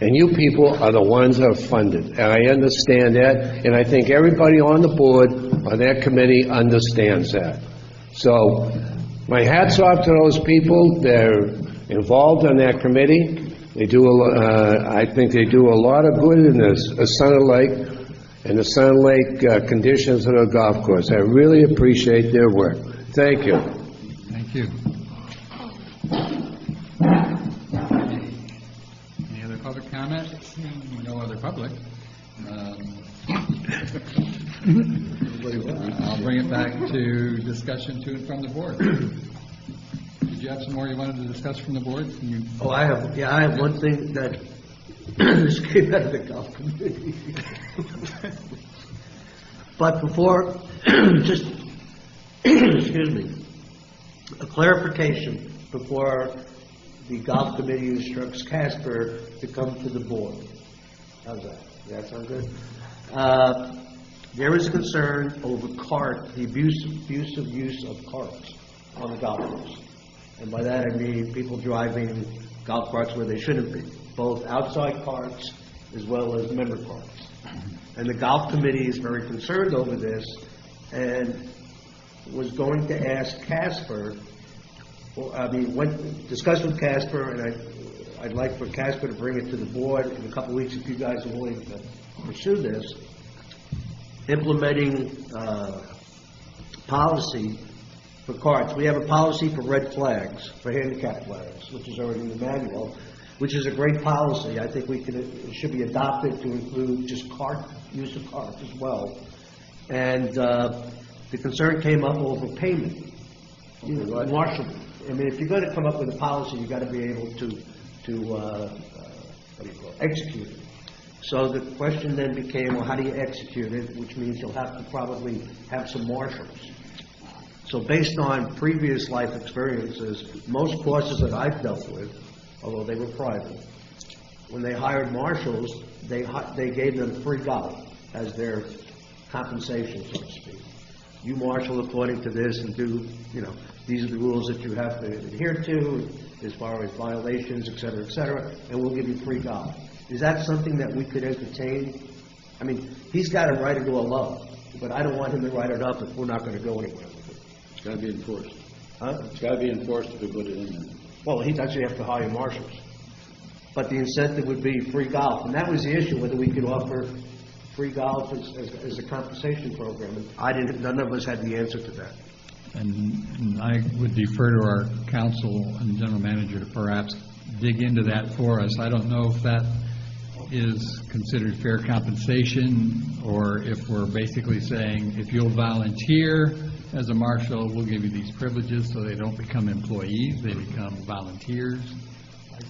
And you people are the ones that are funded. And I understand that, and I think everybody on the board, on that committee, understands that. So, my hat's off to those people. They're involved in that committee. They do, I think they do a lot of good in this Center Lake and the Center Lake conditions of the golf course. I really appreciate their work. Thank you. Thank you. Any other public comment? No other public. I'll bring it back to discussion to and from the board. Did you have some more you wanted to discuss from the board? Oh, I have one thing that this came out of the golf committee. But before, just, excuse me, a clarification before the golf committee instructs Casper to come to the board. How's that? Does that sound good? There is concern over the abusive use of carts on the golf course. And by that I mean people driving golf carts where they shouldn't be, both outside carts as well as member carts. And the golf committee is very concerned over this and was going to ask Casper, discuss with Casper, and I'd like for Casper to bring it to the board in a couple of weeks if you guys are willing to pursue this, implementing policy for carts. We have a policy for red flags, for handicap flags, which is already in the manual, which is a great policy. I think it should be adopted to include just use of carts as well. And the concern came up over payment. Marshall, I mean, if you're going to come up with a policy, you've got to be able to execute it. So the question then became, well, how do you execute it? Which means you'll have to probably have some marshals. So based on previous life experiences, most courses that I've dealt with, although they were private, when they hired marshals, they gave them free golf as their compensation, so to speak. You marshal according to this and do, these are the rules that you have to adhere to as far as violations, et cetera, and we'll give you free golf. Is that something that we could entertain? I mean, he's got a right to go alone, but I don't want him to write it up if we're not going to go anywhere with it. It's got to be enforced. Huh? It's got to be enforced if we put it in there. Well, he'd actually have to hire marshals. But the incentive would be free golf. And that was the issue, whether we could offer free golf as a compensation program. And none of us had the answer to that. And I would defer to our council and general manager to perhaps dig into that for us. I don't know if that is considered fair compensation, or if we're basically saying, if you'll volunteer as a marshal, we'll give you these privileges, so they don't become employees, they become volunteers.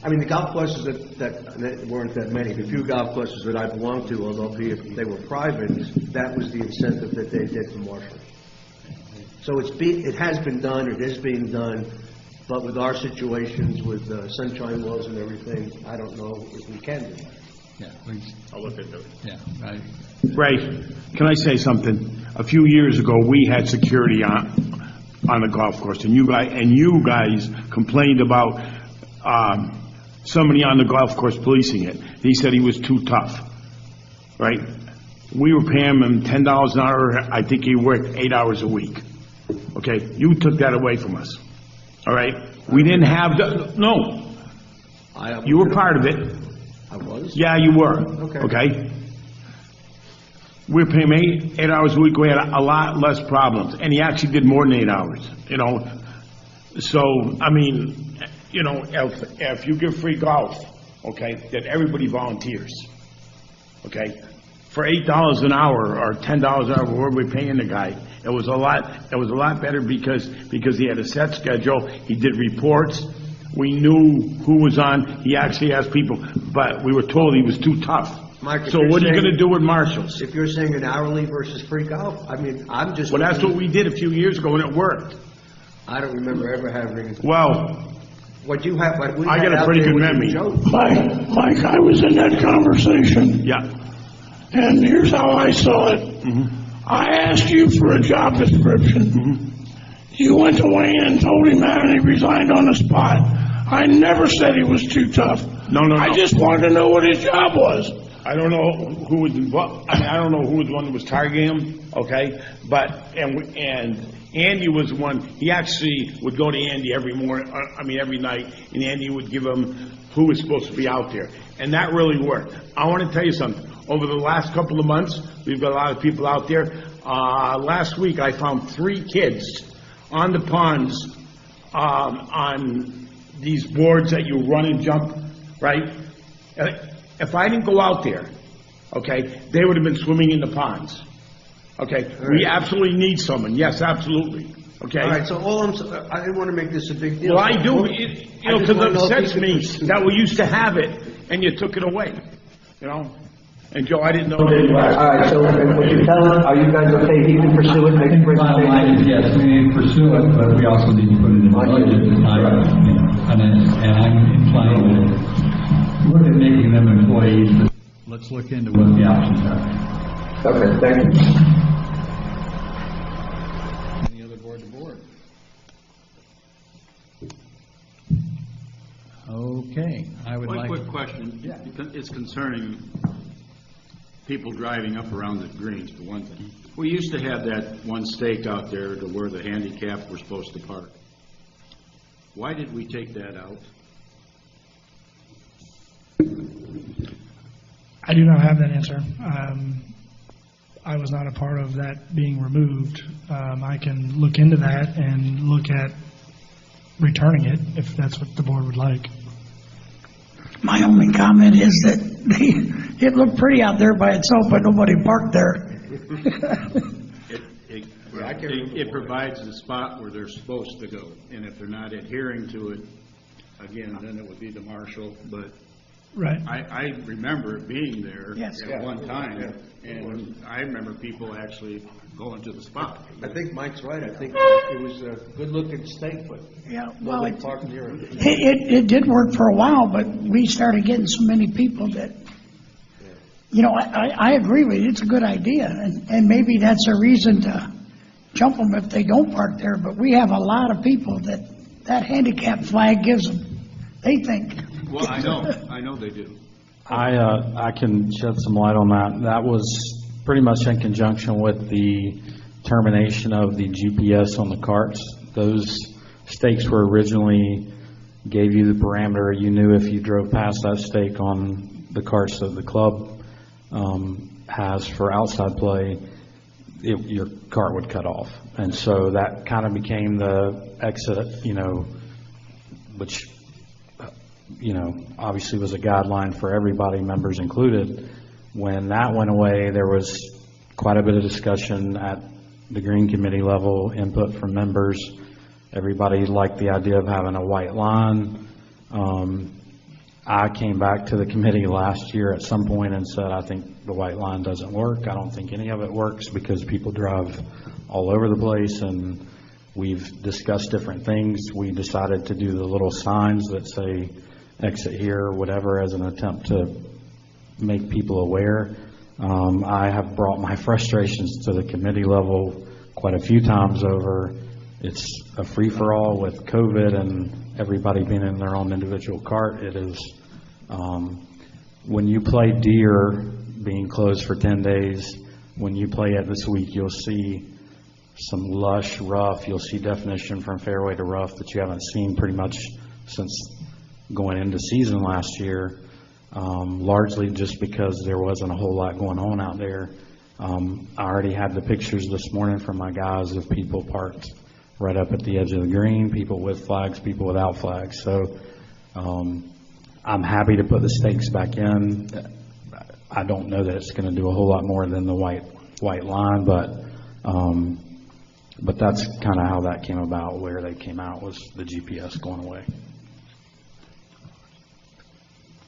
I mean, the golf courses that weren't that many, the few golf courses that I belonged to, although they were private, that was the incentive that they did for marshals. So it has been done, it is being done, but with our situations, with sunshine laws and everything, I don't know if we can do that. Yeah, please. I'll look into it. Yeah, right. Ray, can I say something? A few years ago, we had security on the golf course, and you guys complained about somebody on the golf course policing it. He said he was too tough, right? We were paying him $10 an hour. I think he worked 8 hours a week. Okay, you took that away from us. all right? We didn't have no, you were part of it. I was? Yeah, you were. Okay. Okay? We were paying him 8 hours a week, we had a lot less problems, and he actually did more than 8 hours, you know? So, I mean, you know, if you give free golf, okay, then everybody volunteers, okay? For $8 an hour or $10 an hour, what were we paying the guy? It was a lot better because he had a set schedule, he did reports, we knew who was on, he actually asked people, but we were told he was too tough. Mike, if So you're what are you saying- gonna do with marshals? If you're saying an hourly versus free golf, I mean, I'm just. Well, that's what we did a few years ago and it worked. I don't remember ever having. Well, What you have, what we I had got a out pretty there good was a memory. joke. Mike, I was in that conversation, Yeah. and here's how I saw it. I asked you for a job description. You went to Wayne and told him that, and he resigned on the spot. I never said he was too tough. No. I just wanted to know what his job was. I don't know who was involved, I mean, I don't know who was the one that was targeting him, okay? But, and Andy was the one, he actually would go to Andy every morning, every night, and Andy would give him who was supposed to be out there. And that really worked. I want to tell you something. Over the last couple of months, we've got a lot of people out there. Last week, I found 3 kids on the ponds, on these boards that you run and jump, right? If I didn't go out there, okay, they would have been swimming in the ponds. Okay, we absolutely need someone, yes, absolutely, okay? All right, so I didn't want to make this a big deal. Well, I do, because it upsets me that we used to have it and you took it away, you know? And Joe, I didn't know. All right, so what you're telling us, are you guys okay, he can pursue it, make a Bottom line is, yes, we need to pursue it, but we also need to put it in the budget. And I'm inclined to look at making them employees, but let's look into what the options are. Okay, thank you. Any other board to board? Okay, I would One like. quick question. Yeah. It's concerning people driving up around the greens, for one thing. We used to have that one stake out there to where the handicapped were supposed to park. Why did we take that out? I do not have that answer. I was not a part of that being removed. I can look into that and look at returning it if that's what the board would like. My only comment is that it looked pretty out there by itself, but nobody parked there. It provides the spot where they're supposed to go, and if they're not adhering to it, again, then it would be the marshal, but Right. I remember it being there Yes. at one time, and I remember people actually going to the spot. I think Mike's right, I think it was a good-looking stake, but Yeah, well, nobody parked near it. it did work for a while, but we started getting so many people that, you know, I agree with you, it's a good idea, and maybe that's a reason to jump them if they don't park there, but we have a lot of people that handicap flag gives them, they think. Well, I know they do. I can shed some light on that. That was pretty much in conjunction with the termination of the GPS on the carts. Those stakes were originally gave you the parameter. You knew if you drove past that stake on the carts that the club has for outside play, your cart would cut off. And so that kind of became the exit, which obviously was a guideline for everybody, members included. When that went away, there was quite a bit of discussion at the Green Committee level, input from members. Everybody liked the idea of having a white line. I came back to the committee last year at some point and said, I think the white line doesn't work. I don't think any of it works because people drive all over the place, and we've discussed different things. We decided to do the little signs that say exit here or whatever as an attempt to make people aware. I have brought my frustrations to the committee level quite a few times over it's a free-for-all with COVID and everybody being in their own individual cart. It is, when you play Deer being closed for 10 days, when you play it this week, you'll see some lush rough. You'll see definition from fairway to rough that you haven't seen pretty much since going into season last year, largely just because there wasn't a whole lot going on out there. I already had the pictures this morning from my guys of people parked right up at the edge of the green, people with flags, people without flags. So I'm happy to put the stakes back in. I don't know that it's going to do a whole lot more than the white line, but that's kind of how that came about. Where they came out was the GPS going away.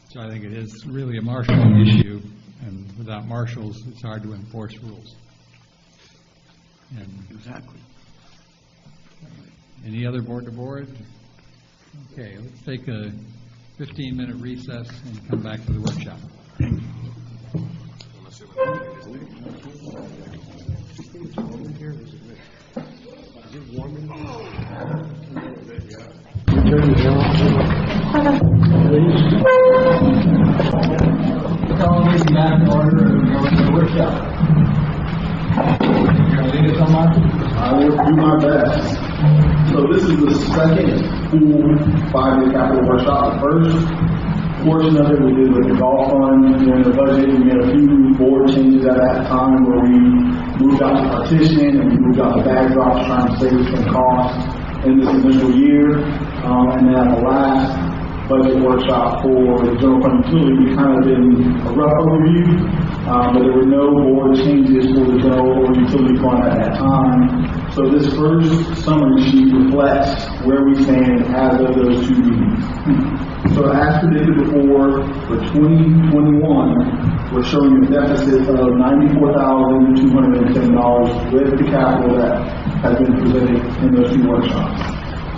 So I think it is really a marshalling issue, and without marshals, it's hard to enforce rules. And Exactly. any other board-to-board? Okay, let's take a 15-minute recess and come back to the workshop. Call this back in order and go to the workshop. You're going to lead us on, Mark? I will do my best. So this is the second full 5-day capital workshop. The first portion of it we did with the golf fund during the budget. We made a few board changes at that time where we moved out to partition and we moved out to bag drops, trying to save some costs in this initial year. And then at the last budget workshop for the general fund utility, we kind of did a rough overview, but there were no board changes for the general or utility fund at that time. So this first summary sheet reflects where we stand as of those 2 meetings. So as predicted before, for 2021, we're showing a deficit of $94,210 with the capital that has been presented in those 2 workshops.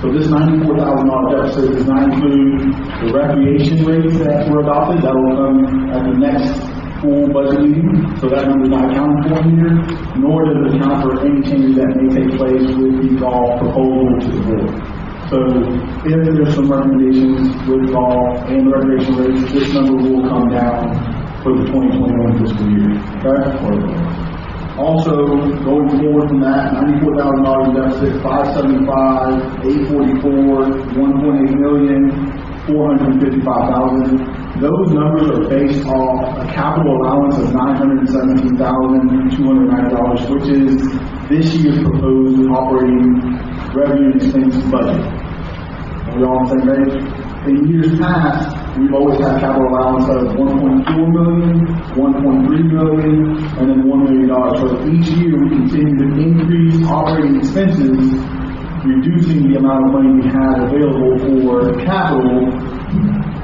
So this $94,000 deficit does not include the recreation rates that were adopted. That will come at the next full budget meeting. So that number is not accounted for here, nor does it account for any changes that may take place with the golf proposal to the board. So if there's some recommendations with golf and the recreation rates, this number will come down for the 2021 fiscal year. Okay? Also, going forward from that, $94,000 in deficit, $575, $844, $1.8 million, $455,000. Those numbers are based off a capital allowance of $917,290, which is this year's proposed operating revenue and expense budget. Are we all on the same page? In years past, we've always had capital allowance of $1.4 million, $1.3 million, and then $1 million. So each year we continue to increase operating expenses, reducing the amount of money we have available for capital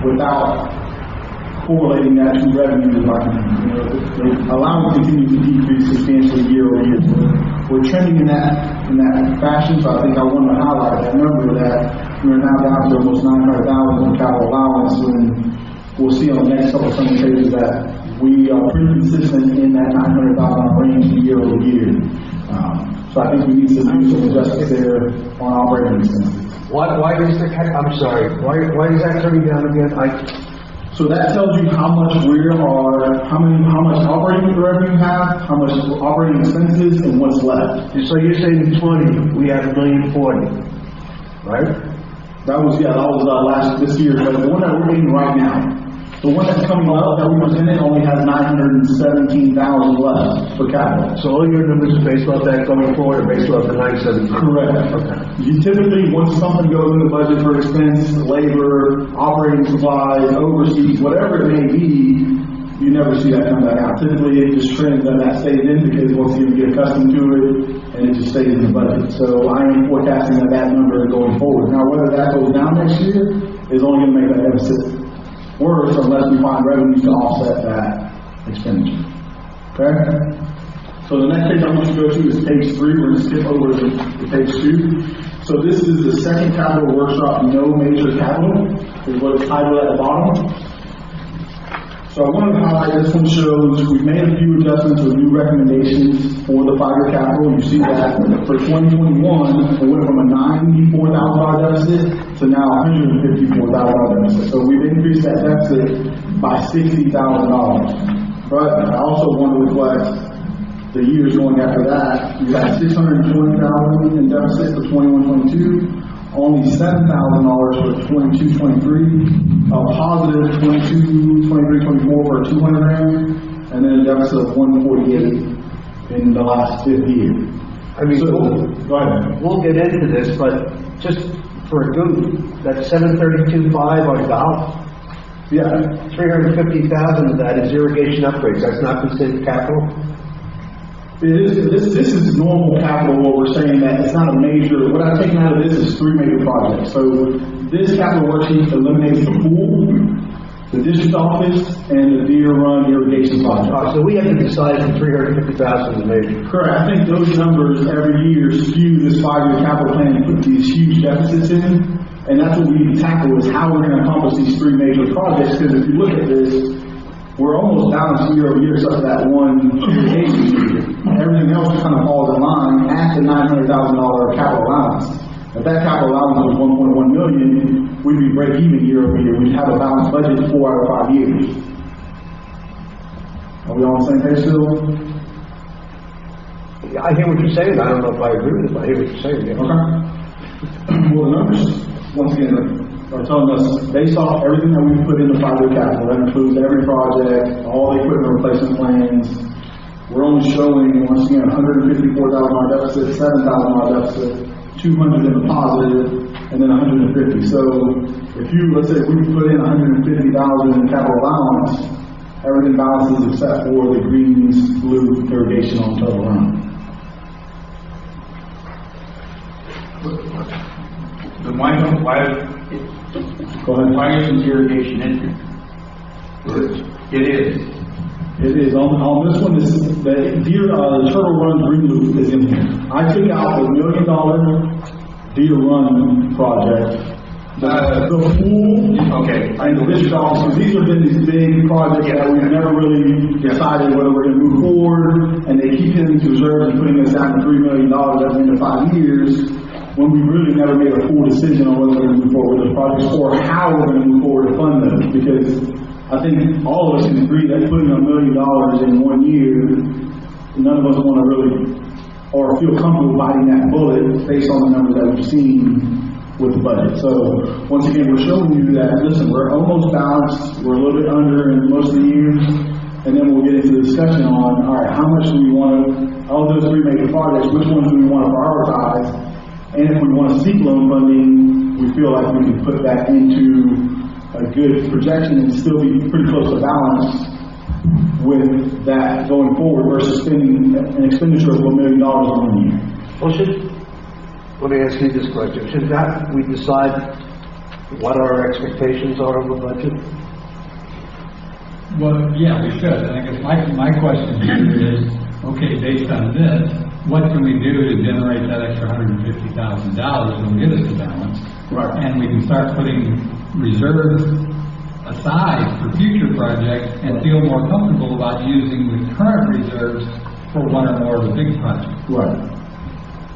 without correlating that to revenue. The allowance continues to decrease substantially year over year. So we're trending in that fashion. So I think I want to highlight that number that we're now down to almost $900,000 in capital allowance, and we'll see on the next couple of summary pages that we are pretty consistent in that $900,000 range year over year. So I think we need to do some adjustments there on operating expenses. Why is I'm sorry, why is that coming down again? So that tells you how much how much operating revenue we have, how much operating expenses, and what's left. So you're saying 20, we have $1,040,000, right? That was this year, but the one that we're getting right now, the one that's coming up that we presented only has $917,000 left for capital. So all your numbers are based off that going forward, or based off the $917,000? Correct. Okay. You typically, once something goes in the budget for expense, labor, operating supplies, overseas, whatever it may be, you never see that come back out. Typically, it just trends and that stays in because once you get accustomed to it, and it just stays in the budget. So I am forecasting that number going forward. Now, whether that goes down next year is only going to make that deficit worse unless we find revenues to offset that expenditure. Okay? So the next page I want you to go to is page 3. We're going to skip over to page 2. So this is the second capital workshop, no major capital, is what it's titled at the bottom. So I wanted to highlight this one shows we've made a few adjustments or new recommendations for the 5-year capital. You see that for 2021, it went from a $94,000 deficit to now $154,000 deficit. So we've increased that deficit by $60,000. But I also want to reflect the years going after that, you had $620,000 in deficit for 21-22, only $7,000 for 22-23, a positive 22-23-24 for 200 grand, and then a deficit of 148 in the last 5th year. I mean, So, we'll, go ahead. we'll get into this, but just for a goof, that 732.5 on golf, Yeah. 350,000 of that is irrigation upgrades. That's not considered capital? This is normal capital, what we're saying that it's not a major, what I've taken out of this is 3 major projects. So this capital worksheet eliminates the pool, the district office, and the Deer Run irrigation project. So we have to decide if 350,000 is major. Correct. I think those numbers every year skew this 5-year capital plan and put these huge deficits in. And that's what we need to tackle is how we're going to accomplish these 3 major projects. Because if you look at this, we're almost balanced year over year except for that one irrigation year. Everything else kind of falls in line at the $900,000 capital allowance. If that capital allowance was $1.1 million, we'd be break even year over year. We'd have a balanced budget 4 out of 5 years. Are we all on the same page still? I hear what you're saying. I don't know if I agree with it, but I hear what you're saying. Yeah. Okay. Well, the numbers, once again, are telling us, based off everything that we've put in the 5-year capital, that includes every project, all the equipment replacement plans, we're only showing, once again, $154,000 deficit, $7,000 deficit, 200 in the positive, and then 150. So if you, let's say, we put in 150,000 in capital allowance, everything balances except for the greens, blue irrigation on total run. But why isn't irrigation in here? It is. It is. On this one, the Turtle Run Green Loop is in here. I took out the $1 million Deer Run project, the pool, and the district office, because these have been these big projects that we've never really decided whether we're going to move forward, and they keep hitting these reserves and putting us down to $3 million at the end of 5 years, when we really never made a full decision on whether we're going to move forward with those projects or how we're going to move forward to fund them, because I think all of us can agree that putting $1 million in 1 year, none of us want to really, or feel comfortable biting that bullet based on the numbers that we've seen with the budget. So, once again, we're showing you that, listen, we're almost balanced, we're a little bit under in most of the years, and then we'll get into the discussion on, all right, how much do we want to, of those 3 major projects, which ones do we want to prioritize? And if we want to seek loan funding, we feel like we can put that into a good projection and still be pretty close to balance with that going forward versus spending an expenditure of $1 million in 1 year. Well, let me ask you this question. Should not we decide what our expectations are of the budget? Well, yeah, we should. I guess my question here is, okay, based on this, what can we do to generate that extra $150,000 that will get us to balance? Right. And we can start putting reserves aside for future projects and feel more comfortable about using the current reserves for one or more of the big projects. Right.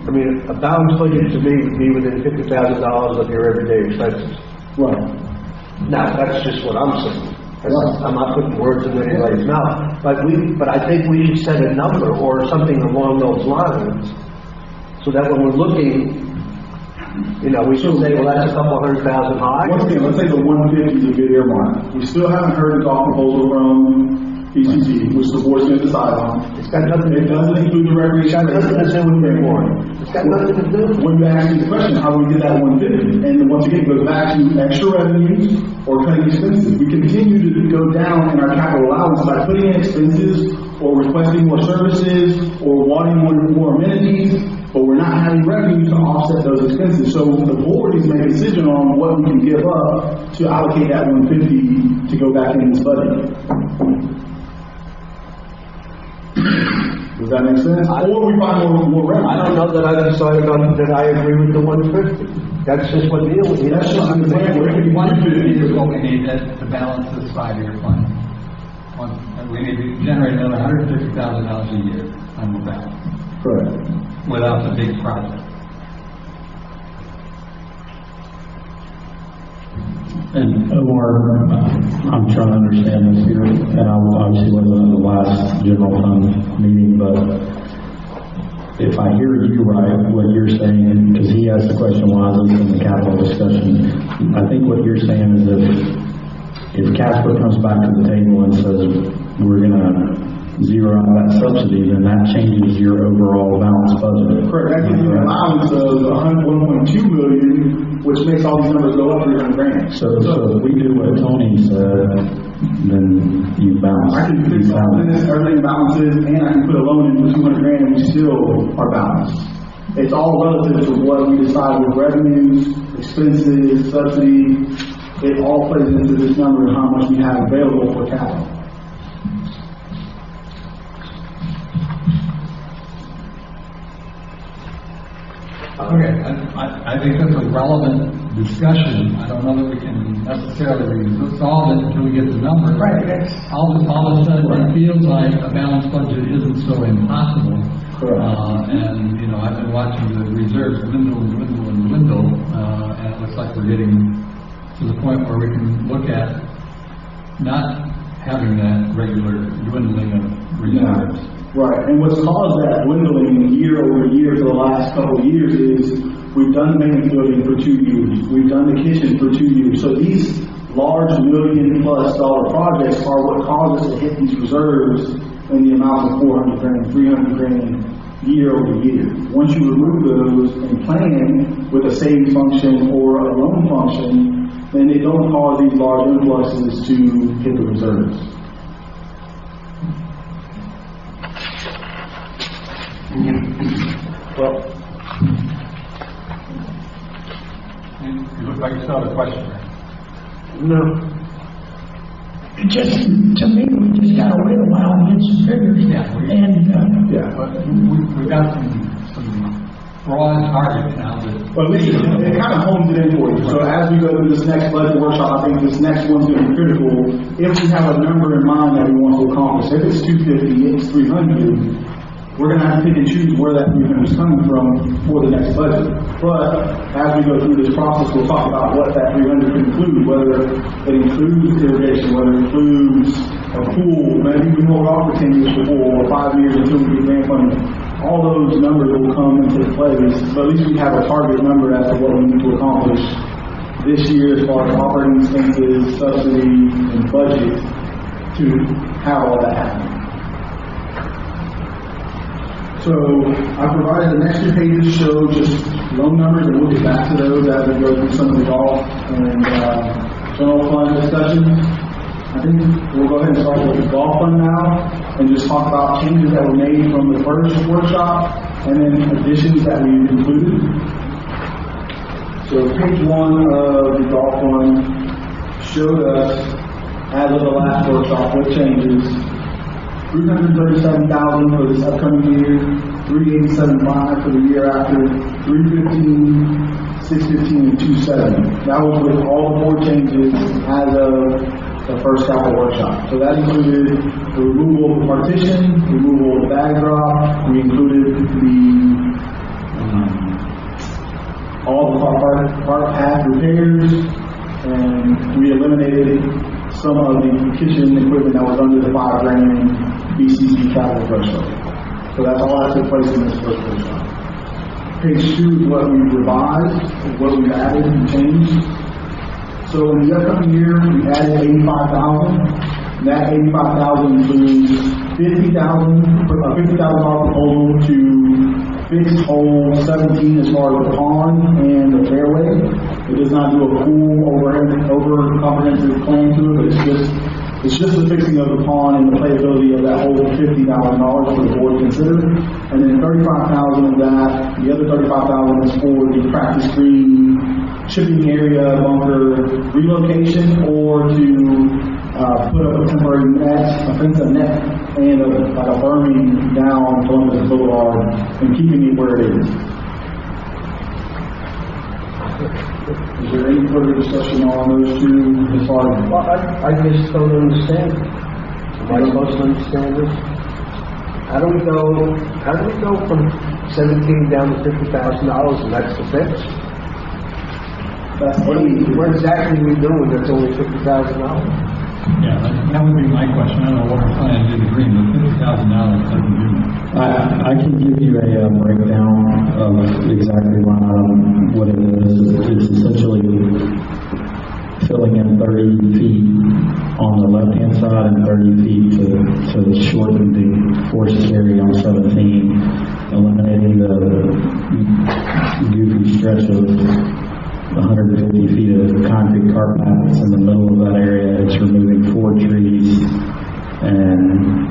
I mean, a balanced budget to me would be within $50,000 of your everyday expenses. Right. Now, that's just what I'm saying. I'm not putting words in anybody's mouth. But I think we should set a number or something along those lines so that when we're looking, we should say, well, that's a couple $100,000 high. Once again, let's say the 150 is a good earmark. We still haven't heard the golf proposal from PCG, which the board's going to decide on. It doesn't include the recreation. It's got nothing to do with reward. It's got nothing to do with it. When you ask me the question, how do we get that 150? And once again, it goes back to extra revenues or cutting expenses. We continue to go down in our capital allowance by putting in expenses or requesting more services or wanting more amenities, but we're not having revenue to offset those expenses. So the board needs to make a decision on what we can give up to allocate that 150 to go back in this budget. Does that make sense? Or we find more revenue. I don't know that I've decided on that I agree with the 150. That's just what Neil was. That's just the plan. 150 is what we need to balance this 5-year plan. We need to generate another $150,000 a year on the balance. Correct. Without the big project. And Omar, I'm trying to understand this here, and I obviously wasn't at the last general fund meeting, but if I hear you right, what you're saying, because he asked the question while I was in the capital discussion, I think what you're saying is if Casper comes back to the table and says we're going to zero out that subsidy, then that changes your overall balanced budget. Correct, that gives you an allowance of 1.2 million, which makes all these numbers go up 300 grand. So if we do what Tony said, then you balance. I can fix all this, everything balances, and I can put a loan in for 200 grand and we still are balanced. It's all relative to what we decide with revenues, expenses, subsidy. It all plays into this number of how much we have available for capital. Okay, I think that's a relevant discussion. I don't know that we can necessarily solve it until we get the number. Right. All of a sudden, it feels like a balanced budget isn't so impossible. And, you know, I've been watching the reserves dwindle and dwindle and dwindle, and it looks like we're getting to the point where we can look at not having that regular dwindling of reserves. Right, and what's caused that dwindling year over year for the last couple of years is we've done the maintenance building for 2 years, we've done the kitchen for 2 years. So these large $1 million+ projects are what cause us to hit these reserves in the amount of 400 grand, 300 grand year over year. Once you remove those and plan with a savings function or a loan function, then they don't cause these large influxes to hit the reserves. Well, you look like you still have a question. No. It just, to me, we just gotta wait a while and get some figures. We've got some broad targets now that. But listen, it kind of hones it in for you. So as we go through this next budget workshop, I think this next one's going to be critical. If we have a number in mind that we want to accomplish, if it's 250, it's 300. We're going to have to pick and choose where that 300 is coming from for the next budget. But as we go through this process, we'll talk about what that 300 can include, whether it includes irrigation, whether it includes a pool, maybe we hold off for 10 years before, or 5 years until we get grant funding. All those numbers will come into place, but at least we have a target number as to what we need to accomplish this year as far as operating expenses, subsidy, and budget to have all that happen. So I provided the next 2 pages show just loan numbers, and we'll get back to those as we go through some of the golf and general fund discussion. I think we'll go ahead and start with the golf fund now and just talk about changes that were made from the first workshop and then additions that we've included. So page 1 of the golf fund showed us, as of the last workshop, what changes. $337,000 for this upcoming year, $387,500 for the year after, $315,000, $615,000, and $270,000. That was with all the board changes as of the first capital workshop. So that included the removal of the partition, removal of the bag drop. We included all the park path repairs, and we eliminated some of the kitchen equipment that was under the $5,000 BCC capital threshold. So that's all that took place in this first workshop. Page 2 is what we've revised, what we've added and changed. So in the upcoming year, we added $85,000. That $85,000 includes $50,000 proposal to fix hole 17 as far as the pond and the fairway. It does not do a full over comprehensive plan to it, but it's just the fixing of the pond and the playability of that whole $50,000 for the board to consider. And then $35,000 of that, the other $35,000 is for the practice green chipping area bunker relocation, or to put up a temporary net, a fence, a net, and like a berming down Columbus Boulevard and keeping it where it is. Is there any further discussion on those two as far as? Well, I just don't understand. Am I supposed to understand this? How do we go from 17 down to $50,000 and that's the fix? What exactly are we doing that's only $50,000? Yeah, that would be my question. I don't know what our plan is in agreement, $50,000 doesn't do much. I can give you a breakdown of exactly what it is. It's essentially filling in 30 feet on the left-hand side and 30 feet to shorten the forced carry on 17, eliminating the goofy stretch of 150 feet of concrete car paths in the middle of that area. It's removing 4 trees, and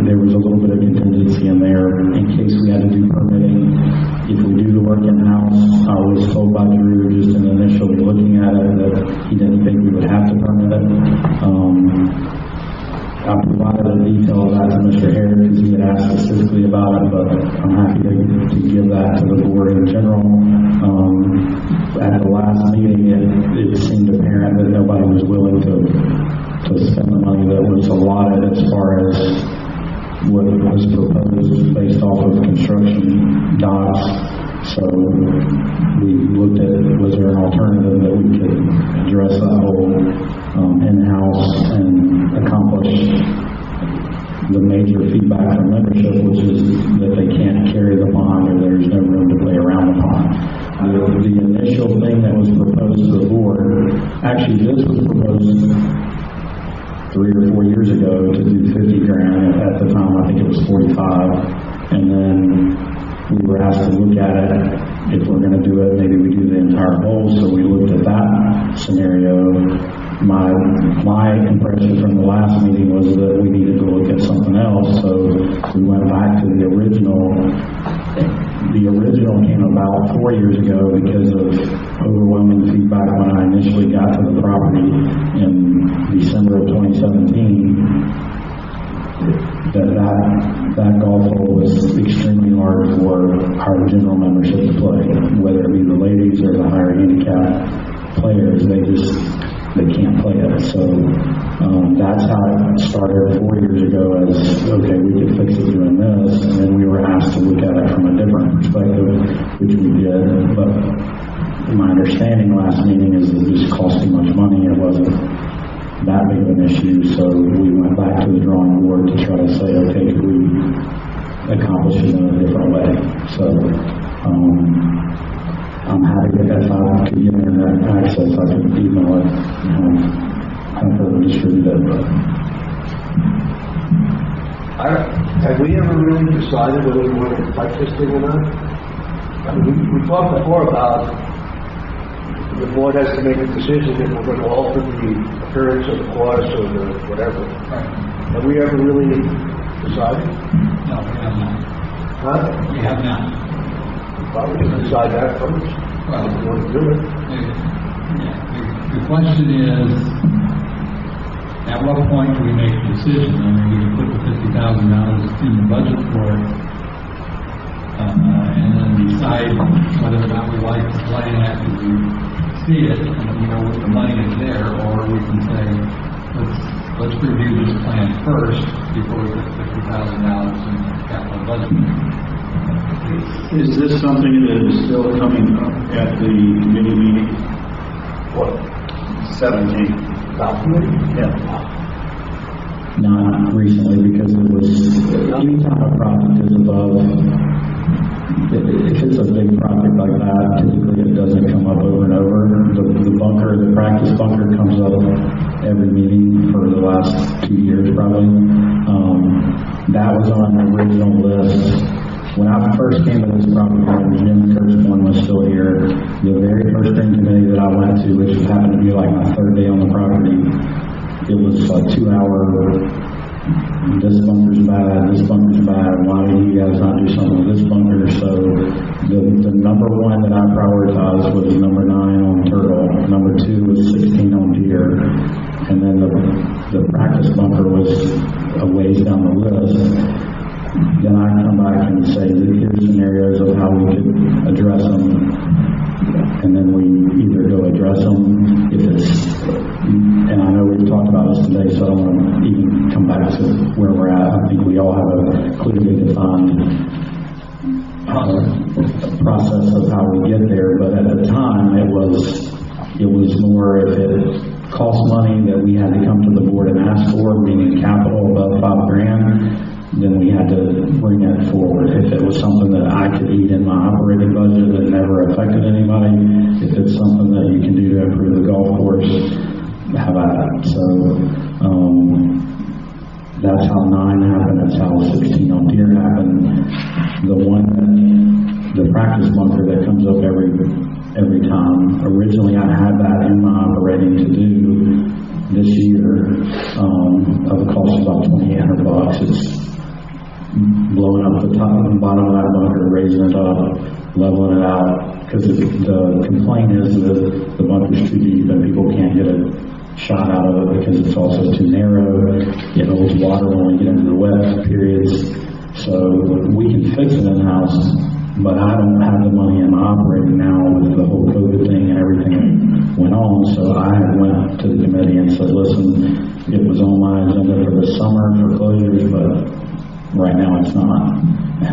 there was a little bit of contingency in there in case we had to do permitting. If we do the work in-house, I was told by Drew just in initially looking at it that he didn't think we would have to permit it. I provided a detail of that to Mr. Harris because he had asked specifically about it, but I'm happy to give that to the board in general. At the last meeting, it seemed apparent that nobody was willing to spend the money that was allotted as far as what was proposed based off of construction docs. So we looked at, was there an alternative that we could address that whole in-house and accomplish the major feedback from membership, which is that they can't carry the pond or there's no room to play around the pond. The initial thing that was proposed to the board, actually this was proposed 3 or 4 years ago to do 50 grand. At the time, I think it was 45. And then we were asked to look at it. If we're going to do it, maybe we do the entire bowl. So we looked at that scenario. My impression from the last meeting was that we needed to look at something else. So we went back to the original. The original came about 4 years ago because of overwhelming feedback when I initially got to the property in December of 2017. That golf hole was extremely hard for our general membership to play, whether it be the ladies or the higher handicap players. They can't play it. So that's how it started 4 years ago as, okay, we could fix it doing this. And then we were asked to look at it from a different perspective, which we did. But my understanding last meeting is it just cost too much money. It wasn't that big of an issue. So we went back to the drawing board to try to say, okay, could we accomplish it in a different way? So I'm happy that if I could get internet access, I could email it and have her distribute it. Have we ever really decided whether we want to fight this thing or not? I mean, we talked before about the board has to make a decision if we're going to alter the appearance of the course or the whatever. Right. Have we ever really decided? No, we have not. Huh? We have not. Probably should decide that first. Well, if we want to do it. The question is, at what point do we make a decision? I mean, we can put the $50,000 in the budget for it, and then decide whether or not we like the plan after we see it, and we know what the money is there, or we can say, let's review this plan first before we put $50,000 in the capital budget. Is this something that is still coming up at the committee meeting? What? 17. Yeah. Not recently, because it was, anytime a project is above, if it's a big project like that, typically it doesn't come up over and over. The practice bunker comes up every meeting for the last 2 years probably. That was on the original list. When I first came to this property, when Jim Kirschborn was still here, the very first thing committee that I went to, which happened to be like my third day on the property, it was a 2-hour, this bunker's bad, why do you guys not do something with this bunker? So the number one that I prioritized was number 9 on turtle, number 2 was 16 on deer, and then the practice bunker was a ways down the list. Then I come back and say, here's scenarios of how we could address them, and then we either go address them if it's, and I know we've talked about this today, so I don't want to even come back to where we're at. I think we all have a clearly defined process of how we get there, but at the time, it was more if it cost money that we had to come to the board and ask for, meaning capital above $5,000, then we had to bring that forward. If it was something that I could eat in my operating budget that never affected anybody, if it's something that you can do to improve the golf course, how about that? So, that's how 9 happened, that's how 16 on Deer happened. The practice bunker that comes up every time. Originally, I had that in my operating to do this year, of a cost of about $2,800. It's blowing up the top and bottom of that bunker, raising it up, leveling it out, because the complaint is that the bunker's too deep and people can't get a shot out of it because it's also too narrow. It holds water when we get into the wet periods. So we can fix it in-house, but I don't have the money in my operating now with the whole COVID thing and everything that went on. So I went to the committee and said, listen, it was on my agenda for the summer for closures, but right now it's not.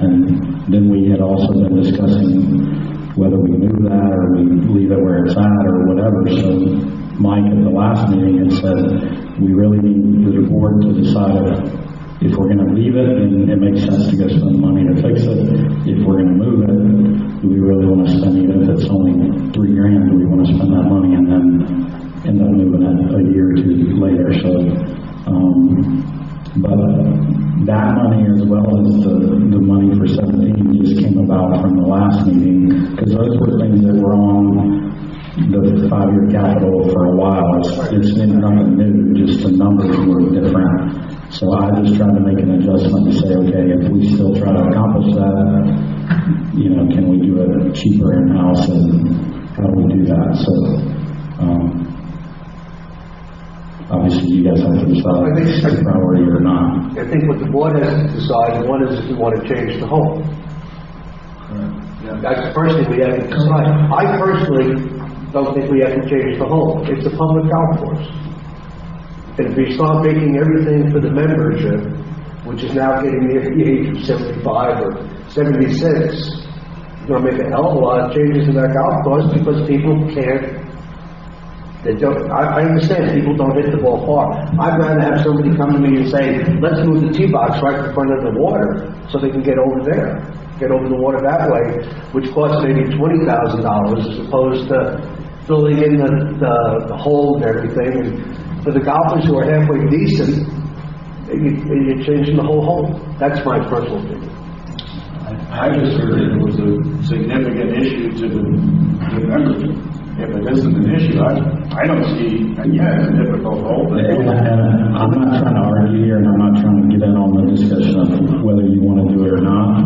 And then we had also been discussing whether we move that or we leave it where it's at or whatever. So Mike at the last meeting had said, we really need the board to decide if we're going to leave it, then it makes sense to go spend money to fix it. If we're going to move it, do we really want to spend, even if it's only $3,000, do we want to spend that money and then end up moving it a year or two later? So, but that money as well as the money for 17 just came about from the last meeting, because those were things that were on the 5-year capital for a while. It's been nothing new, just the numbers were different. So I just tried to make an adjustment to say, okay, if we still try to accomplish that, can we do it cheaper in-house, and how do we do that? So, obviously you guys have to decide if it's a priority or not. I think what the board has to decide, one is if we want to change the home. That's the first thing we have to decide. I personally don't think we have to change the home. It's a public golf course. And if we start making everything for the membership, which is now getting near the age of 75 or 76, you're going to make a hell of a lot of changes in that golf course because people can't. I understand people don't hit the ball far. I'd rather have somebody come to me and say, let's move the tee box right in front of the water so they can get over there, get over the water that way, which costs maybe $20,000 as opposed to filling in the hole and everything. And for the golfers who are halfway decent, you're changing the whole hole. That's my personal opinion. I just heard it was a significant issue to the membership. If it isn't an issue, I don't see, and yeah, it's a difficult hole. And I'm not trying to argue here, and I'm not trying to get in on the discussion of whether you want to do it or not.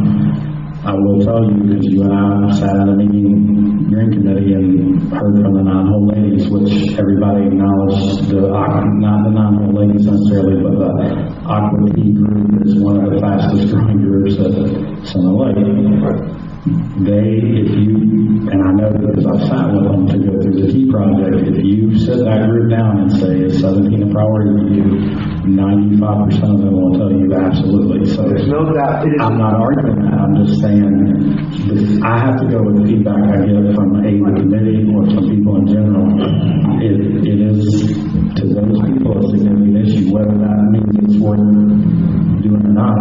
I will tell you, because you and I sat in a meeting, green committee, and heard from the 9-hole ladies, which everybody acknowledged, not the 9-hole ladies necessarily, but the Aqua Tea group is one of the fastest growing groups at Center Lake. And I know because I've sat with them to go through the T project, if you sit that group down and say, is 17 a priority for you, 95% of them will tell you absolutely. So there's no doubt. I'm not arguing that. I'm just saying I have to go with the feedback I get from the committee or from people in general. It is, to those people, a significant issue. Whether that means it's worth doing or not,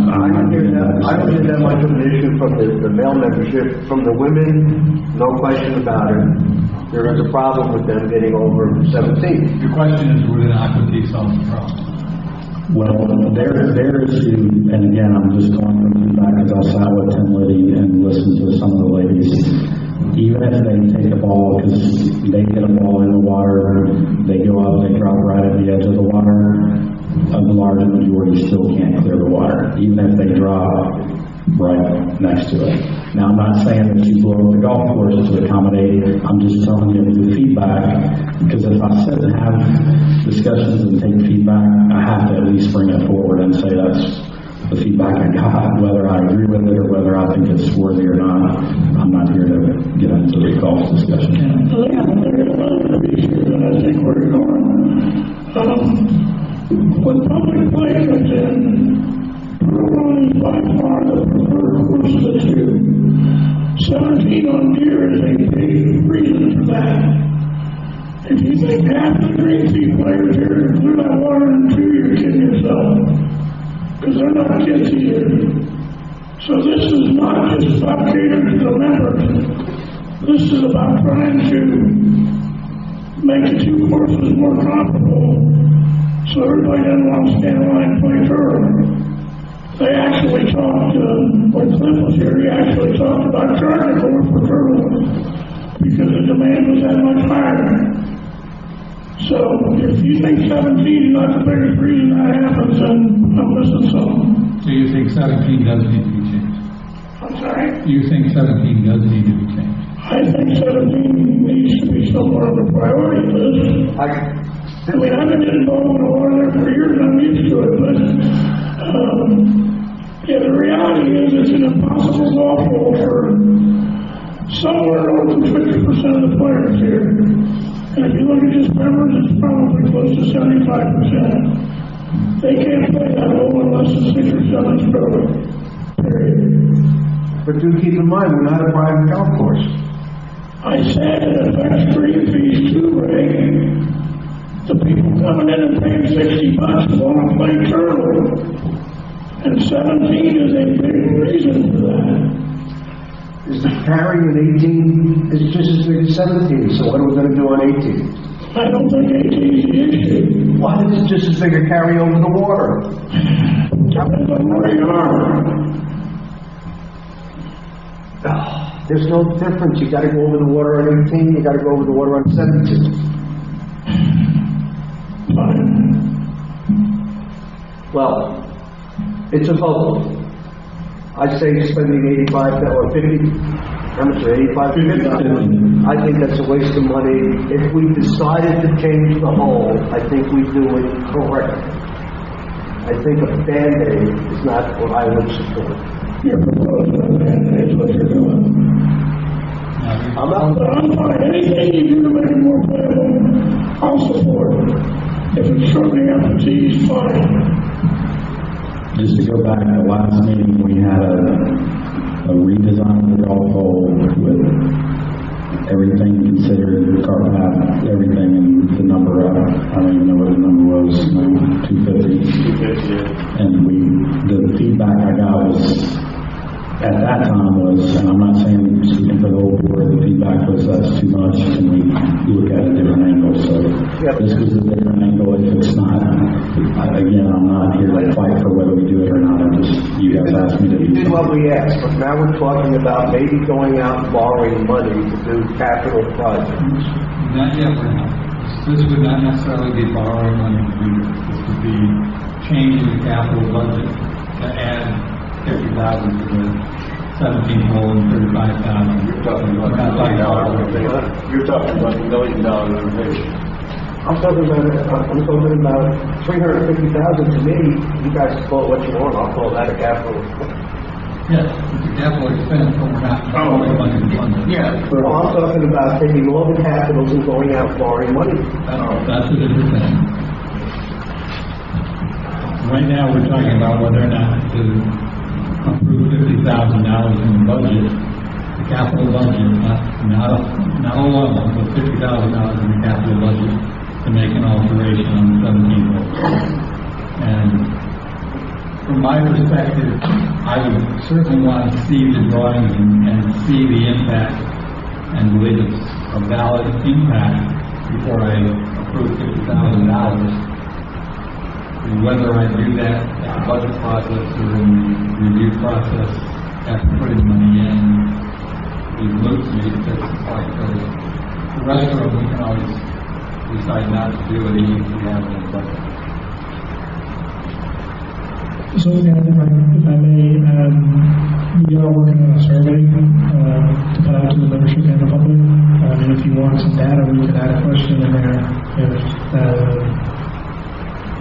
I don't hear that much of an issue from the male membership. From the women, no question about it. There is a problem with them getting over 17. Your question is, would an Aqua Tea solve the problem? Well, their issue, and again, I'm just going from feedback because I sat with Tim Liddy and listened to some of the ladies. Even if they take a ball, because they hit a ball in the water, they go up, they drop right at the edge of the water, a large majority still can't clear the water, even if they drop right next to it. Now, I'm not saying that you blow up the golf course to accommodate, I'm just telling you the feedback, because if I sit and have discussions and take feedback, I have to at least bring it forward and say that's the feedback I got, whether I agree with it or whether I think it's worthy or not. I'm not here to get into the golf discussion. There's another issue that I think we're ignoring. When public play comes in, Pearl is by far the preferred course of the two. Center 17 on deer is a big reason for that. If you think half the green fee players here are not watering too, you're kidding yourself. Because they're not kids either. So this is not just about catering to the members. This is about trying to make the two courses more comparable so everybody doesn't want to stand in line and play turtle. They actually talked, when Cliff was here, he actually talked about charging more for turtles because the demand was that much higher. So if you think 17 is not the biggest reason that happens, then I'm missing something. So you think 17 does need to be changed? I'm sorry? You think 17 does need to be changed? I think 17 needs to be somewhere on the priority list. I mean, I've been involved in a lot of that for years, I'm used to it, but, yeah, the reality is it's an impossible golf hole for somewhere over 50% of the players here. And if you look at just members, it's probably close to 75%. They can't play that hole unless it's 6 or 7 stroke, period. But do keep in mind, we're not a private golf course. I said it affects green fees too, Ray. The people coming in and paying $60 want to play turtle. And 17 is a big reason for that. Is the carry in 18 is just as big as 17, so what are we going to do on 18? I don't think 18 is the issue. Why is it just as big a carry over the water? Depends on where you are. There's no difference. You got to go over the water on 18, you got to go over the water on 17. Well, it's a vote. I say spending 85 or 50. How much? 85, 50? I think that's a waste of money. If we decided to change the whole, I think we do it correctly. I think a Band-Aid is not what I would support. You're proposing a Band-Aid is what you're doing. I'm fine. Anything you do to make it more playable, I'll support it. If it's shortening up the tees, fine. Just to go back, at the last meeting, we had a redesign of the golf hole with everything considered, car path, everything, and the number up. I don't even know what the number was, 250. 250. And the feedback I got was, at that time was, and I'm not saying speaking for the whole board, the feedback was that's too much, and we look at a different angle. So this was a different angle. If it's not, again, I'm not here to fight for whether we do it or not. You guys asked me to do did what we asked, but now we're talking about maybe going out and borrowing money to do capital projects. Not yet, we're not. This would not necessarily be borrowing money to do this. This would be changing the capital budget to add 50,000 to the 17 hole and 35,000. You're talking about $1 million renovation. I'm talking about 350,000 to me. You guys can call it what you want. I'll call that a capital. Yes, it's a capital expense, but we're not borrowing money to fund it. Yeah. Well, I'm talking about taking all the capitals and going out borrowing money. That's a different thing. Right now, we're talking about whether or not to approve $50,000 in the budget, the capital budget, not all of them, but $50,000 in the capital budget to make an alteration on the 17th hole. And from my perspective, I would certainly want to see the drawings and see the impact and believe it's a valid impact before I approve $50,000. Whether I do that in the budget process or in the review process after putting money in, it moves me because it's like the rest of them we can always decide not to do it even if we have it in the budget. So, if I may, we are working on a survey to put out to the membership and the public. And if you want some data, we could add a question in there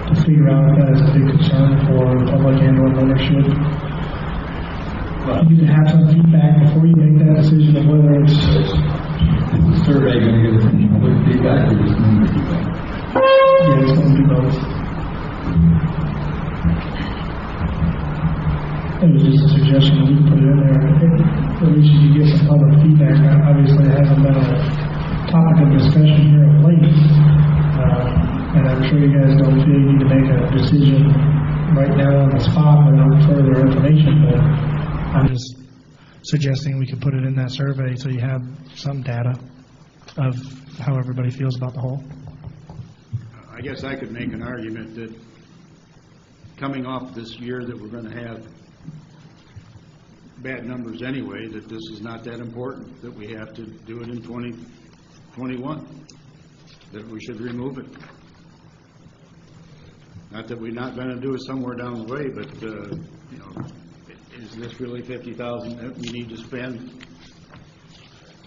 to figure out if that is a big concern for the public and or membership. You can have some feedback before you make that decision of whether it's... Is the survey going to give us any public feedback or just member feedback? Yeah, it's going to do both. It was just a suggestion that we put it in there. at least you can get some public feedback. Obviously, it hasn't been a topic of discussion here of late. And I'm sure you guys don't feel you need to make a decision right now on the spot without further information, but I'm just suggesting we could put it in that survey so you have some data of how everybody feels about the whole. I guess I could make an argument that coming off this year that we're going to have bad numbers anyway, that this is not that important, that we have to do it in 2021, that we should remove it. Not that we're not going to do it somewhere down the way, but, you know, is this really 50,000 that we need to spend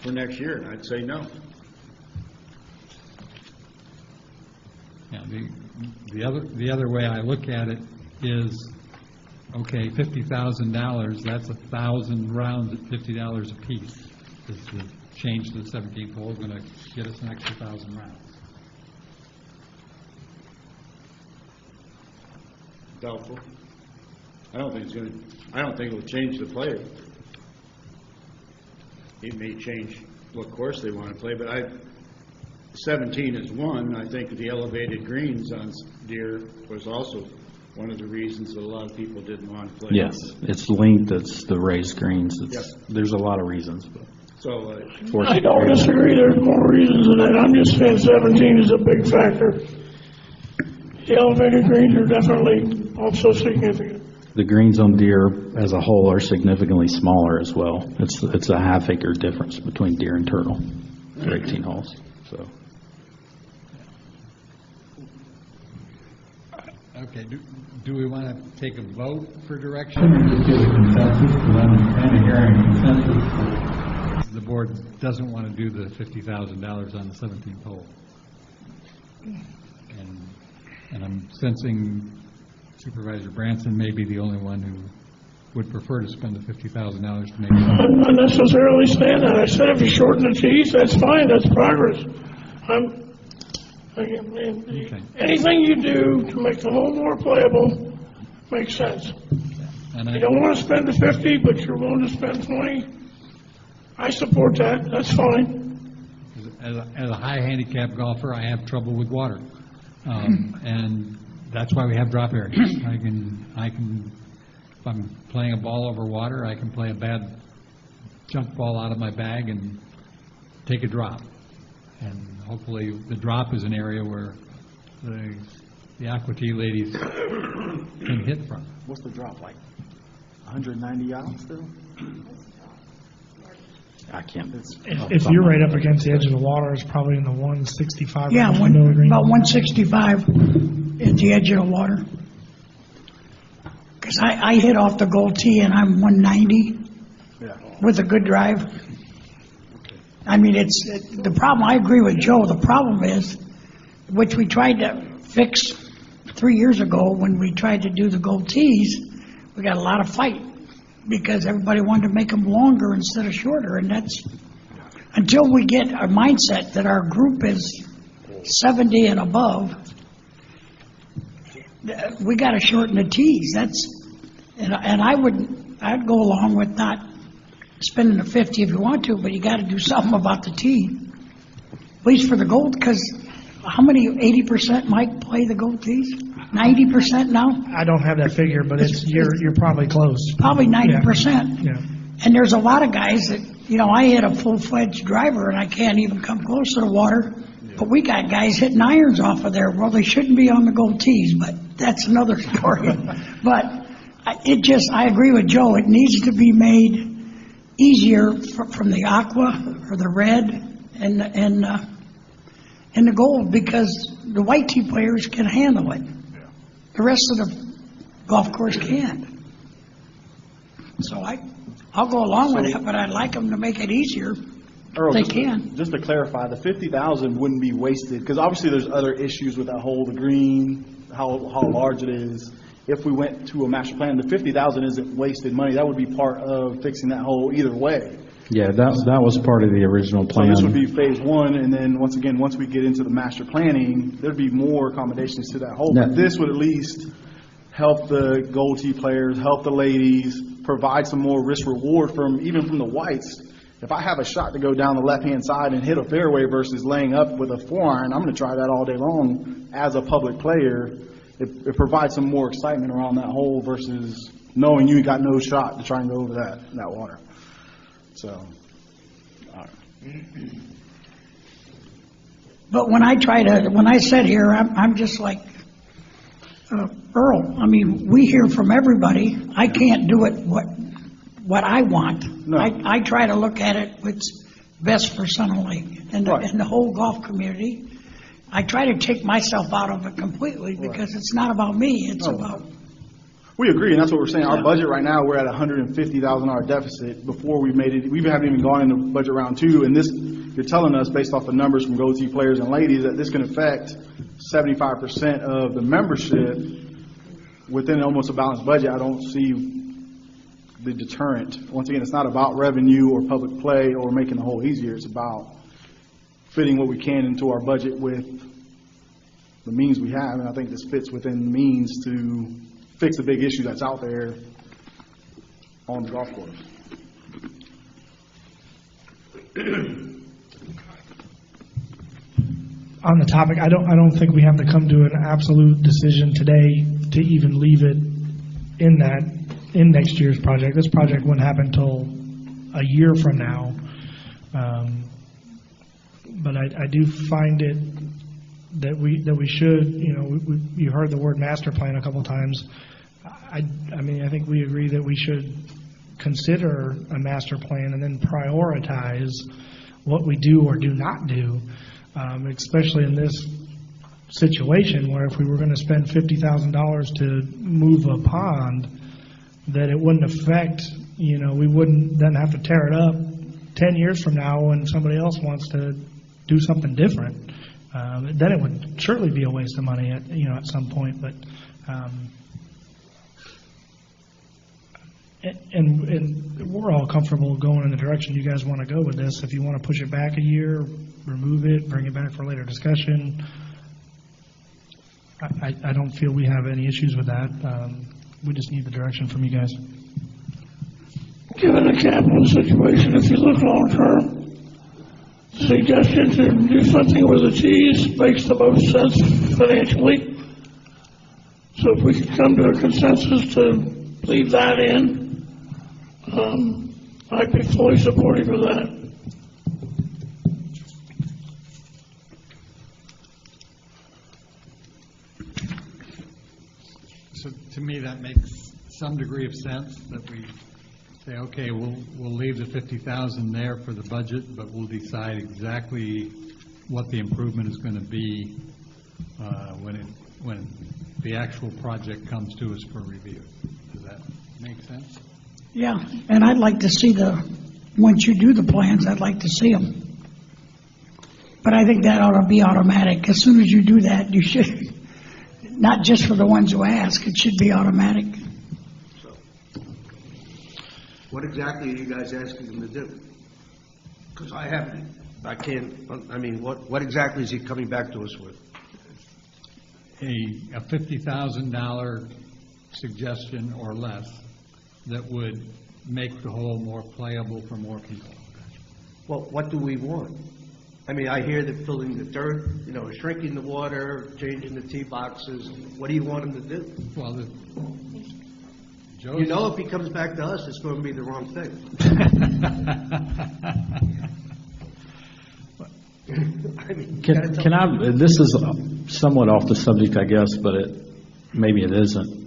for next year? And I'd say no. Yeah, the other way I look at it is, okay, $50,000, that's 1,000 rounds at $50 a piece. Is the change to the 17th hole going to get us an extra 1,000 rounds? Doubtful. I don't think it'll change the play. It may change what course they want to play, but 17 is one. I think the elevated greens on Deer was also one of the reasons that a lot of people didn't want to play. Yes, it's length, it's the raised greens. Yep. There's a lot of reasons. But So I don't disagree. There's more reasons than that. I'm just saying 17 is a big factor. The elevated greens are definitely also significant. the greens on Deer as a whole are significantly smaller as well. It's a half-acre difference between Deer and Turtle for 18 holes. So. Okay, do we want to take a vote for direction? Just get a consensus, because I'm kind of hearing consensus. The board doesn't want to do the $50,000 on the 17th hole. And I'm sensing Supervisor Branson may be the only one who would prefer to spend the $50,000 to make. I'm not necessarily saying that. I said if you shorten the tees, that's fine, that's progress. Anything you do to make the hole more playable makes sense. And You don't want to spend the 50, but you're willing to spend 20. I support that. That's fine. As a high handicap golfer, I have trouble with water, and that's why we have drop areas. I can, if I'm playing a ball over water, I can play a bad junk ball out of my bag and take a drop. And hopefully, the drop is an area where the Aqua Tea ladies can hit from. What's the drop like? 190 yards still? I can't. If you're right up against the edge of the water, it's probably in the 165. Yeah, range below the green. about 165 at the edge of the water. Because I hit off the gold tee and I'm 190 with a good drive. I mean, the problem, I agree with Joe, the problem is, which we tried to fix 3 years ago when we tried to do the gold tees, we got a lot of fight because everybody wanted to make them longer instead of shorter, and that's, until we get our mindset that our group is 70 and above, we got to shorten the tees. And I'd go along with not spending the 50 if you want to, but you got to do something about the tee, at least for the gold, because how many, 80% might play the gold tees? 90% now? I don't have that figure, but you're probably close. Probably 90%. Yeah. And there's a lot of guys that, I hit a full-fledged driver and I can't even come close to the water, but we got guys hitting irons off of there. Well, they shouldn't be on the gold tees, but that's another story. But I agree with Joe, it needs to be made easier from the aqua or the red and the gold, because the white tee players can handle it. The rest of the golf course can't. So I'll go along with it, but I'd like them to make it easier Earl, if they can. Just to clarify, the 50,000 wouldn't be wasted, because obviously there's other issues with that hole, the green, how large it is. If we went to a master plan, the 50,000 isn't wasted money. That would be part of fixing that hole either way. Yeah, that was part of the original plan. So this would be phase one, and then once we get into the master planning, there'd be more accommodations to that hole. Yeah. But this would at least help the gold tee players, help the ladies, provide some more risk reward even from the whites. If I have a shot to go down the left-hand side and hit a fairway versus laying up with a 4-iron, I'm going to try that all day long as a public player. It provides some more excitement around that hole versus knowing you got no shot to try and go over that water. So, all right. But when I sit here, I'm just like Earl. I mean, we hear from everybody. I can't do it what I want. No. I try to look at it what's best for Sun Lake and the whole golf community. I try to take myself out of it completely because it's not about me. It's about. We agree, and that's what we're saying. Our budget right now, we're at $150,000 deficit. Before we made it, we haven't even gone into budget round 2. And this, you're telling us based off the numbers from Goatee Players and Ladies that this can affect 75% of the membership within almost a balanced budget. I don't see the deterrent. Once again, it's not about revenue or public play or making the hole easier. It's about fitting what we can into our budget with the means we have, and I think this fits within the means to fix the big issue that's out there on the golf course. On the topic, I don't think we have to come to an absolute decision today to even leave it in next year's project. This project wouldn't happen until a year from now. But I do find it that we should, you heard the word master plan a couple times. I mean, I think we agree that we should consider a master plan and then prioritize what we do or do not do, especially in this situation where if we were going to spend $50,000 to move a pond, that it wouldn't affect, we wouldn't then have to tear it up 10 years from now when somebody else wants to do something different. Then it would certainly be a waste of money at some point. But and we're all comfortable going in the direction you guys want to go with this. If you want to push it back a year, remove it, bring it back for later discussion. I don't feel we have any issues with that. We just need the direction from you guys. Given the capital situation, if you look long term, suggestion to do something with the T's makes the most sense financially. So if we could come to a consensus to leave that in, I'd be fully supportive of that. So to me, that makes some degree of sense that we say, okay, we'll leave the 50,000 there for the budget, but we'll decide exactly what the improvement is going to be when the actual project comes to us for review. Does that make sense? Yeah, and I'd like to see once you do the plans, I'd like to see them. But I think that ought to be automatic. As soon as you do that, you should, not just for the ones who ask, it should be automatic. So, what exactly are you guys asking them to do? Because I mean, what exactly is he coming back to us with? A $50,000 suggestion or less that would make the hole more playable for more people. Well, what do we want? I mean, I hear that filling the dirt, shrinking the water, changing the tee boxes. What do you want him to do? Well, if he comes back to us, it's going to be the wrong thing. I mean, Can I, this is somewhat off the subject, I guess, but maybe it isn't.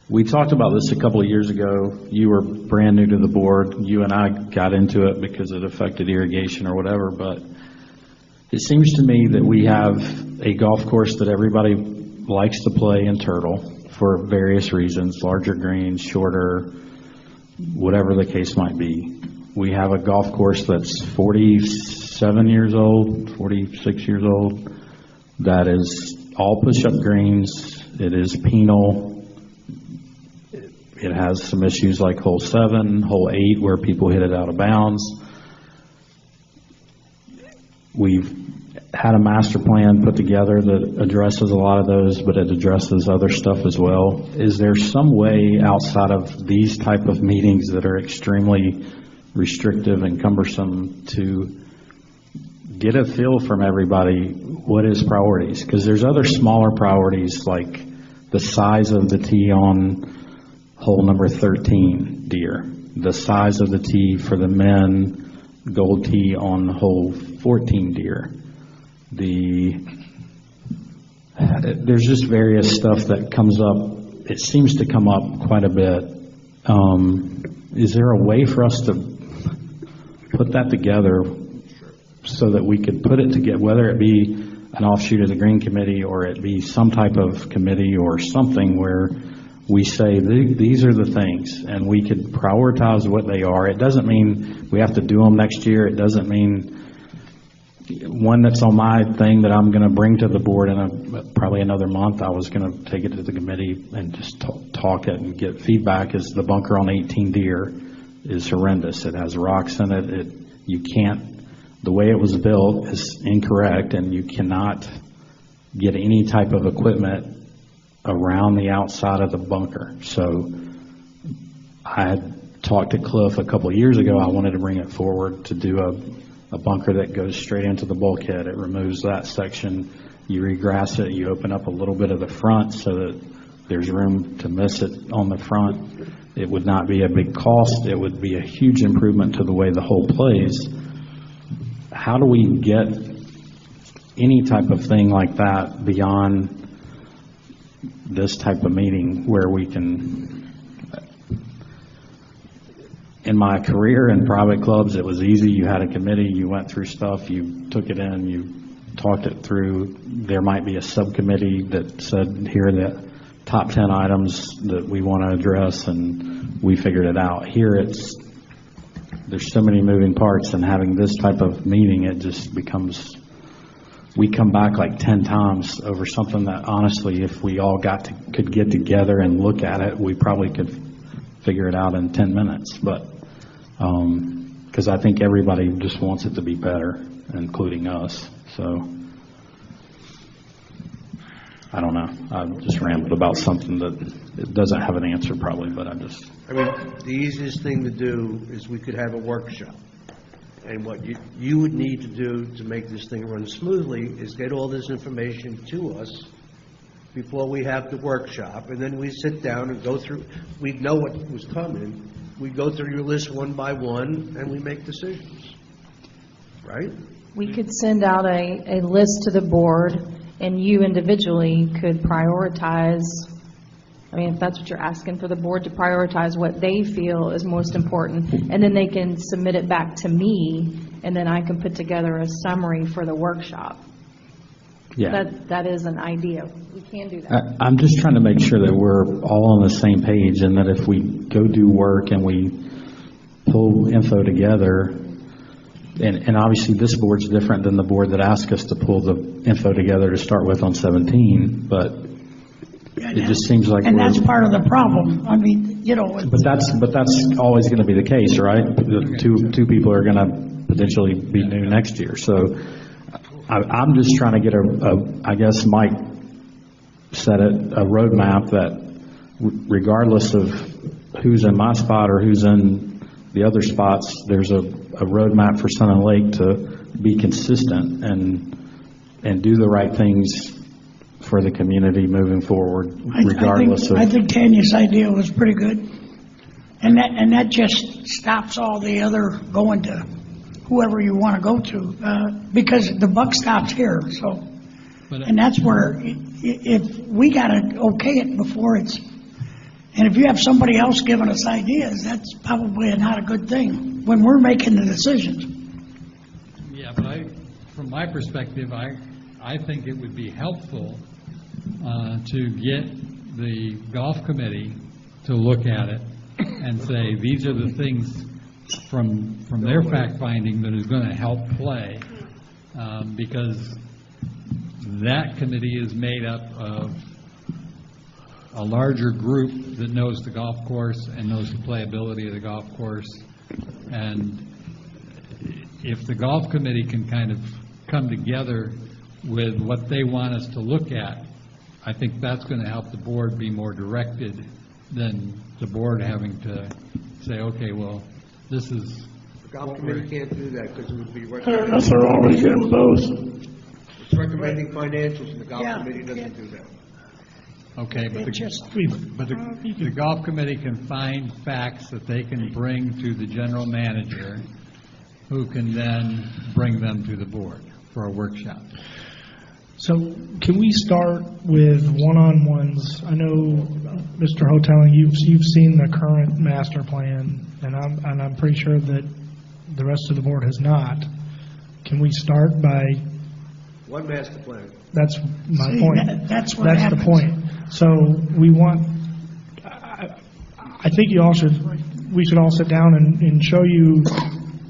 We talked about this a couple of years ago. You were brand new to the board. You and I got into it because it affected irrigation or whatever, but it seems to me that we have a golf course that everybody likes to play in Turtle for various reasons, larger greens, shorter, whatever the case might be. We have a golf course that's 47 years old, 46 years old, that is all push-up greens. It is penal. It has some issues like hole 7, hole 8, where people hit it out of bounds. We've had a master plan put together that addresses a lot of those, but it addresses other stuff as well. Is there some way outside of these type of meetings that are extremely restrictive and cumbersome to get a feel from everybody what is priorities? Because there's other smaller priorities like the size of the tee on hole number 13 deer, the size of the tee for the men gold tee on hole 14 deer. There's just various stuff that comes up. It seems to come up quite a bit. Is there a way for us to put that together so that we could put it together, whether it be an offshoot of the Green Committee or it be some type of committee or something where we say these are the things and we could prioritize what they are. It doesn't mean we have to do them next year. It doesn't mean one that's on my thing that I'm going to bring to the board in probably another month. I was going to take it to the committee and just talk it and get feedback. Is the bunker on 18 deer is horrendous. It has rocks in it. You can't. The way it was built is incorrect, and you cannot get any type of equipment around the outside of the bunker. So I had talked to Cliff a couple of years ago. I wanted to bring it forward to do a bunker that goes straight into the bulkhead. It removes that section. You regrass it. You open up a little bit of the front so that there's room to miss it on the front. It would not be a big cost. It would be a huge improvement to the way the hole plays. How do we get any type of thing like that beyond this type of meeting where we can? In my career in private clubs, it was easy. You had a committee, you went through stuff, you took it in, you talked it through. There might be a subcommittee that said, here are the top 10 items that we want to address, and we figured it out. Here there's so many moving parts, and having this type of meeting, it just becomes, we come back like 10 times over something that honestly, if we all could get together and look at it, we probably could figure it out in 10 minutes. But because I think everybody just wants it to be better, including us. So I don't know. I just rambled about something that it doesn't have an answer probably, but I mean, the easiest thing to do is we could have a workshop. And what you would need to do to make this thing run smoothly is get all this information to us before we have the workshop, and then we sit down and go through, we know what was coming, we go through your list one by one, and we make decisions, right? We could send out a list to the board, and you individually could prioritize, I mean, if that's what you're asking, for the board to prioritize what they feel is most important, and then they can submit it back to me, and then I can put together a summary for the workshop. Yeah. That is an idea. We can do that. I'm just trying to make sure that we're all on the same page, and that if we go do work and we pull info together, and obviously this board's different than the board that asked us to pull the info together to start with on 17, but it just seems like that's part of the problem. I mean, you know. But that's always going to be the case, right? The two people are going to potentially be new next year. So I'm just trying to get I guess Mike said it, a roadmap that regardless of who's in my spot or who's in the other spots, there's a roadmap for Sun and Lake to be consistent and do the right things for the community moving forward, regardless I think Tanya's idea was pretty good, and that just stops all the other going to whoever you want to go to, because the buck stops here. So, and that's where if we got to okay it before it's, and if you have somebody else giving us ideas, that's probably not a good thing when we're making the decisions. Yeah, but from my perspective, I think it would be helpful to get the golf committee to look at it and say, these are the things from their fact-finding that is going to help play, because that committee is made up of a larger group that knows the golf course and knows the playability of the golf course. And if the golf committee can kind of come together with what they want us to look at, I think that's going to help the board be more directed than the board having to say, okay, well, this is. The golf committee can't do that because it would be Fair enough, they're always getting both. it's recommending financials, and the golf Yeah. committee doesn't do that. Okay, but It just, the golf committee can find facts that they can bring to the general manager, who can then bring them to the board for a workshop. So can we start with one-on-ones? I know, Mr. Hoteling, you've seen the current master plan, and I'm pretty sure that the rest of the board has not. Can we start by, One master plan. that's my See, point. that's what That's happens. the point. So we want, I think we should all sit down and show you,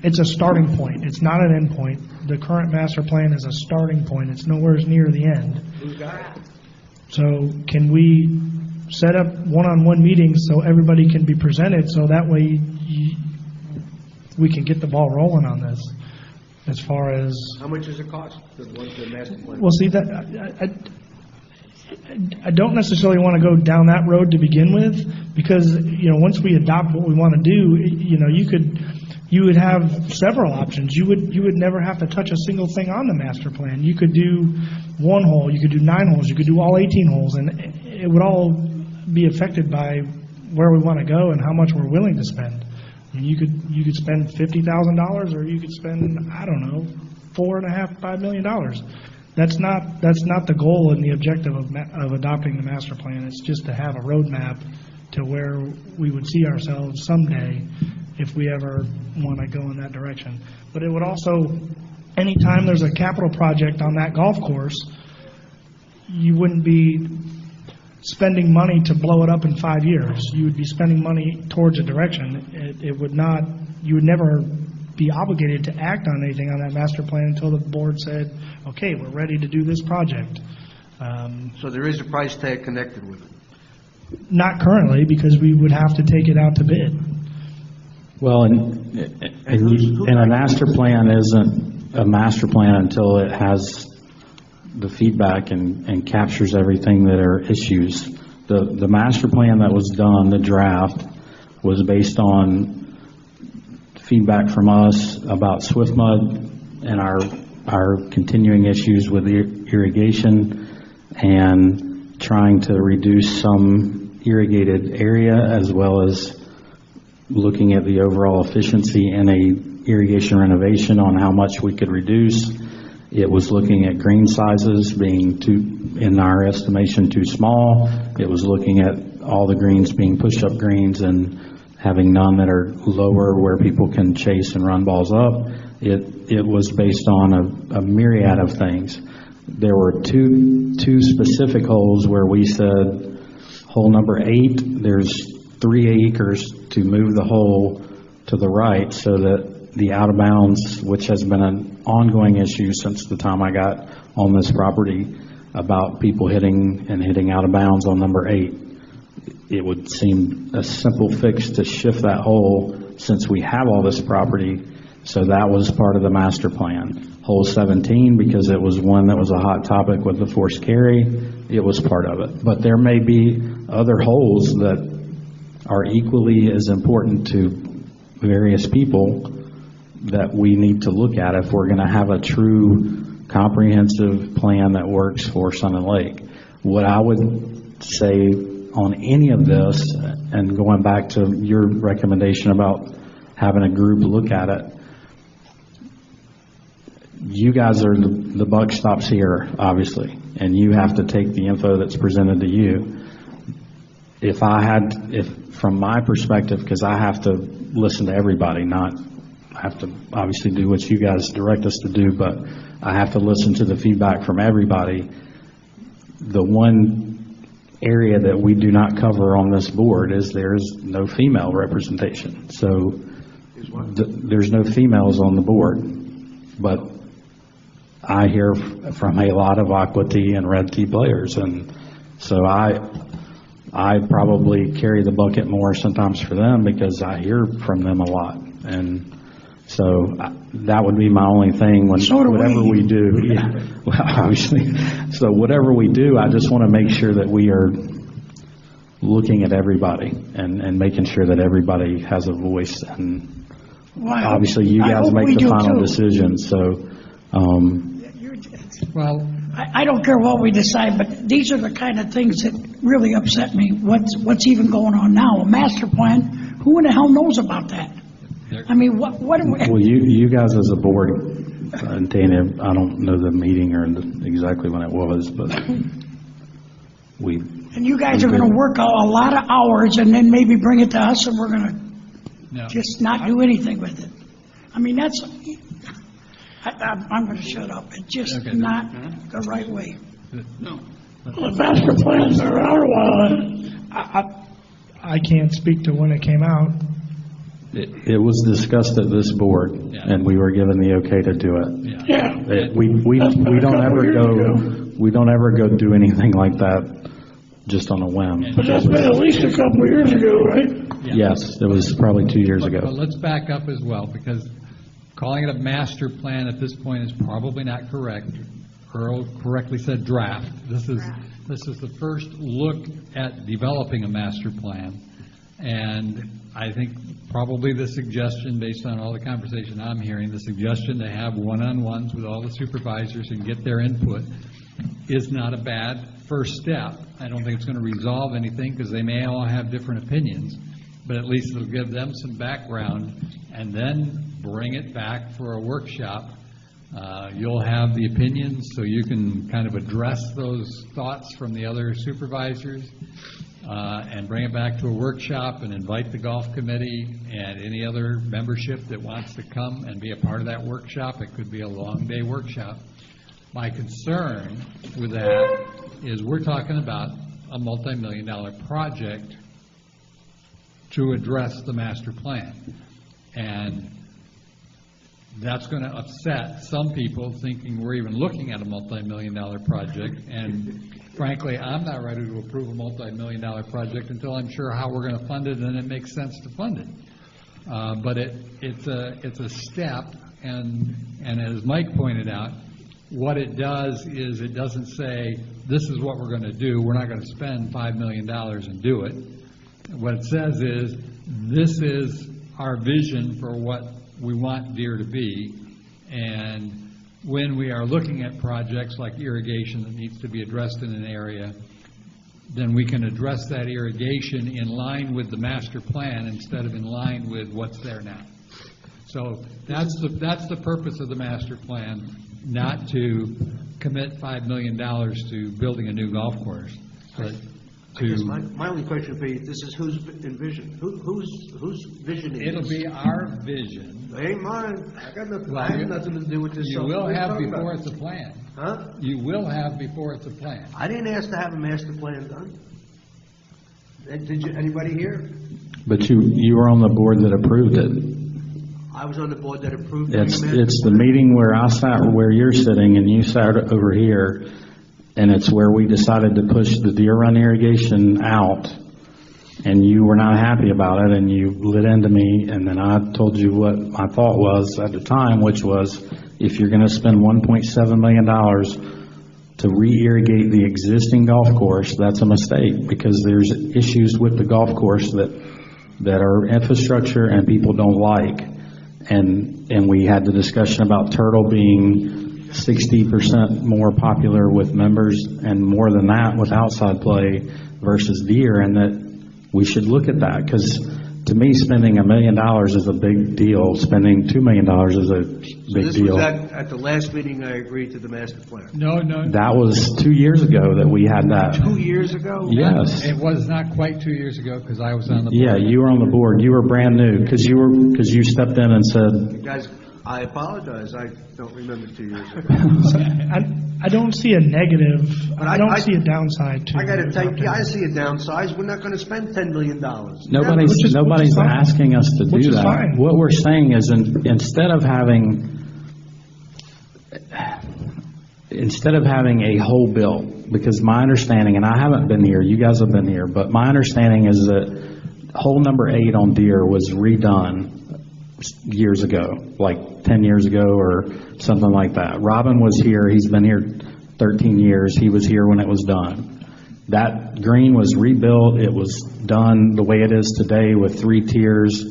it's a starting point. It's not an end point. The current master plan is a starting point. It's nowhere near the end. Who's got it? So can we set up one-on-one meetings so everybody can be presented, so that way we can get the ball rolling on this, as far as, How much does it cost, the master plan? well, see, that, I don't necessarily want to go down that road to begin with, because, once we adopt what we want to do, you would have several options. You would never have to touch a single thing on the master plan. You could do one hole, you could do 9 holes, you could do all 18 holes, and it would all be affected by where we want to go and how much we're willing to spend. I mean, you could spend $50,000, or you could spend, I don't know, $4.5–5 million. That's not the goal and the objective of adopting the master plan. It's just to have a roadmap to where we would see ourselves someday if we ever want to go in that direction. But it would also, anytime there's a capital project on that golf course, you wouldn't be spending money to blow it up in 5 years. You would be spending money towards a direction. It would not, you would never be obligated to act on anything on that master plan until the board said, okay, we're ready to do this project. So there is a price tag connected with it. Not currently, because we would have to take it out to bid. Well, and a master plan isn't a master plan until it has the feedback and captures everything that are issues. The master plan that was done, the draft, was based on feedback from us about swift mud and our continuing issues with irrigation, and trying to reduce some irrigated area, as well as looking at the overall efficiency in a irrigation renovation on how much we could reduce. It was looking at green sizes being in our estimation, too small. It was looking at all the greens being push-up greens and having none that are lower where people can chase and run balls up. It was based on a myriad of things. There were two specific holes where we said, hole number 8, there's 3 acres to move the hole to the right so that the out of bounds, which has been an ongoing issue since the time I got on this property, about people hitting out of bounds on number 8. It would seem a simple fix to shift that hole since we have all this property. So that was part of the master plan. Hole 17, because it was one that was a hot topic with the forced carry, it was part of it. But there may be other holes that are equally as important to various people that we need to look at if we're going to have a true comprehensive plan that works for Sun and Lake. What I would say on any of this, and going back to your recommendation about having a group look at it, you guys are the buck stops here, obviously, and you have to take the info that's presented to you. If from my perspective, because I have to listen to everybody, I have to obviously do what you guys direct us to do, but I have to listen to the feedback from everybody. The one area that we do not cover on this board is there's no female representation. So there's no females on the board, but I hear from a lot of aqua tea and red tea players, and so I probably carry the bucket more sometimes for them because I hear from them a lot. And So that would be my only thing when, So do whatever we. we do. Yeah, well, obviously. So whatever we do, I just want to make sure that we are looking at everybody and making sure that everybody has a voice. And Well, I hope- obviously, you I guys hope we make the do final too. decision, so, Well, I don't care what we decide, but these are the kind of things that really upset me. What's even going on now? A master plan? Who in the hell knows about that? I mean, what are we? well, you guys as a board, and Tanya, I don't know the meeting or exactly when it was, but we, And you guys are going to work a lot of hours and then maybe bring it to us and we're going no. to just not do anything with it. I mean, that's, I'm going to shut up. It's just Okay. not the right way. No. The master plans are out a while. I can't speak to when it came out. it was discussed at this board, and we were given the okay to do it. Yeah. We don't ever go do anything like that just on a whim. But that's been at least a couple of years ago, right? Yes, it was probably 2 years But ago. let's back up as well, because calling it a master plan at this point is probably not correct. Earl correctly said draft. This is the first look at developing a master plan. And I think probably the suggestion, based on all the conversation I'm hearing, the suggestion to have one-on-ones with all the supervisors and get their input is not a bad first step. I don't think it's going to resolve anything, because they may all have different opinions, but at least it'll give them some background, and then bring it back for a workshop. You'll have the opinions, so you can kind of address those thoughts from the other supervisors, and bring it back to a workshop and invite the golf committee and any other membership that wants to come and be a part of that workshop. It could be a long day workshop. My concern with that is we're talking about a multi-million-dollar project to address the master plan. And that's going to upset some people thinking we're even looking at a multi-million-dollar project. And frankly, I'm not ready to approve a multi-million-dollar project until I'm sure how we're going to fund it and it makes sense to fund it. But it's a step, and as Mike pointed out, what it does is it doesn't say, this is what we're going to do, we're not going to spend $5 million and do it. What it says is, this is our vision for what we want Deer to be, and when we are looking at projects like irrigation that needs to be addressed in an area, then we can address that irrigation in line with the master plan instead of in line with what's there now. So that's the purpose of the master plan, not to commit $5 million to building a new golf course, but I guess my only question would be, this is whose vision? Whose vision is this? it'll be our vision. It ain't mine. I Well, have nothing to do with this. You will have before it's a plan. Huh? You will have before it's a plan. I didn't ask to have a master plan done. Did you, anybody here? But you were on the board that approved it. I was on the board that approved It's the master the meeting where I sat, where you're sitting, and you sat over here, and it's where we decided to push the Deer Run irrigation out, and you were not happy about it, and you lit into me, and then I told you what my thought was at the time, which was, if you're going to spend $1.7 million to re-irrigate the existing golf course, that's a mistake, because there's issues with the golf course that are infrastructure and people don't like. And we had the discussion about Turtle being 60% more popular with members and more than that with outside play versus Deer, and that we should look at that, because to me, spending $1 million is a big deal. Spending $2 million is a big deal. Was at the last meeting I agreed to the master plan. No. That was 2 years ago that we had that. 2 years ago? Yes. It was not quite 2 years ago, because I was on the board. Yeah, you were on the board. You were brand new, because you stepped in and said, Guys, I apologize. I don't remember 2 years ago. I don't see a negative, I don't see a downside to it. I got to tell you, I see a downside. We're not going to spend $10 million. Nobody's asking us to do that. Fine. What we're saying is, instead of having a whole bill, because my understanding, and I haven't been here, you guys have been here, but my understanding is that hole number 8 on Deer was redone years ago, like 10 years ago or something like that. Robin was here, he's been here 13 years, he was here when it was done. That green was rebuilt, it was done the way it is today with 3 tiers,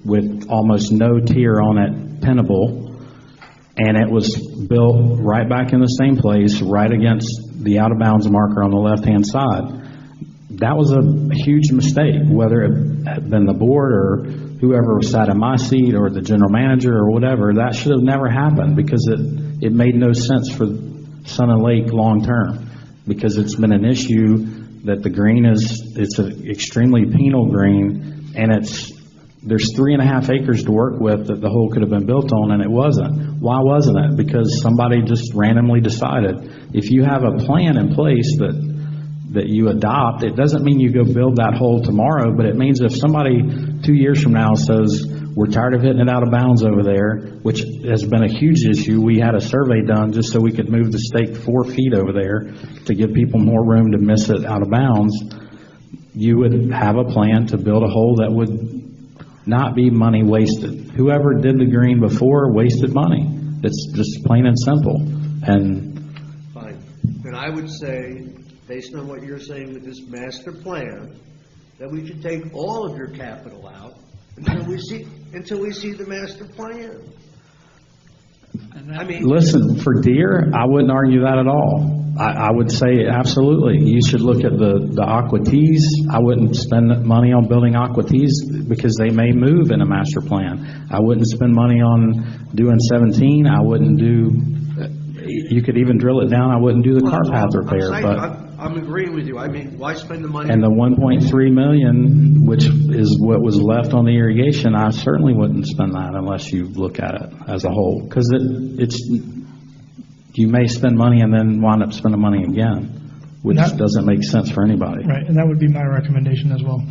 with almost no tier on it pinnable, and it was built right back in the same place, right against the out-of-bounds marker on the left-hand side. That was a huge mistake, whether it had been the board or whoever sat in my seat or the general manager or whatever. That should have never happened because it made no sense for Sun and Lake long-term, because it's been an issue that the green it's an extremely penal green, and there's 3.5 acres to work with that the hole could have been built on, and it wasn't. Why wasn't it? Because somebody just randomly decided. If you have a plan in place that you adopt, it doesn't mean you go build that hole tomorrow, but it means if somebody 2 years from now says, we're tired of hitting it out of bounds over there, which has been a huge issue. We had a survey done just so we could move the stake 4 feet over there to give people more room to miss it out of bounds. You would have a plan to build a hole that would not be money wasted. Whoever did the green before wasted money. It's just plain and simple. And Fine. Then I would say, based on what you're saying with this master plan, that we should take all of your capital out until we see the master plan. I mean, listen, for deer, I wouldn't argue that at all. I would say absolutely. You should look at the aqua tees. I wouldn't spend money on building aqua tees because they may move in a master plan. I wouldn't spend money on doing 17. I wouldn't do, you could even drill it down. I wouldn't do the cart path repair. I'm agreeing with you. I mean, why spend the money? And the 1.3 million, which is what was left on the irrigation, I certainly wouldn't spend that unless you look at it as a whole, because you may spend money and then wind up spending money again, which doesn't make sense for anybody. Right, and that would be my recommendation as well.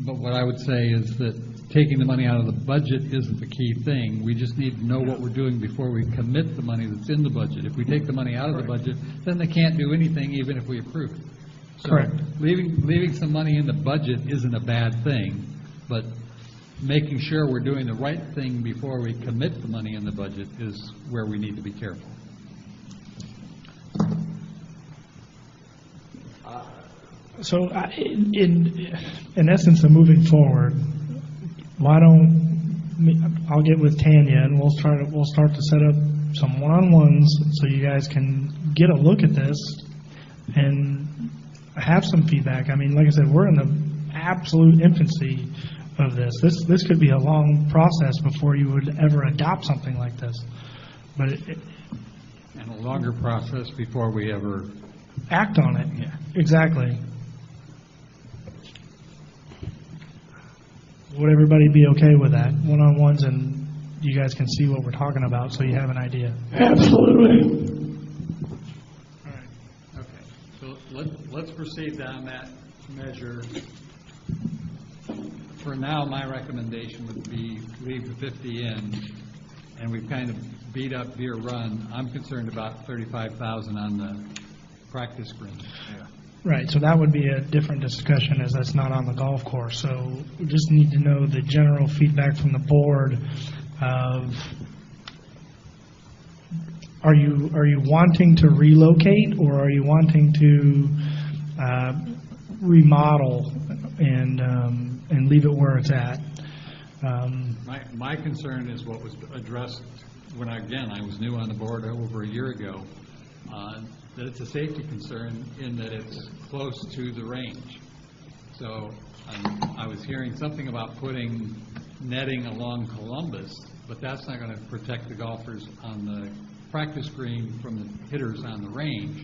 But what I would say is that taking the money out of the budget isn't the key thing. We just need to know what we're doing before we commit the money that's in the budget. If we take the money out of the budget, then they can't do anything even if we approve it. So Correct. Leaving some money in the budget isn't a bad thing, but making sure we're doing the right thing before we commit the money in the budget is where we need to be careful. So in essence of moving forward, why don't I'll get with Tanya and we'll start to set up some one-on-ones so you guys can get a look at this and have some feedback. I mean, like I said, we're in the absolute infancy of this. This could be a long process before you would ever adopt something like this. But and a longer process before we ever act on it. Yeah. Exactly. Would everybody be okay with that? One-on-ones, and you guys can see what we're talking about, so you have an idea. Absolutely. All right. Okay. So let's proceed down that measure. For now, my recommendation would be leave the 50 in, and we've kind of beat up Deer Run. I'm concerned about $35,000 on the practice green. Yeah. Right, so that would be a different discussion, as that's not on the golf course. So we just need to know the general feedback from the board of, are you wanting to relocate, or are you wanting to remodel and leave it where it's at? My concern is what was addressed when I was new on the board over a year ago, that it's a safety concern in that it's close to the range. So I was hearing something about putting netting along Columbus, but that's not going to protect the golfers on the practice green from the hitters on the range.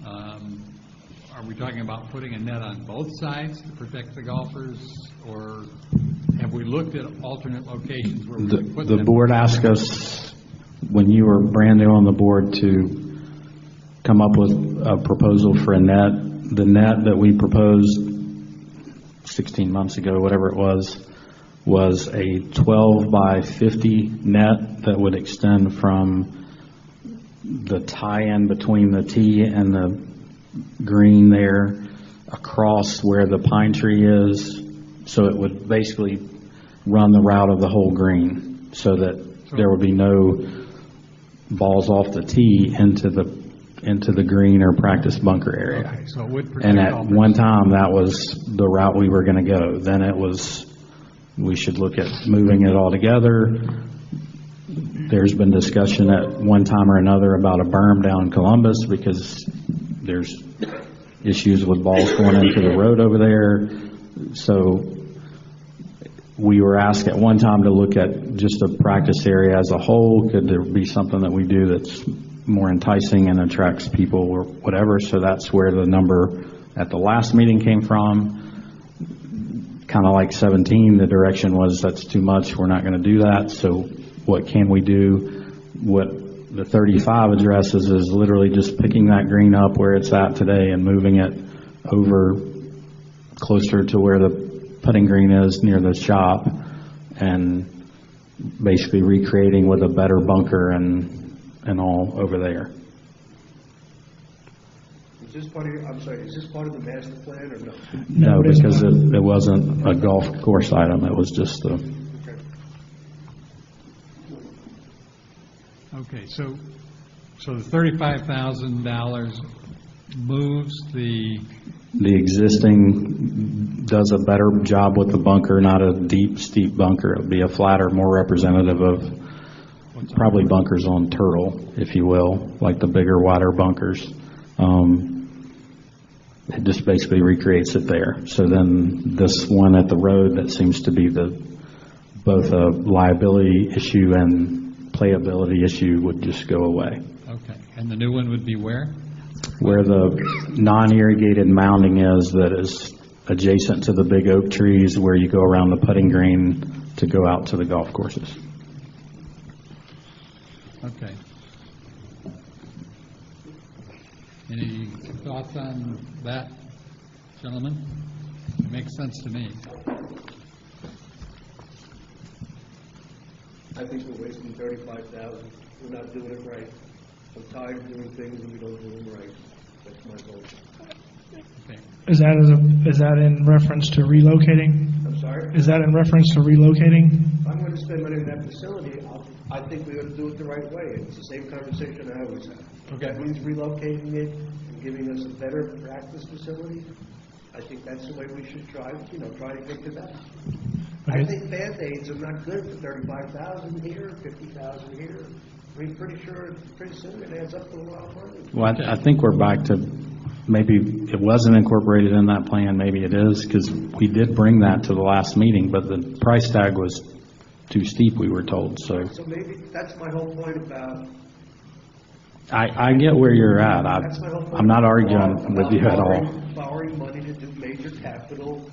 Are we talking about putting a net on both sides to protect the golfers, or have we looked at alternate locations where we could put the board asked us when you were brand new on the board to come up with a proposal for a net. The net that we proposed 16 months ago, whatever it was a 12 by 50 net that would extend from the tie-in between the tee and the green there across where the pine tree is. So it would basically run the route of the whole green so that there would be no balls off the tee into the green or practice bunker area. Okay, so it would protect And at all one time, that was the route we were going to go. Then it was, we should look at moving it all together. There's been discussion at one time or another about a berm down in Columbus because there's issues with balls going into the road over there. So we were asked at one time to look at just a practice area as a whole. Could there be something that we do that's more enticing and attracts people or whatever? So that's where the number at the last meeting came from. Kind of like 17, the direction was that's too much, we're not going to do that. So what can we do? What the 35 addresses is literally just picking that green up where it's at today and moving it over closer to where the putting green is near the shop, and basically recreating with a better bunker and all over there. Is this part of your, I'm sorry, is this part of the master plan or no? No, because it wasn't a golf course item, it was just the... Okay, so the $35,000 moves the existing, does a better job with the bunker, not a deep, steep bunker. It'll be a flatter, more representative of probably bunkers on Turtle, if you will, like the bigger, wider bunkers. It just basically recreates it there. So then this one at the road that seems to be both a liability issue and playability issue would just go away. Okay, and the new one would be where? Where the non-irrigated mounding is that is adjacent to the big oak trees where you go around the putting green to go out to the golf courses. Okay. Any thoughts on that, gentlemen? It makes sense to me. I think we're wasting $35,000. We're not doing it right. I'm tired of doing things and we don't do them right. That's my goal. Okay. Is that in reference to relocating? I'm sorry? Is that in reference to relocating? If I'm going to spend money on that facility, I think we ought to do it the right way. It's the same conversation I always have. Okay. That means relocating it and giving us a better practice facility. I think that's the way we should try to get to that. Okay. I think Band-Aids are not good for $35,000 here, $50,000 here. I mean, pretty soon it adds up to a lot of money. Well, I think we're back to maybe it wasn't incorporated in that plan, maybe it is, because we did bring that to the last meeting, but the price tag was too steep, we were told, so. So maybe that's my whole point about. I get where you're at. That's my whole point. I'm not arguing with you at all. Borrowing money to do major capital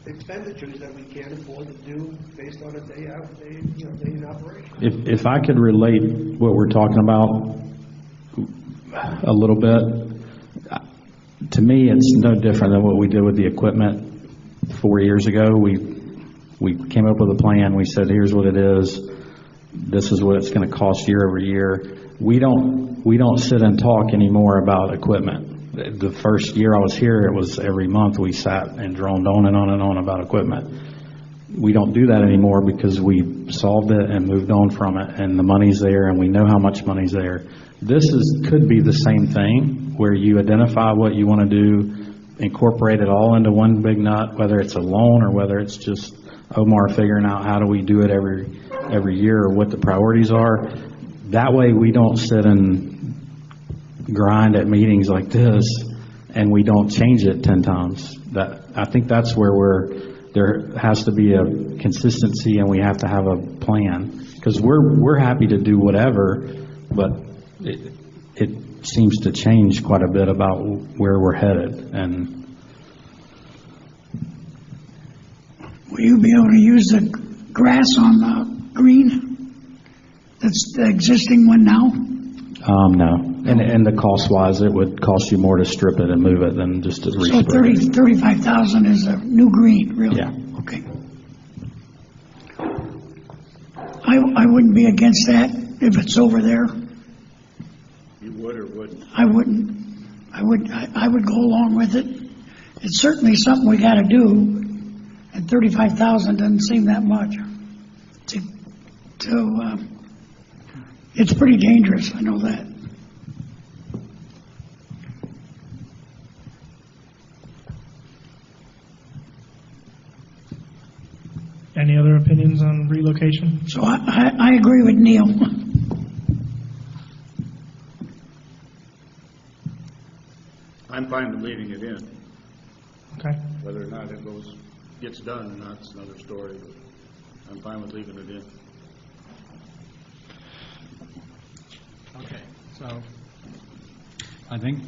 expenditures that we can't afford to do based on a day in operation. If I could relate what we're talking about a little bit, to me, it's no different than what we did with the equipment 4 years ago. We came up with a plan. We said, here's what it is. This is what it's going to cost year over year. We don't sit and talk anymore about equipment. The first year I was here, it was every month we sat and droned on and on and on about equipment. We don't do that anymore because we solved it and moved on from it, and the money's there, and we know how much money's there. This could be the same thing, where you identify what you want to do, incorporate it all into one big nut, whether it's a loan or whether it's just Omar figuring out how do we do it every year or what the priorities are. That way we don't sit and grind at meetings like this and we don't change it 10 times. I think that's where there has to be a consistency and we have to have a plan, because we're happy to do whatever, but it seems to change quite a bit about where we're headed. And will you be able to use the grass on the green? That's the existing one now? No. And the cost-wise, it would cost you more to strip it and move it than just to So re-spray it. 35,000 is a new green, really? Yeah. Okay. I wouldn't be against that if it's over there. You would or wouldn't? I wouldn't. I would go along with it. It's certainly something we got to do. And $35,000 doesn't seem that much. It's pretty dangerous, I know that. Any other opinions on relocation? So I agree with Neil. I'm fine with leaving it in. Okay. Whether or not it gets done or not, it's another story, but I'm fine with leaving it in. Okay, so I think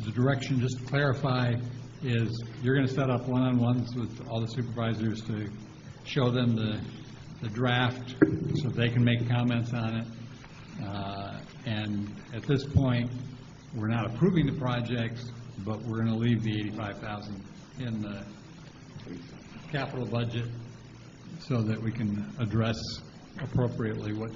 the direction, just to clarify, is you're going to set up one-on-ones with all the supervisors to show them the draft so they can make comments on it. And at this point, we're not approving the projects, but we're going to leave the $85,000 in the capital budget so that we can address appropriately what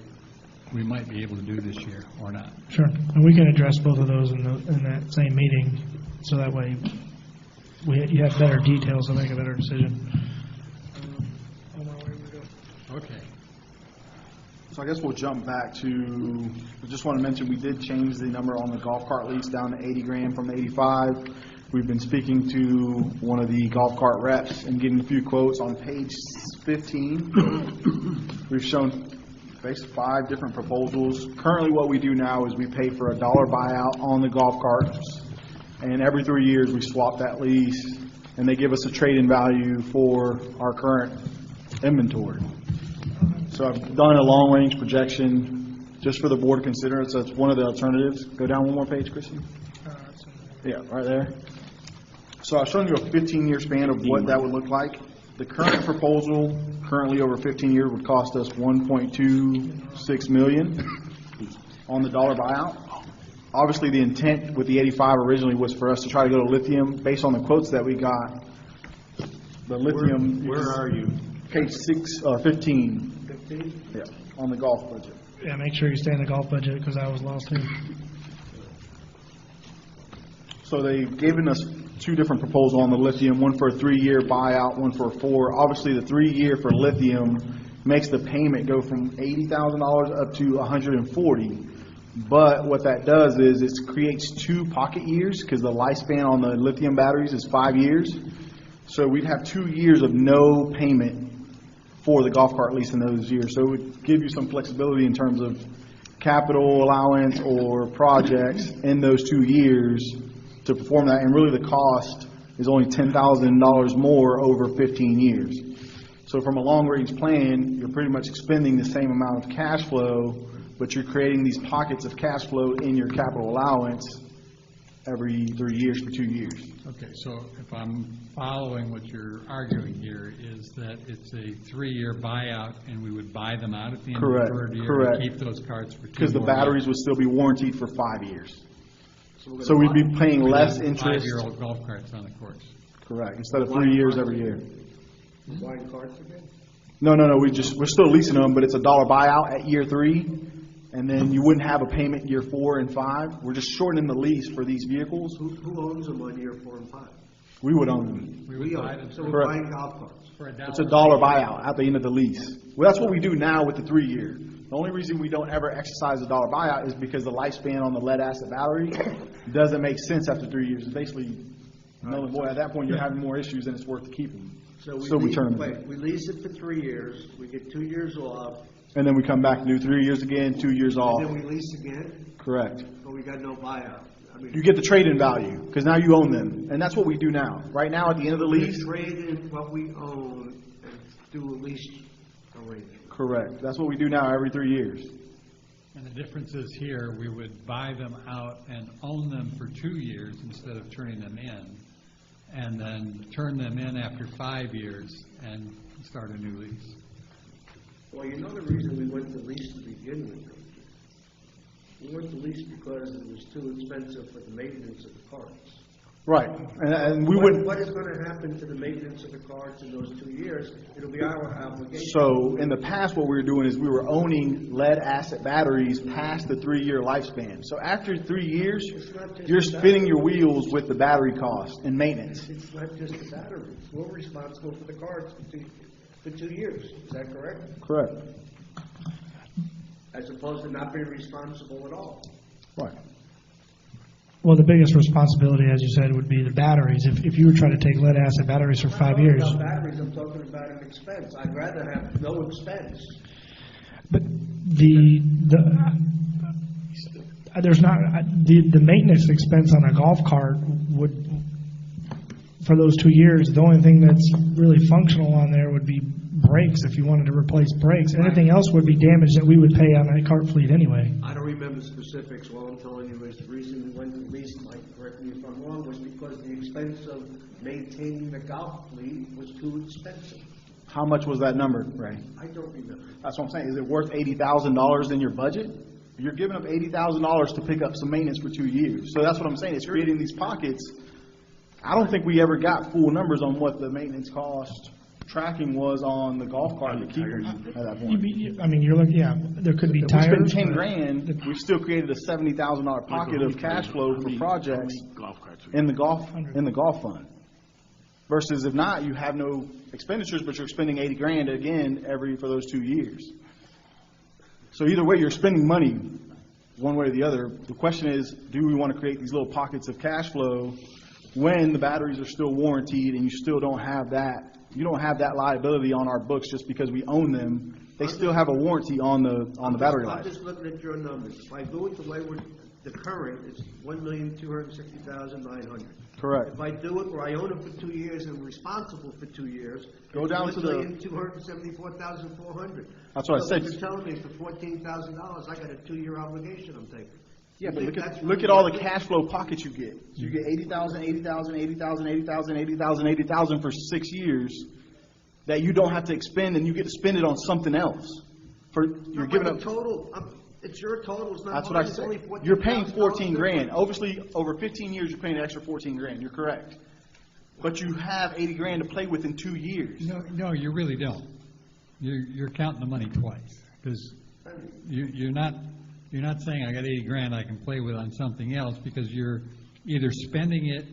we might be able to do this year or not. Sure. And we can address both of those in that same meeting, so that way you have better details to make a better decision. Okay. So I guess we'll jump back to, I just want to mention we did change the number on the golf cart lease down to 80 grand from 85. We've been speaking to one of the golf cart reps and getting a few quotes. On page 15, we've shown basically 5 different proposals. Currently what we do now is we pay for $1 buyout on the golf carts, and every 3 years we swap that lease, and they give us a trade-in value for our current inventory. So I've done a long-range projection just for the board to consider, so it's one of the alternatives. Go down one more page, Christian. Yeah, right there. So I've shown you a 15-year span of what that would look like. The current proposal, currently over 15 years, would cost us $1.26 million on the $1 buyout. Obviously, the intent with the 85 originally was for us to try to go to lithium. Based on the quotes that we got, the lithium. Where are you? Page 15. 15? Yeah, on the golf budget. Yeah, make sure you stay in the golf budget, because I was lost too. So they've given us 2 different proposals on the lithium, one for a 3-year buyout, one for a 4. Obviously, the 3-year for lithium makes the payment go from $80,000 up to $140,000. But what that does is it creates 2 pocket years, because the lifespan on the lithium batteries is 5 years. So we'd have 2 years of no payment for the golf cart lease in those years. So it would give you some flexibility in terms of capital allowance or projects in those 2 years to perform that. And really the cost is only $10,000 more over 15 years. So from a long-range plan, you're pretty much expending the same amount of cash flow, but you're creating these pockets of cash flow in your capital allowance every 3 years for 2 years. Okay, so if I'm following what you're arguing here, is that it's a 3-year buyout and we would buy them out at the end of the 3rd year Correct. and keep those carts for 2 more years? Because the batteries would still be warranted for 5 years. So we'd be paying less interest. 5-year-old golf carts on the course. Correct, instead of 3 years every year. Buying carts again? No, we're still leasing them, but it's a $1 buyout at year 3, and then you wouldn't have a payment year 4 and 5. We're just shortening the lease for these vehicles. Who owns them on year 4 and 5? We would own them. We own them, so we're Correct. buying golf carts. It's a $1 buyout at the end of the lease. Well, that's what we do now with the 3-year. The only reason we don't ever exercise the $1 buyout is because the lifespan on the lead-acid battery doesn't make sense after 3 years. It's basically null and void. At that point, you're having more issues than it's worth keeping. So we turn them. wait, we lease it for 3 years, we get 2 years off. And then we come back and do 3 years again, 2 years off. And then we lease again, Correct. but we got no buyout. I mean, You get the trade-in value, because now you own them. And that's what we do now. Right now, at the end of the we lease. trade in what we own and do a lease arrangement. Correct. That's what we do now every 3 years. And the difference is here, we would buy them out and own them for 2 years instead of turning them in, and then turn them in after 5 years and start a new lease. Well, you know the reason we went to lease to begin with, don't you? We went to lease because it was too expensive for the maintenance of the carts. Right, and we What- wouldn't. What is gonna happen to the maintenance of the cards in those 2 years? It'll be our obligation. So in the past, what we were doing is we were owning lead acid batteries past the 3-year lifespan. So after 3 years, not just you're the spinning your wheels with the battery cost and maintenance. It's not just the batteries. We're responsible for the cards for 2 years. Is that correct? Correct. As opposed to not being responsible at all. Right. Well, the biggest responsibility, as you said, would be the batteries. If you were trying to take lead acid batteries for 5 years. I'm not talking about batteries, I'm talking about an expense. I'd rather have no expense. But there's not, the maintenance expense on a golf cart would, for those 2 years, the only thing that's really functional on there would be brakes, if you wanted to replace brakes. Anything else would be damage that we would pay on that cart fleet anyway. I don't remember specifics. All I'm telling you is the reason we went to lease, Mike, correct me if I'm wrong, was because the expense of maintaining the golf fleet was too expensive. How much was that number, Ray? I don't remember. That's what I'm saying. Is it worth $80,000 in your budget? You're giving up $80,000 to pick up some maintenance for 2 years. So that's what I'm saying. It's creating these pockets. I don't think we ever got full numbers on what the maintenance cost tracking was on the golf cart to keep them at that point. I mean, you're looking, yeah, there could be If we tires. spend 10 grand, we've still created a $70,000 pocket of cash flow for projects in the golf fund. Versus if not, you have no expenditures, but you're spending 80 grand again for those 2 years. So either way, you're spending money one way or the other. The question is, do we want to create these little pockets of cash flow when the batteries are still warranted and you still don't have that? You don't have that liability on our books just because we own them. They still have a warranty on the battery life. I'm just looking at your numbers. If I do it the way the current, it's $1,260,900. Correct. If I do it where I own it for 2 years and I'm responsible for 2 years, Go down to the- $1,274,400. That's what I said. What you're telling me is for $14,000, I got a 2-year obligation I'm taking. Yeah, but You think that's look really at all the worth it? cash flow pockets you get. So you get 80,000, 80,000, 80,000, 80,000, 80,000, 80,000 for 6 years that you don't have to expend, and you get to spend it on something else. You're giving up. It's your total. It's not That's what I mine. It's only said. $14,000 You're paying 14 grand. difference. Obviously, over 15 years, you're paying an extra 14 grand. You're correct. But you have 80 grand to play with in 2 years. No, you really don't. You're counting the money twice, because you're not saying I got 80 grand I can play with on something else, because you're either spending it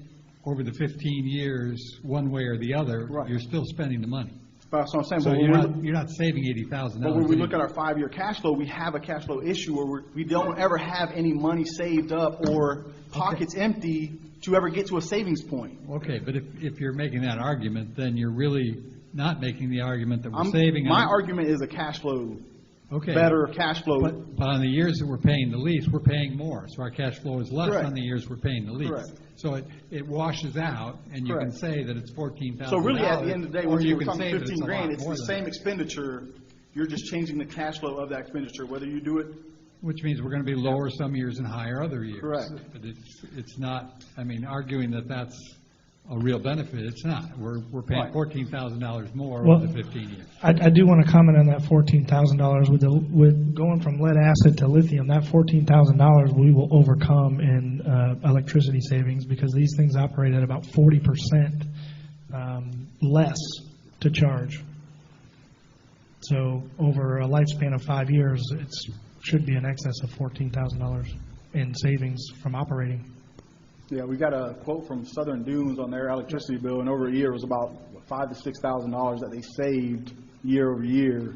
over the 15 years one way or the other. Right. You're still spending the money. That's what I'm saying. So But you're not saving $80,000. But when we look at our 5-year cash flow, we have a cash flow issue where we don't ever have any money saved up or pockets empty to ever get to a savings point. Okay, but if you're making that argument, then you're really not making the argument that we're saving. My argument is a cash flow, Okay. better cash flow. But on the years that we're paying the lease, we're paying more, so our cash flow is less Correct. on the years we're paying the lease. Correct. So it washes out, and you can Correct. say that it's $14,000. So really, at the end of the day, or when you you're can talking say that 15 it's a grand, lot it's more the than same that. expenditure. You're just changing the cash flow of that expenditure, whether you do it. Which means we're going to be lower some years and higher other years. Correct. But it's not, I mean, arguing that that's a real benefit, it's not. We're paying Right. $14,000 more Well, over the 15 years. I do want to comment on that $14,000 with going from lead acid to lithium. That $14,000 we will overcome in electricity savings, because these things operate at about 40% less to charge. So over a lifespan of 5 years, it should be in excess of $14,000 in savings from operating. Yeah, we got a quote from Southern Dunes on their electricity bill, and over a year it was about $5,000 to $6,000 that they saved year over year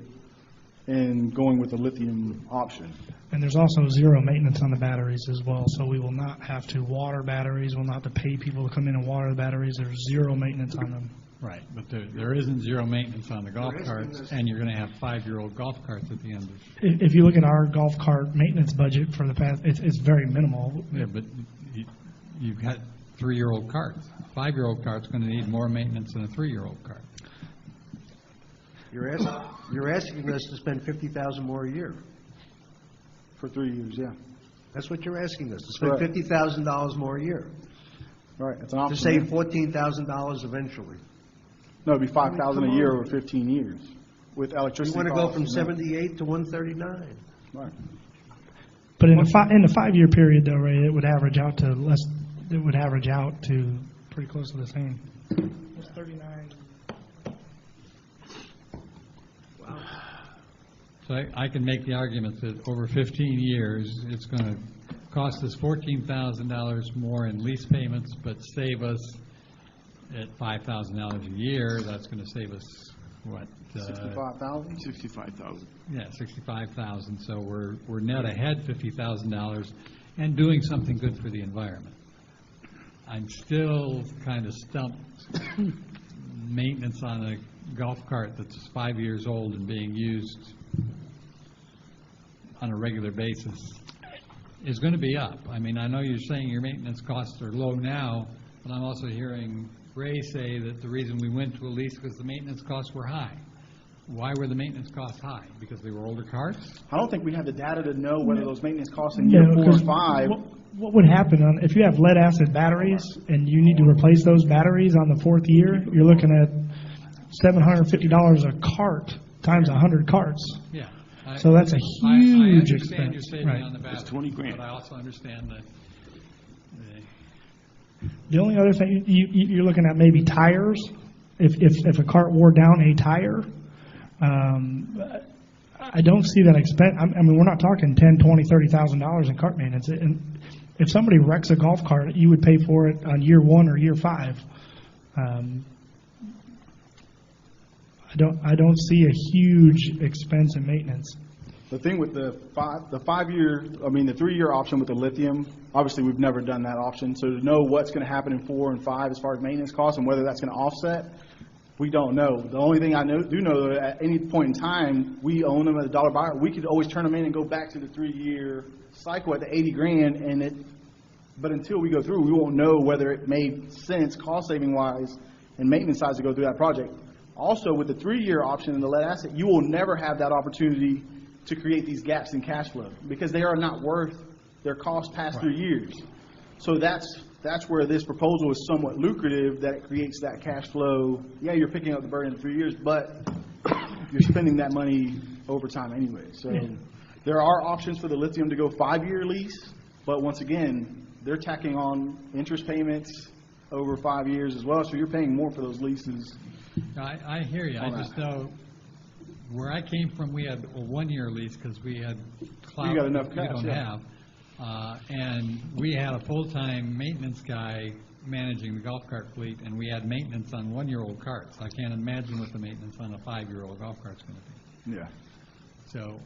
in going with the lithium option. And there's also zero maintenance on the batteries as well, so we will not have to water batteries, we'll not have to pay people to come in and water the batteries. There's zero maintenance on them. Right, but there isn't zero maintenance on the golf carts, and you're going to have 5-year-old golf carts at the end of If you look at our golf cart maintenance budget for the past, it's very minimal. Yeah, but you've got 3-year-old carts. 5-year-old cart's going to need more maintenance than a 3-year-old cart. You're asking us to spend $50,000 more a year. For 3 years, yeah. That's what you're asking us, to spend Correct. $50,000 more a year. Right, it's an option. To save $14,000 eventually. No, it'd be $5,000 Come a year on. over 15 years with You electricity. want to go costs from and 78 to 139. Right. But in the 5-year period though, Ray, it would average out to less it would average out to pretty close to the same. It's 39. So I can make the argument that over 15 years, it's going to cost us $14,000 more in lease payments, but save us at $5,000 a year. That's going to save us, what? 65,000? 65,000. Yeah, $65,000. So we're net ahead $50,000 and doing something good for the environment. I'm still kind of stumped. Maintenance on a golf cart that's 5 years old and being used on a regular basis is going to be up. I mean, I know you're saying your maintenance costs are low now, but I'm also hearing Ray say that the reason we went to a lease was the maintenance costs were high. Why were the maintenance costs high? Because they were older carts? I don't think we have the data to know whether those maintenance costs in year 4 or 5. What would happen if you have lead acid batteries and you need to replace those batteries on the 4th year? You're looking at $750 a cart times 100 carts. Yeah. So that's a huge expense. I understand you're saving Right. on the battery. It's 20 grand. But I also understand that The only other thing, you're looking at maybe tires. If a cart wore down a tire, I don't see that expense. I mean, we're not talking $10,000, $20,000, $30,000 in cart maintenance. And if somebody wrecks a golf cart, you would pay for it on year 1 or year 5. I don't see a huge expense in maintenance. The thing with the 5-year, I mean, the 3-year option with the lithium, obviously we've never done that option. So to know what's going to happen in 4 and 5 as far as maintenance costs and whether that's going to offset, we don't know. The only thing I do know that at any point in time, we own them at $1 buyer. We could always turn them in and go back to the 3-year cycle at the $80,000, but until we go through, we won't know whether it made sense cost saving wise and maintenance size to go through that project. Also, with the 3-year option in the lead acid, you will never have that opportunity to create these gaps in cash flow because they are not worth their cost past 3 years. So that's where this proposal is somewhat lucrative, that it creates that cash flow. Yeah, you're picking up the burden in 3 years, but you're spending that money over time anyway. So there are options for the lithium to go 5-year lease, but once again, they're tacking on interest payments over 5 years as well, so you're paying more for those leases. I hear you. I just know where I came from, we had a 1-year lease because we had clout You got enough we cash, don't yeah. have. And we had a full-time maintenance guy managing the golf cart fleet, and we had maintenance on 1-year-old carts. I can't imagine what the maintenance on a 5-year-old golf cart's going to be. Yeah. So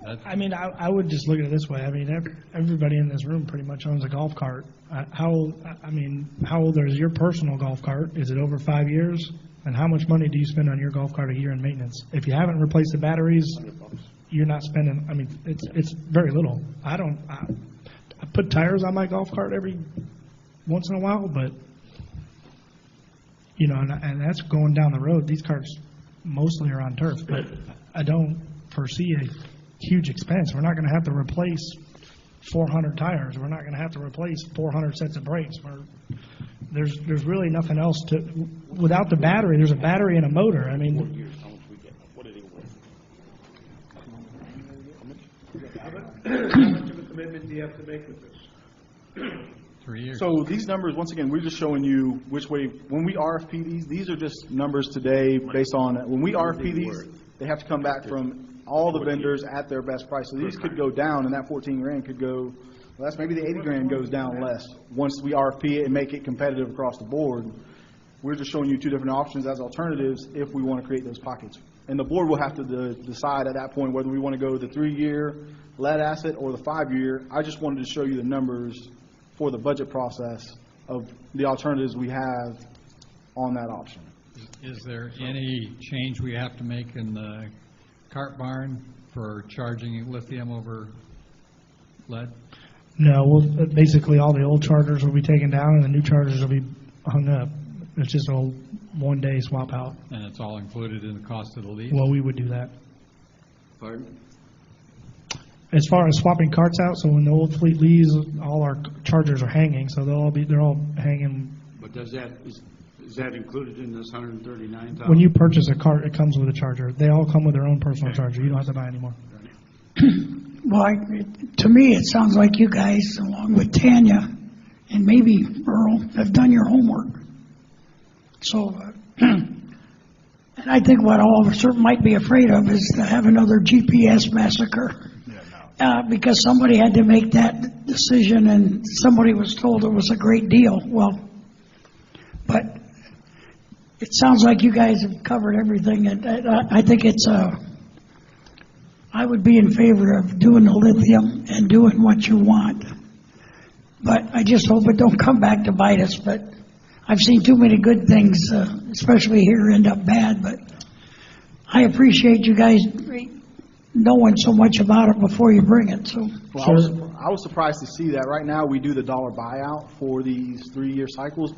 that's... I mean, I would just look at it this way. I mean, everybody in this room pretty much owns a golf cart. How old is your personal golf cart? Is it over 5 years? And how much money do you spend on your golf cart a year in maintenance? If you haven't replaced the batteries, you're not spending, I mean, it's very little. I put tires on my golf cart every once in a while, but, you know, and that's going down the road. These carts mostly are on turf, but I don't foresee a huge expense. We're not going to have to replace 400 tires. We're not going to have to replace 400 sets of brakes. There's really nothing else to, without the battery, there's a battery and a motor. I mean, How much of a commitment do you have to make with this? 3 years. So these numbers, once again, we're just showing you which way, when we RFP these are just numbers today based on, when we RFP these, they have to come back from all the vendors at their best price. So these could go down, and that 14 grand could go, well, that's maybe the 80 grand goes down less once we RFP it and make it competitive across the board. We're just showing you 2 different options as alternatives if we want to create those pockets. And the board will have to decide at that point whether we want to go the 3-year lead acid or the 5-year. I just wanted to show you the numbers for the budget process of the alternatives we have on that option. Is there any change we have to make in the cart barn for charging lithium over lead? no, basically all the old chargers will be taken down and the new chargers will be hung up. It's just a 1-day swap out. And it's all included in the cost of the lease? Well, we would do that. Pardon? As far as swapping carts out, so when the old fleet leaves, all our chargers are hanging, so they're all hanging. But is that included in this 139,000? When you purchase a cart, it comes with a charger. They all come with their own personal charger. You don't have to buy any more. Well, to me, it sounds like you guys, along with Tanya, and maybe, Earl, have done your homework. So, and I think what all of us might be afraid of is to have another GPS massacre. Because somebody had to make that decision and somebody was told it was a great deal. Well, but it sounds like you guys have covered everything, and I think I would be in favor of doing the lithium and doing what you want. But I just hope it don't come back to bite us. But I've seen too many good things, especially here, end up bad. But I appreciate you guys knowing so much about it before you bring it. So, Well, I was surprised to see that. Right now, we do the dollar buyout for these 3-year cycles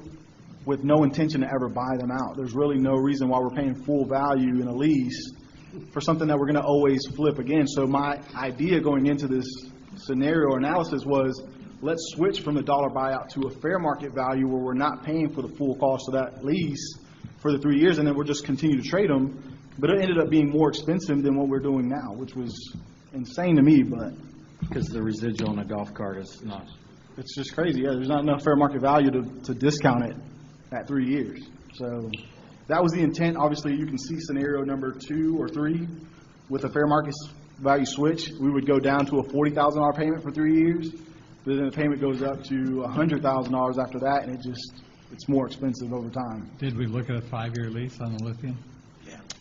with no intention to ever buy them out. There's really no reason why we're paying full value in a lease for something that we're going to always flip again. So my idea going into this scenario analysis was, let's switch from the dollar buyout to a fair market value where we're not paying for the full cost of that lease for the 3 years, and then we'll just continue to trade them. But it ended up being more expensive than what we're doing now, which was insane to me. But Because the residual on a golf cart is not. it's just crazy. Yeah, there's not enough fair market value to discount it at 3 years. So that was the intent. Obviously, you can see scenario number 2 or 3 with a fair market value switch. We would go down to a $40,000 payment for 3 years. But then the payment goes up to $100,000 after that, and it's more expensive over time. Did we look at a 5-year lease on the lithium?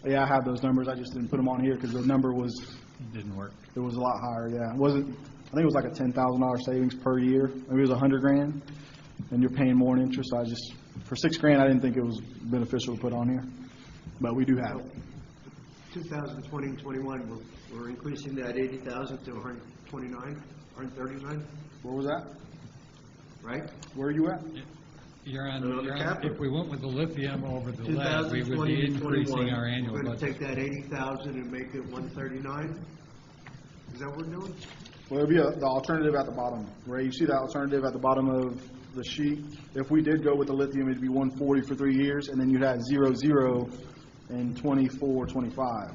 Yeah, I have those numbers. I just didn't put them on here because the number was. It didn't work. It was a lot higher. Yeah, it wasn't. I think it was like a $10,000 savings per year. Maybe it was $100,000, and you're paying more in interest. So for $6,000, I didn't think it was beneficial to put on here, but we do have it. 2020 and 21, we're increasing that 80,000 to 129, 139, Where was that? right? Where are you at? If we went with the lithium over the lead, we would be increasing our annual We're going to budget. take that 80,000 and make it 139? Is that what we're doing? Well, it'll be the alternative at the bottom. Ray, you see that alternative at the bottom of the sheet? If we did go with the lithium, it'd be 140 for 3 years, and then you'd have 0 in 24, 25.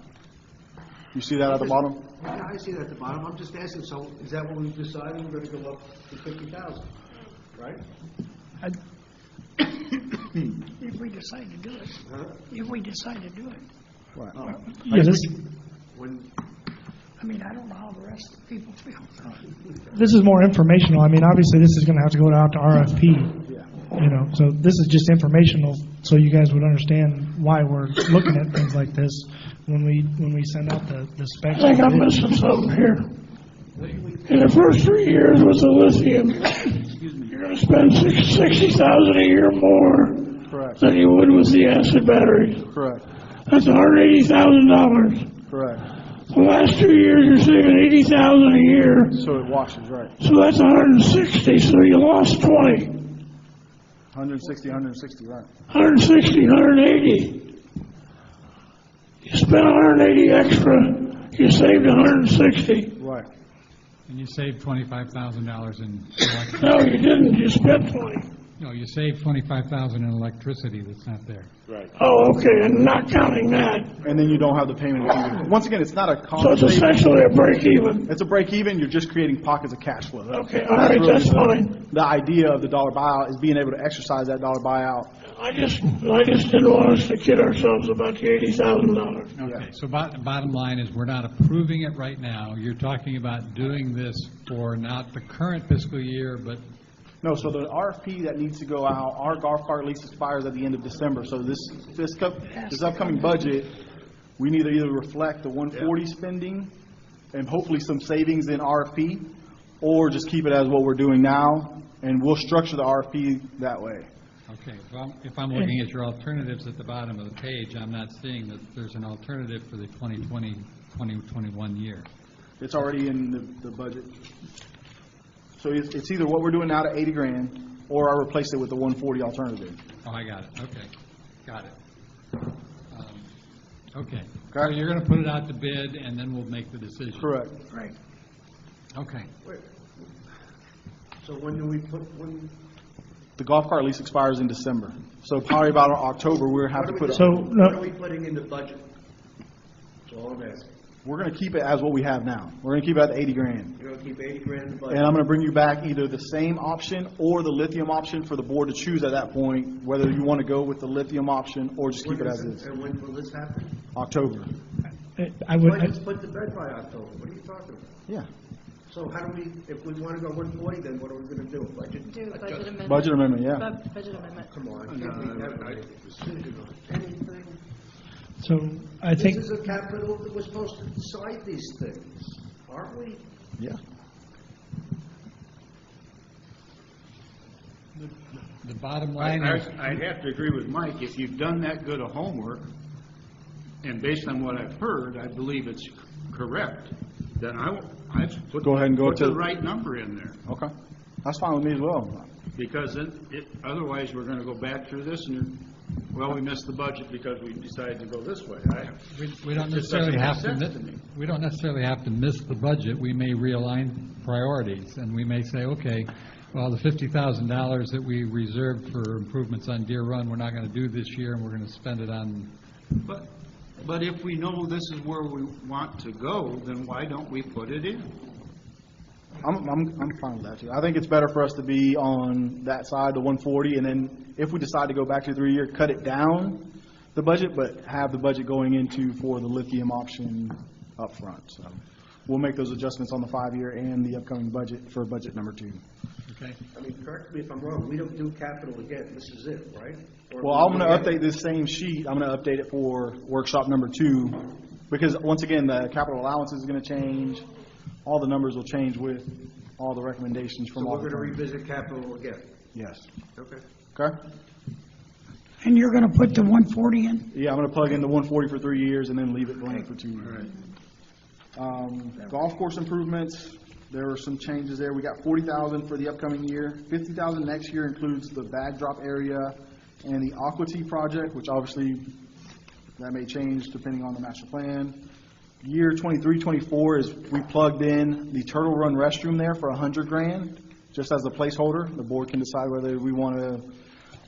You see that at the bottom? Yeah, I see that at the bottom. I'm just asking, so is that what we've decided? We're going to go up to 50,000, right? if we decide to do it, if we decide to do it. Right. Yeah, I mean, I don't know how the rest of the people feel. this is more informational. I mean, obviously, this is going to have to go out to RFP. You know, so this is just informational, so you guys would understand why we're looking at things like this when we send out the specs. I think I'm missing something here. In the first 3 years with the lithium, you're going to spend $60,000 a year more than you would with the acid batteries. Correct. That's $180,000. Correct. The last 2 years, you're saving $80,000 a year. So it washes, right. So that's $160. So you lost $20. 160, right. 160, 180. You spent 180 extra. You saved 160. Right. And you saved $25,000 in electricity. No, you didn't. You spent 20. No, you saved $25,000 in electricity that's not there. Right. Oh, okay, and not counting that. And then you don't have the payment. Once again, it's not a cost. So it's essentially a break even. It's a break even. You're just creating pockets of cash flow. Okay, all right, that's fine. The idea of the dollar buyout is being able to exercise that dollar buyout. I just didn't want us to kid ourselves about the $80,000. Okay, so bottom line is we're not approving it right now. You're talking about doing this for not the current fiscal year, but No, so the RFP that needs to go out, our golf cart lease expires at the end of December. So this upcoming budget, we need to either reflect the 140 spending and hopefully some savings in RFP, or just keep it as what we're doing now, and we'll structure the RFP that way. okay, well, if I'm looking at your alternatives at the bottom of the page, I'm not seeing that there's an alternative for the 2020, 2021 year. It's already in the budget. So it's either what we're doing now to $80,000, or I replace it with the 140 alternative. Oh, I got it. Okay, got it. Okay, so you're going to put it out to bid, and then we'll make the decision. Correct. Right. Okay. Wait. So when do we put, The golf cart lease expires in December. So probably about October, we're going to have to put it. what are we putting in the budget? That's all I'm asking. We're going to keep it as what we have now. We're going to keep it at the 80 grand. You're gonna keep 80 grand in the budget? And I'm going to bring you back either the same option or the lithium option for the board to choose at that point, whether you want to go with the lithium option or just keep it as is. And when will this happen? October. Let's put the bed by October. What are you talking about? Yeah. So how do we, if we want to go 140, then what are we going to do? Budget? Do a budget amendment. Budget amendment, yeah. Budget amendment. Come on, can't we have a decision on anything? So I think, This is a capital that we're supposed to decide these things, aren't we? Yeah. The bottom line is, I'd have to agree with Mike, if you've done that good of homework, and based on what I've heard, I believe it's correct, then I'd put Go ahead and go put to- the right number in there. Okay. That's fine with me as well. Because otherwise, we're gonna go back through this and, well, we missed the budget because we decided to go this way. we don't It just necessarily doesn't have make to, sense to me. we don't necessarily have to miss the budget. We may realign priorities, and we may say, okay, well, the $50,000 that we reserved for improvements on Deer Run, we're not going to do this year, and we're going to spend it on. But if we know this is where we want to go, then why don't we put it in? I'm fine with that too. I think it's better for us to be on that side, the 140, and then if we decide to go back to the 3-year, cut it down the budget, but have the budget going into for the lithium option up front. So we'll make those adjustments on the 5-year and the upcoming budget for budget number 2. Okay. I mean, correct me if I'm wrong, we don't do capital again, this is it, right? Or Well, I'm going to update this same sheet. I'm going to update it for workshop number 2, because once again, the capital allowance is going to change. All the numbers will change with all the recommendations from So all we're the going to firms. revisit capital again? Yes. Okay. Okay? And you're going to put the 140 in? Yeah, I'm going to plug in the 140 for 3 years and then leave it blank for 2 years. Golf course improvements, there were some changes there. We got 40,000 for the upcoming year. 50,000 next year includes the bag drop area and the Aqua Tea project, which obviously that may change depending on the master plan. Year 23-24 is we plugged in the Turtle Run restroom there for $100,000, just as a placeholder. The board can decide whether we want to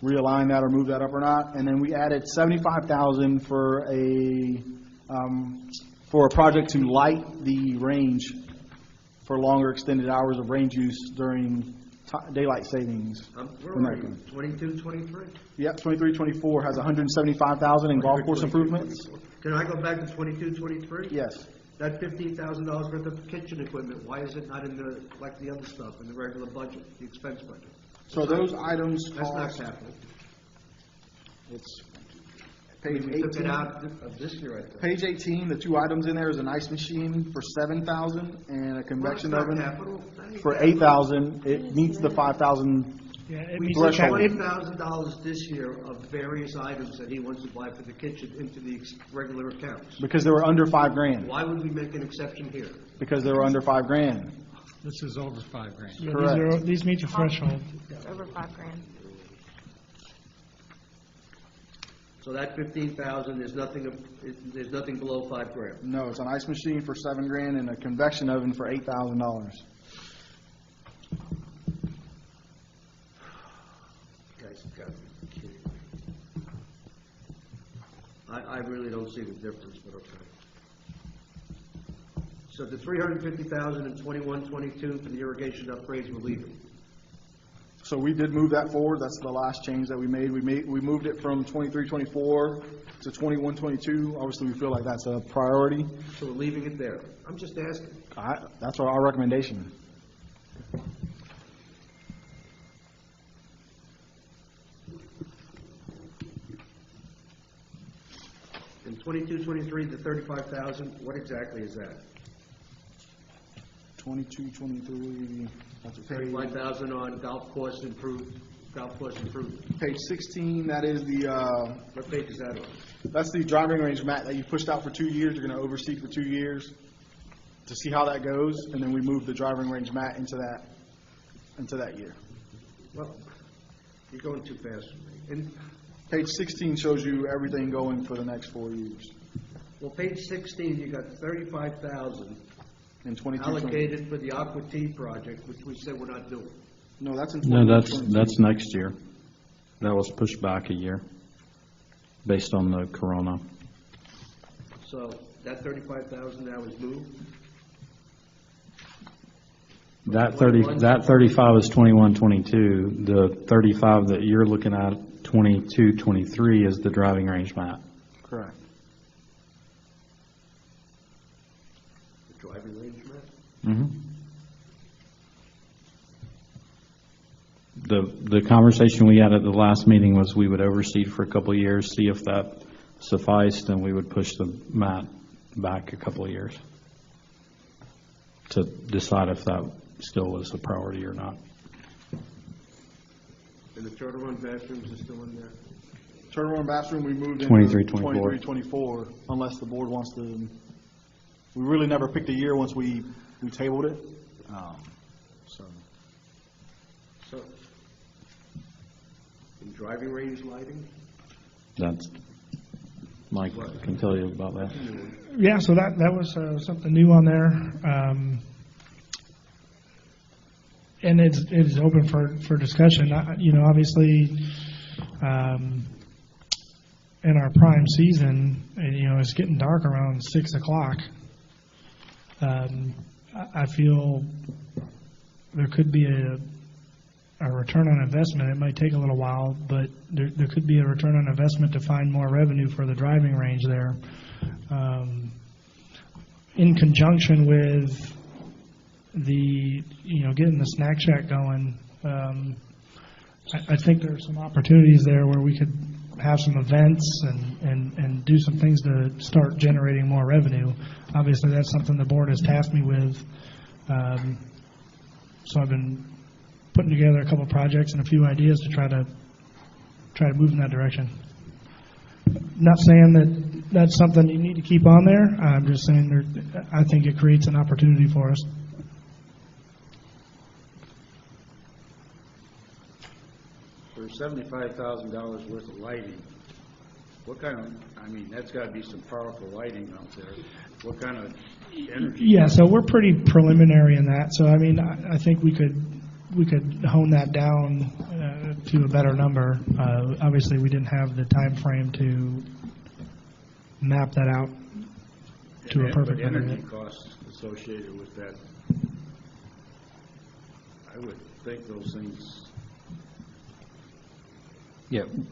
realign that or move that up or not. And then we added $75,000 for a project to light the range for longer extended hours of range use during daylight savings. Where are you, 22, 23? Yep, 23-24 has $175,000 in golf course improvements. Can I go back to 22, 23? Yes. That $15,000 worth of kitchen equipment, why is it not in the, like the other stuff, in the regular budget, the expense budget? So those items That's not cost, capital. it's page We took it 18. out of this year, I think. Page 18, the 2 items in there is an ice machine for $7,000 and a convection Well, it's oven not capital. That ain't for capital. $8,000. It meets the $5,000 yeah, it We means put threshold. $20,000 this year of various items that he wants to buy for the kitchen into the regular accounts. because they were under $5,000. Why would we make an exception here? Because they were under $5,000. This is over $5,000. yeah, Correct. these meet your threshold. Over $5,000. So that 15,000 is nothing, there's nothing below $5,000. No, it's an ice machine for $7,000 and a convection oven for $8,000. Guys have got to be kidding me. I really don't see the difference, but okay. So the 350,000 in 21, 22 for the irrigation upgrades, we're leaving. So we did move that forward. That's the last change that we made. We moved it from 23-24 to 21-22. Obviously, we feel like that's a priority. So we're leaving it there. I'm just asking. That's our recommendation. In 22, 23, the 35,000, what exactly is that? 22-23. That's a page. 35,000 on golf course improvement. Page 16. That is the. What page is that on? That's the driving range mat that you pushed out for 2 years. You're going to oversee for 2 years to see how that goes, and then we move the driving range mat into that year. Well, you're going too fast for me. And, Page 16 shows you everything going for the next 4 years. well, page 16, you got 35,000 In 22. allocated for the Aqua Tea project, which we said we're not doing. No, that's in. No, 22. that's next year. That was pushed back a year based on the corona. So that 35,000 now is moved? That 35 is 21, 22. The 35 that you're looking at, 22, 23 is the driving range map. Correct. The driving range map? Mm-hmm. The conversation we had at the last meeting was we would overseed for a couple of years, see if that sufficed, and we would push the map back a couple of years to decide if that still was a priority or not. And the turnaround bathrooms are still in there? Turnaround bathroom, we moved into 23, 24. 23, 24, unless the board wants to. We really never picked a year once we tabled it. So, in driving range lighting? That's, Mike can tell you about that. Yeah, so that was something new on there. And it's open for discussion. Obviously, in our prime season, it's getting dark around 6 o'clock. I feel there could be a return on investment. It might take a little while, but there could be a return on investment to find more revenue for the driving range there. In conjunction with getting the snack shack going, I think there are some opportunities there where we could have some events and do some things to start generating more revenue. Obviously, that's something the board has tasked me with. So I've been putting together a couple projects and a few ideas to try to move in that direction. Not saying that that's something you need to keep on there. I'm just saying I think it creates an opportunity for us. For $75,000 worth of lighting, what kind of, that's got to be some powerful lighting out there. What kind of energy? Yeah, so we're pretty preliminary in that. So, I think we could hone that down to a better number. Obviously, we didn't have the time frame to map that out to a perfect number. Energy costs associated with that, I would think those things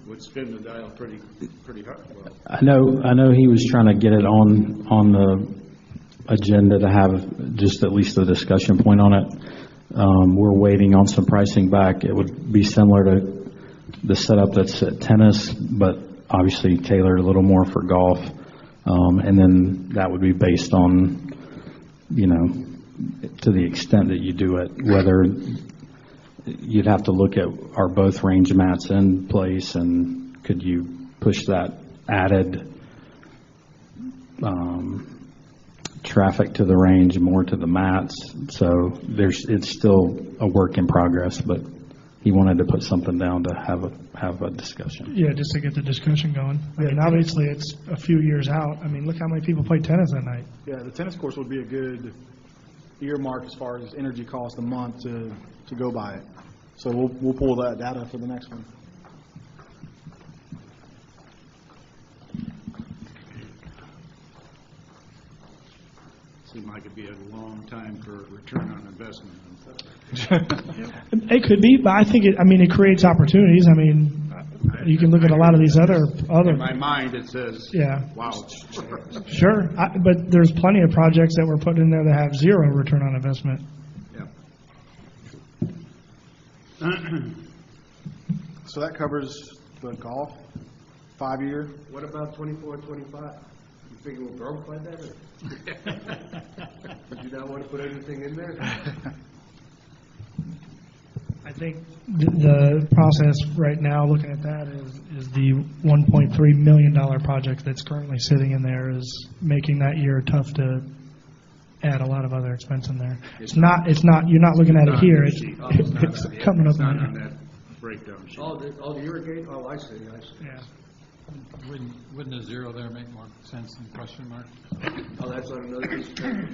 would spin the dial pretty hard. Well, I know he was trying to get it on the agenda to have just at least a discussion point on it. We're waiting on some pricing back. It would be similar to the setup that's at tennis, but obviously tailored a little more for golf. And then that would be based on, to the extent that you do it, whether you'd have to look at are both range mats in place and could you push that added traffic to the range more to the mats. So it's still a work in progress, but he wanted to put something down to have a discussion. Yeah, just to get the discussion going. Obviously it's a few years out. Look how many people play tennis that night. Yeah, the tennis course would be a good earmark as far as energy cost a month to go by it. So we'll pull that data for the next one. seemed like it'd be a long time for return on investment. It could be, but I think it creates opportunities. You can look at a lot of these other. In my mind, it says, yeah. Wow. Sure, but there's plenty of projects that we're putting in there that have zero return on investment. So that covers the golf, 5-year. What about 24, 25? You figure we're broke by that? Did you not want to put anything in there? I think the process right now, looking at that, is the $1.3 million project that's currently sitting in there is making that year tough to add a lot of other expense in there. It's not. You're not looking at it here. It's coming up on on that breakdown sheet. The irrigate. Oh, I see. Yeah. Wouldn't a zero there make more sense than question mark? Oh, that's on another piece of paper?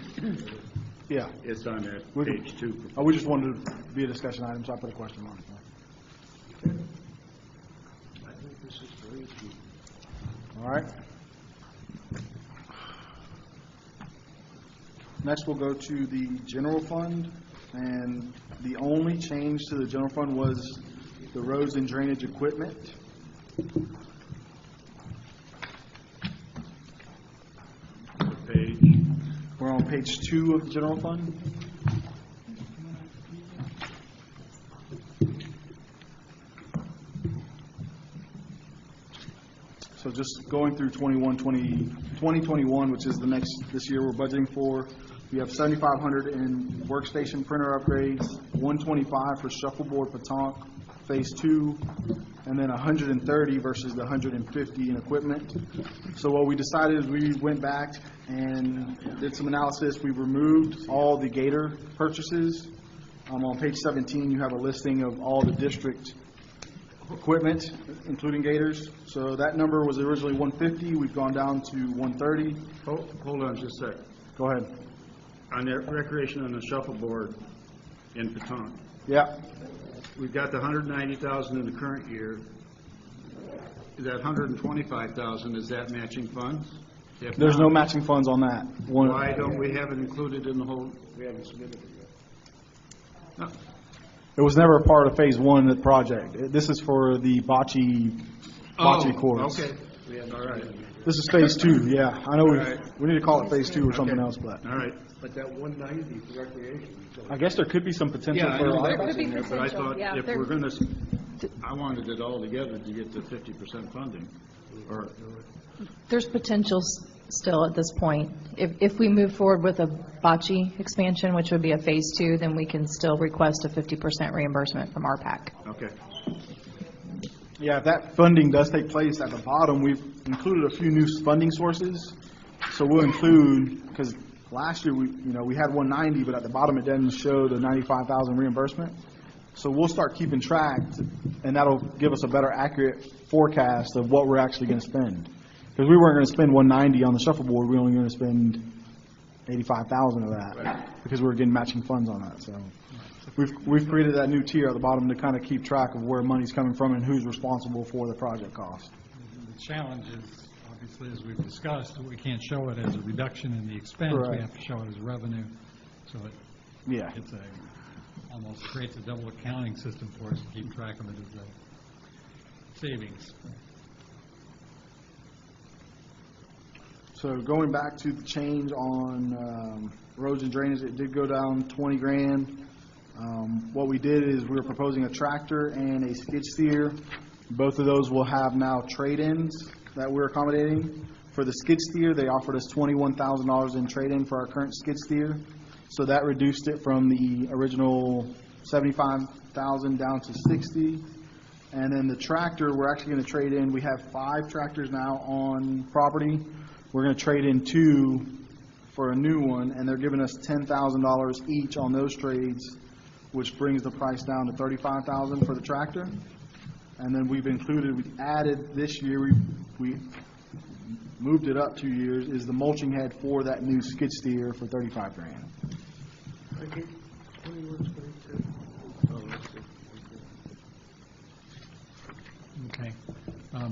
Yeah. It's on that page 2. We just wanted to be a discussion item, so I put a question mark. I think this is very easy. All right. Next, we'll go to the general fund, and the only change to the general fund was the roads and drainage equipment. We're on page 2 of the general fund. So just going through 2021, which is this year we're budgeting for, we have 7,500 in workstation printer upgrades, 125 for shuffleboard petanque phase 2, and then 130 versus the 150 in equipment. So what we decided is we went back and did some analysis. We removed all the Gator purchases. On page 17, you have a listing of all the district equipment, including Gators. So that number was originally 150. We've gone down to 130. Hold on just a second. Go ahead. On the recreation on the shuffleboard in Petanque. Yeah. We've got the 190,000 in the current year. That 125,000, is that matching funds? If There's not, no matching funds on that. Why don't we have it included in the whole? We haven't submitted it yet. No. It was never a part of phase 1 of the project. This is for the bocce course. Okay. All right. This is phase 2, yeah. I know Right. we need to call it phase 2 or something else, but. All right. But that 190 for recreation. I guess there could be some potential Yeah, I for. know There that could was be in there, but I potential, thought yeah, if there- we're going to, I wanted it all together to get to 50% funding. Or There's potential still at this point. If we move forward with a bocce expansion, which would be a phase 2, then we can still request a 50% reimbursement from RPAC. okay. Yeah, if that funding does take place at the bottom, we've included a few new funding sources. So we'll include, because last year we had 190, but at the bottom it doesn't show the 95,000 reimbursement. So we'll start keeping track, and that'll give us a better accurate forecast of what we're actually going to spend. Because we weren't going to spend 190 on the shuffleboard, we were only going to spend 85,000 of that because we were getting matching funds on that. So we've created that new tier at the bottom to kind of keep track of where money's coming from and who's responsible for the project cost. The challenge is, obviously, as we've discussed, we can't show it as a reduction in the expense. Right. We have to show it as revenue. So it's almost creates a double accounting system for us to keep track of it as a savings. So going back to the change on roads and drainage, it did go down 20 grand. What we did is we were proposing a tractor and a skid steer. Both of those will have now trade-ins that we're accommodating. For the skid steer, they offered us $21,000 in trade-in for our current skid steer. So that reduced it from the original $75,000 down to $60,000. And then the tractor, we're actually going to trade in. We have 5 tractors now on property. We're going to trade in 2 for a new one, and they're giving us $10,000 each on those trades, which brings the price down to $35,000 for the tractor. And then we added this year, we moved it up 2 years, is the mulching head for that new skid steer for $35 grand. Okay. Are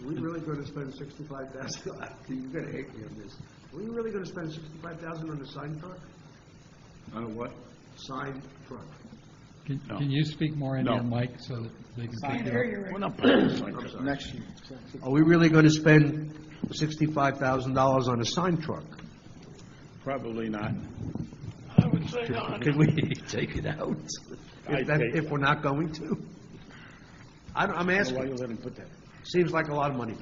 we really going to spend $65,000? You're going to hate me on this. Are we really going to spend $65,000 on a sign truck? On a what? Sign truck. Can you speak more into your mic so that they can pick it up? Next year. Are we really going to spend $65,000 on a sign truck? Probably not. I would say not. Can we take it out? If we're not going to? I'm asking. Why you let him put that? Seems like a lot of money.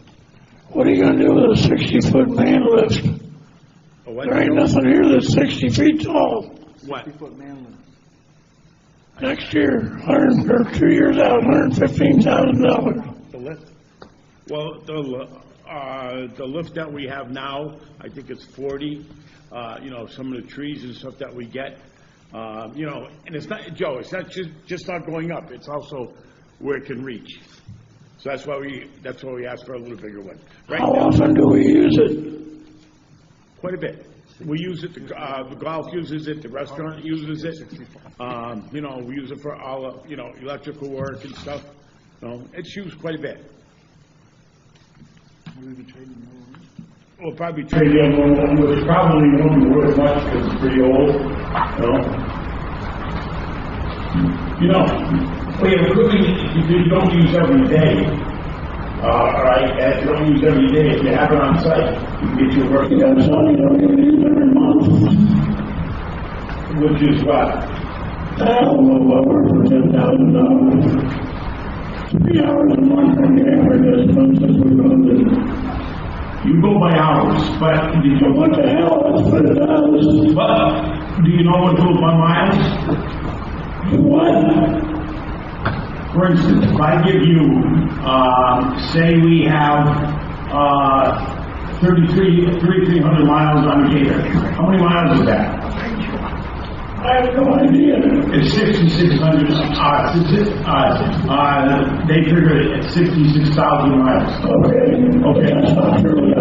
What are you gonna do with a 60-foot man lift? There ain't nothing here that's 60 feet tall. What? 60-foot man lift. Next year, 2 years out, $115,000. The lift? Well, the lift that we have now, I think it's 40. Some of the trees and stuff that we get, and it's not, Joe, it's not just not going up. It's also where it can reach. So that's why we asked for a little bigger one. Right How now, often do we use it? quite a bit. We use it, the golf uses it, the restaurant uses it. We use it for all, electrical work and stuff. It's used quite a bit. Will probably trade in, which probably won't be worth much because it's pretty old, well, your equipment, you don't use every day, all right, and you don't use every day, if you have it on site, you can get your work done. That's all you don't even use every month. Which is what? Hell, we'll work for $10,000. 3 hours a month on the average distance that we're going to do. You go by hours, but did you, What the hell, that's what it does. but, do you know what goes by miles? What? For instance, if I give you, say we have, 3,300 miles on a gator, how many miles is that? I have no idea. It's 6,600, they figure it at 66,000 miles. Okay. That's not true.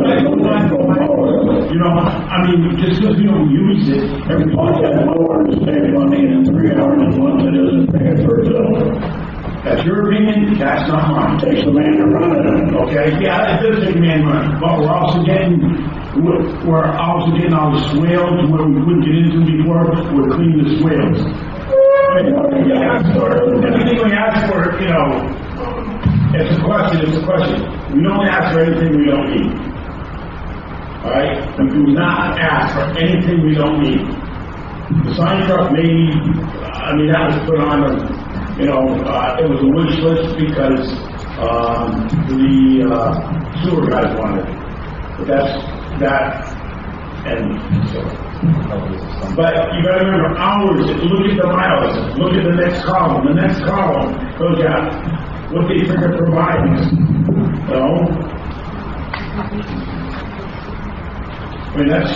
I mean, just because you don't use it, every All that mower is paying money in 3 hours a month, it isn't paying for itself. that's your opinion, that's not mine. Takes a man to run it. Okay, yeah, it does take man money, but we're also getting all the swales where we couldn't get into before, we're cleaning the swales. Everything we ask for, it's a question. We don't ask for anything we don't need. All right? We do not ask for anything we don't need. The sign truck that was put on it was a wish list because the sewer guys wanted it. But but you gotta remember hours, look at the miles, look at the next column. The next column goes out what they figure provides. I mean, that's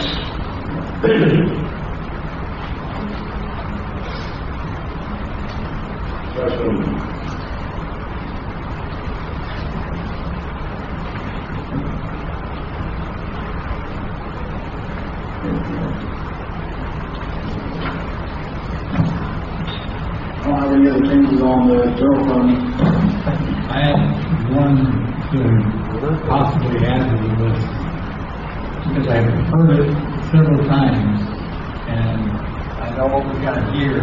what I don't have any other changes on the general fund. I have one to possibly add to the list, because I've heard it several times, and I know what we got here.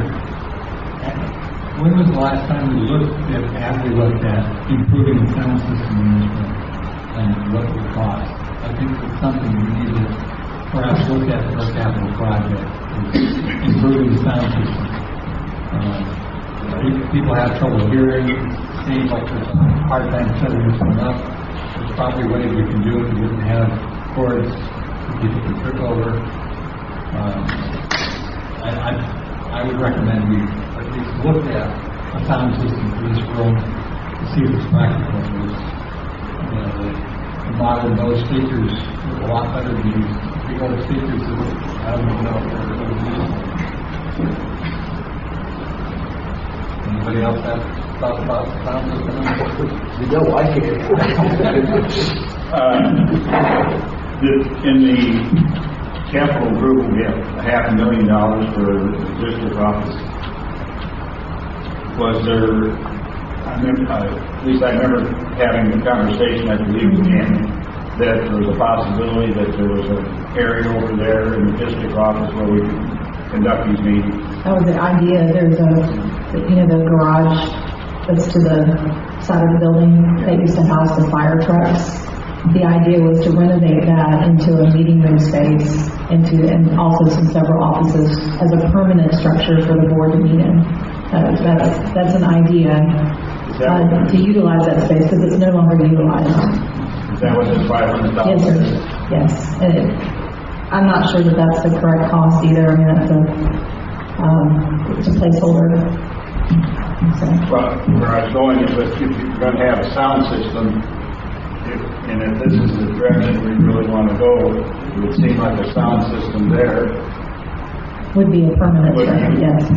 When was the last time we looked at improving the sound system in this room, and what it would cost? I think it's something we need to perhaps look at for a capital project, is improving the sound system. People have trouble hearing, seems like there's a hard time setting this one up. There's probably ways we can do it. We wouldn't have cords that people can trip over. I would recommend we at least look at a sound system for this room to see if it's practical. The modern those speakers look a lot better than these. If you go to speakers, I don't know if they're really useful. Anybody else have thoughts about sound system? You don't like it. In the capital group, we have $500,000 for the district office. Was there, at least I remember having the conversation, I believe, with Andy, that there was a possibility that there was an area over there in the district office where we could conduct these meetings. That was the idea. There's the garage that's to the side of the building that used to house the fire trucks. The idea was to renovate that into a meeting room space, and also several offices as a permanent structure for the board to meet in. That's an idea to utilize that space because it's no longer utilized. Is that what this $500,000? Yes, sir. Yes. And I'm not sure that that's the correct cost either. I mean, it's a placeholder. So. Well, where I was going is that if you're going to have a sound system, and if this is the direction we really want to go, it would seem like a sound system there would be a permanent structure, yes.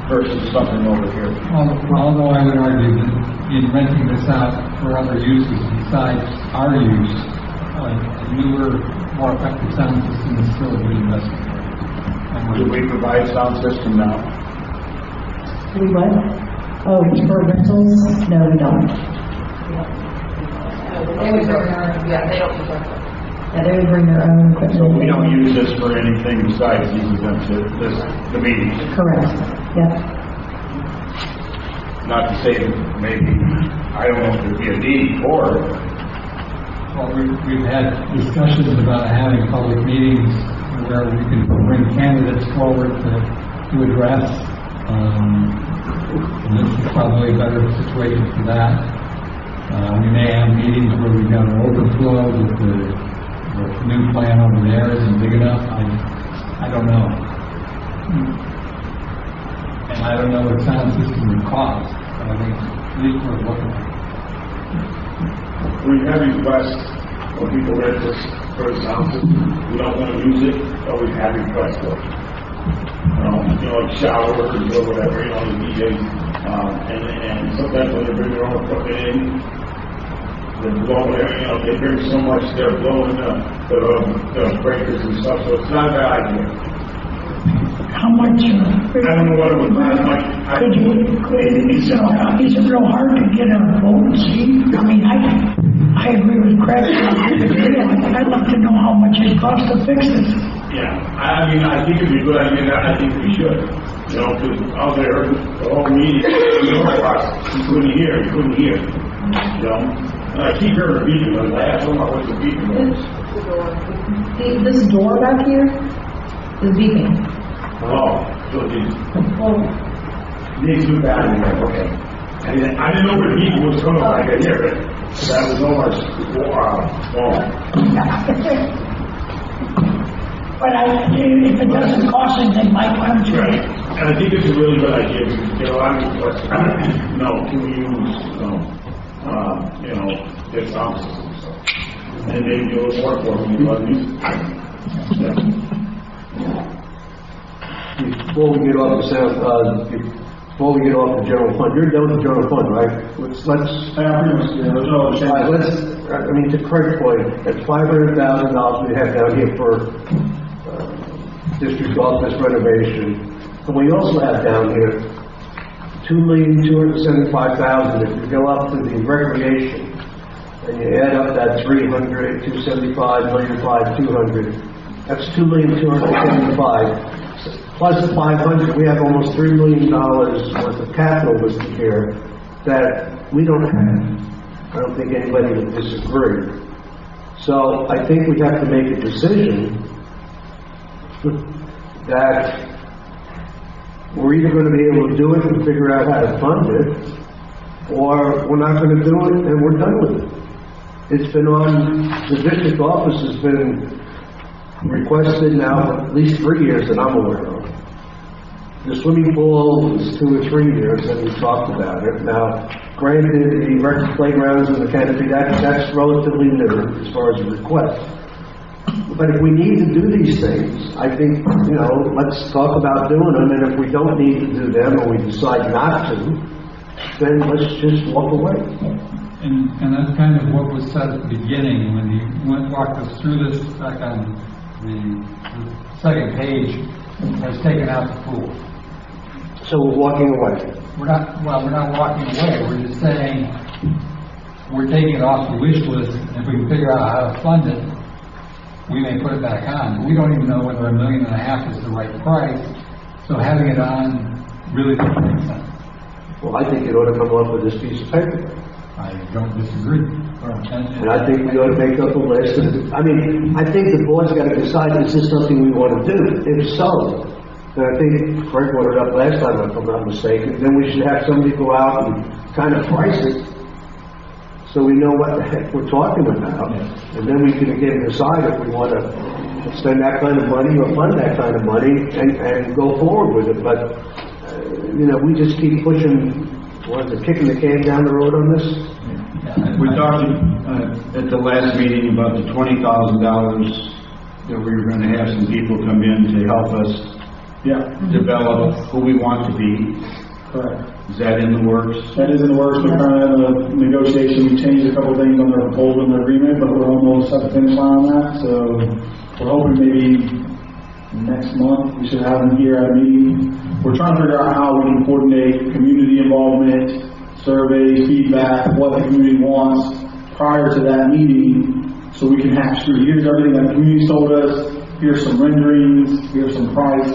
Versus something over here. Although I would argue that in renting this out for other uses besides our use, a newer, more effective sound system is still a good investment. Do we provide sound system now? We what? Oh, for rentals? No, we don't. They don't use our Yeah, they would bring their own equipment. So we don't use this for anything besides these events, the meetings? Correct, yep. Not to say that maybe, I don't know if there'd be a need for it. Well, we've had discussions about having public meetings where we can bring candidates forward to address. And this is probably a better situation for that. We may have meetings where we've got an overflow with the new plan over there isn't big enough. I don't know. And I don't know what sound system would cost, but I think at least we're looking at it. We have requests when people rent this for the sound system. We don't want to use it, but we have requests for it. Like showers or whatever, the DJs. And sometimes when they bring their own equipment in, they're blowing, they bring so much, they're blowing the breakers and stuff, so it's not a bad idea. How much? I don't know what it would cost, Is it real hard to get a vote and see? I mean, I agree with Craig. I'd love to know how much it costs to fix it. Yeah, I mean, I think it'd be a good idea, I think we should. Because out there, the whole meeting, you couldn't hear. And I keep hearing the beeping, but I asked them what the beeping was. This door back here is beeping. Oh, so it needs to be bad in there, okay. I didn't know where the beeping was coming from, I could hear it. That was almost, But if it doesn't cost anything, Mike, why don't you? Right. And I think it's a really good idea because there are a lot of questions. Can we use, their sound system? So. And maybe do a little more for them. Before we get off the sound, before we get off the general fund, you're done with the general fund, right? Let's. I mean, to Craig's point, that's $500,000 we have down here for district office renovation. And we also have down here $2,275,000. If you go up to the recreation and you add up that 300, 275, 200, that's $2,275,000. Plus 500, we have almost $3 million worth of capital listed here that we don't have. I don't think anybody would disagree. So I think we have to make a decision that we're either going to be able to do it and figure out how to fund it, or we're not going to do it and we're done with it. It's been on, the district office has been requested now for at least 3 years that I'm aware of. The swimming pool was 2 or 3 years that we talked about it. Now, granted, the rec playgrounds and the canopy, that's relatively new as far as a request. But if we need to do these things, I think, let's talk about doing them, and if we don't need to do them or we decide not to, then let's just walk away. And that's kind of what was said at the beginning when you walked us through this back on the second page, has taken out the pool. So we're walking away. We're not walking away. We're just saying we're taking it off the wish list. If we can figure out how to fund it, we may put it back on. But we don't even know whether $1.5 million is the right price. So having it on really doesn't make sense. Well, I think it ought to come off with this piece of paper. I don't disagree. And I think we ought to make up a list. I think the board's got to decide is this something we want to do. If so, then I think Frank brought it up last time, if I'm not mistaken, then we should have somebody go out and kind of price it so we know what the heck we're talking about. And then we can again decide if we want to spend that kind of money or fund that kind of money and go forward with it. But, we just keep pushing, kicking the can down the road on this? We talked at the last meeting about the $20,000 that we were going to have some people come in to help us develop who we want to be. Correct. Is that in the works? That is in the works. We're kind of in a negotiation. We changed a couple of things on their proposal and their agreement, but we're almost at the finish line on that. So we're hoping maybe next month we should have them here at a meeting. We're trying to figure out how we can coordinate community involvement, surveys, feedback, what the community wants prior to that meeting so we can hash through, here's everything that the community's told us, here's some renderings, here's some price,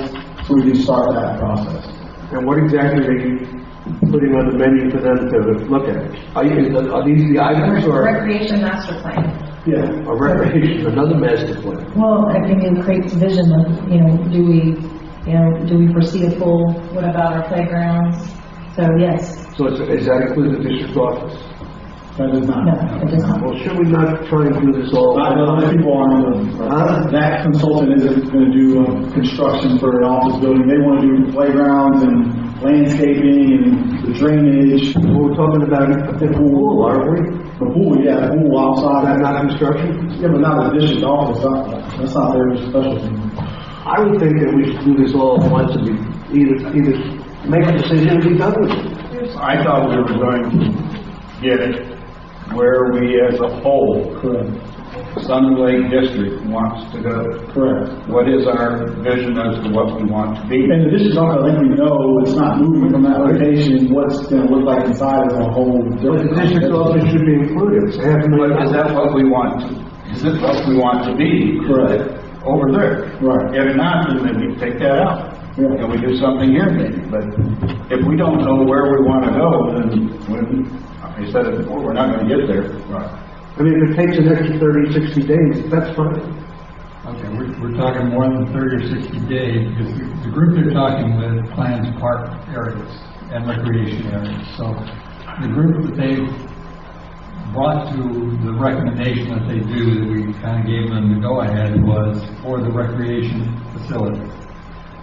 so we can start that process. And what exactly are you putting on the menu for them to look at? Are these the items or Recreation master plan. Yeah. a recreation, another master plan? Well, I think it creates vision of, do we foresee a pool? What about our playgrounds? So, yes. So is that include the district office? That does not. No, it does not. Well, should we not try and do this all? Other people aren't, that consultant isn't going to do construction for an office building. They want to do playgrounds and landscaping and the drainage. We're talking about the pool, aren't we? The pool, yeah, the pool outside. That's not construction? Yeah, but not the district office. That's not their specialty. I would think that we should do this all at once and either make a decision and be done with it. I thought we were going to get where we as a whole, Sun Lake District wants to go. Correct. What is our vision as to what we want to be? And the district office, I think we know it's not moving from that location. What's going to look like inside is a whole But different. the district office should be included. It's $500,000. Is that what we want? Is it what we want to be? Correct. Over there. Right. If not, then maybe take that out. Yeah. And we do something here maybe. But if we don't know where we want to go, then I said it before, we're not going to get there. Right. I mean, if it takes an extra 30, 60 days, that's fine. Okay, we're talking more than 30 or 60 days, because the group they're talking with plans park areas and recreation areas. So the group that they brought to the recommendation that they do, that we kind of gave them the go-ahead, was for the recreation facility.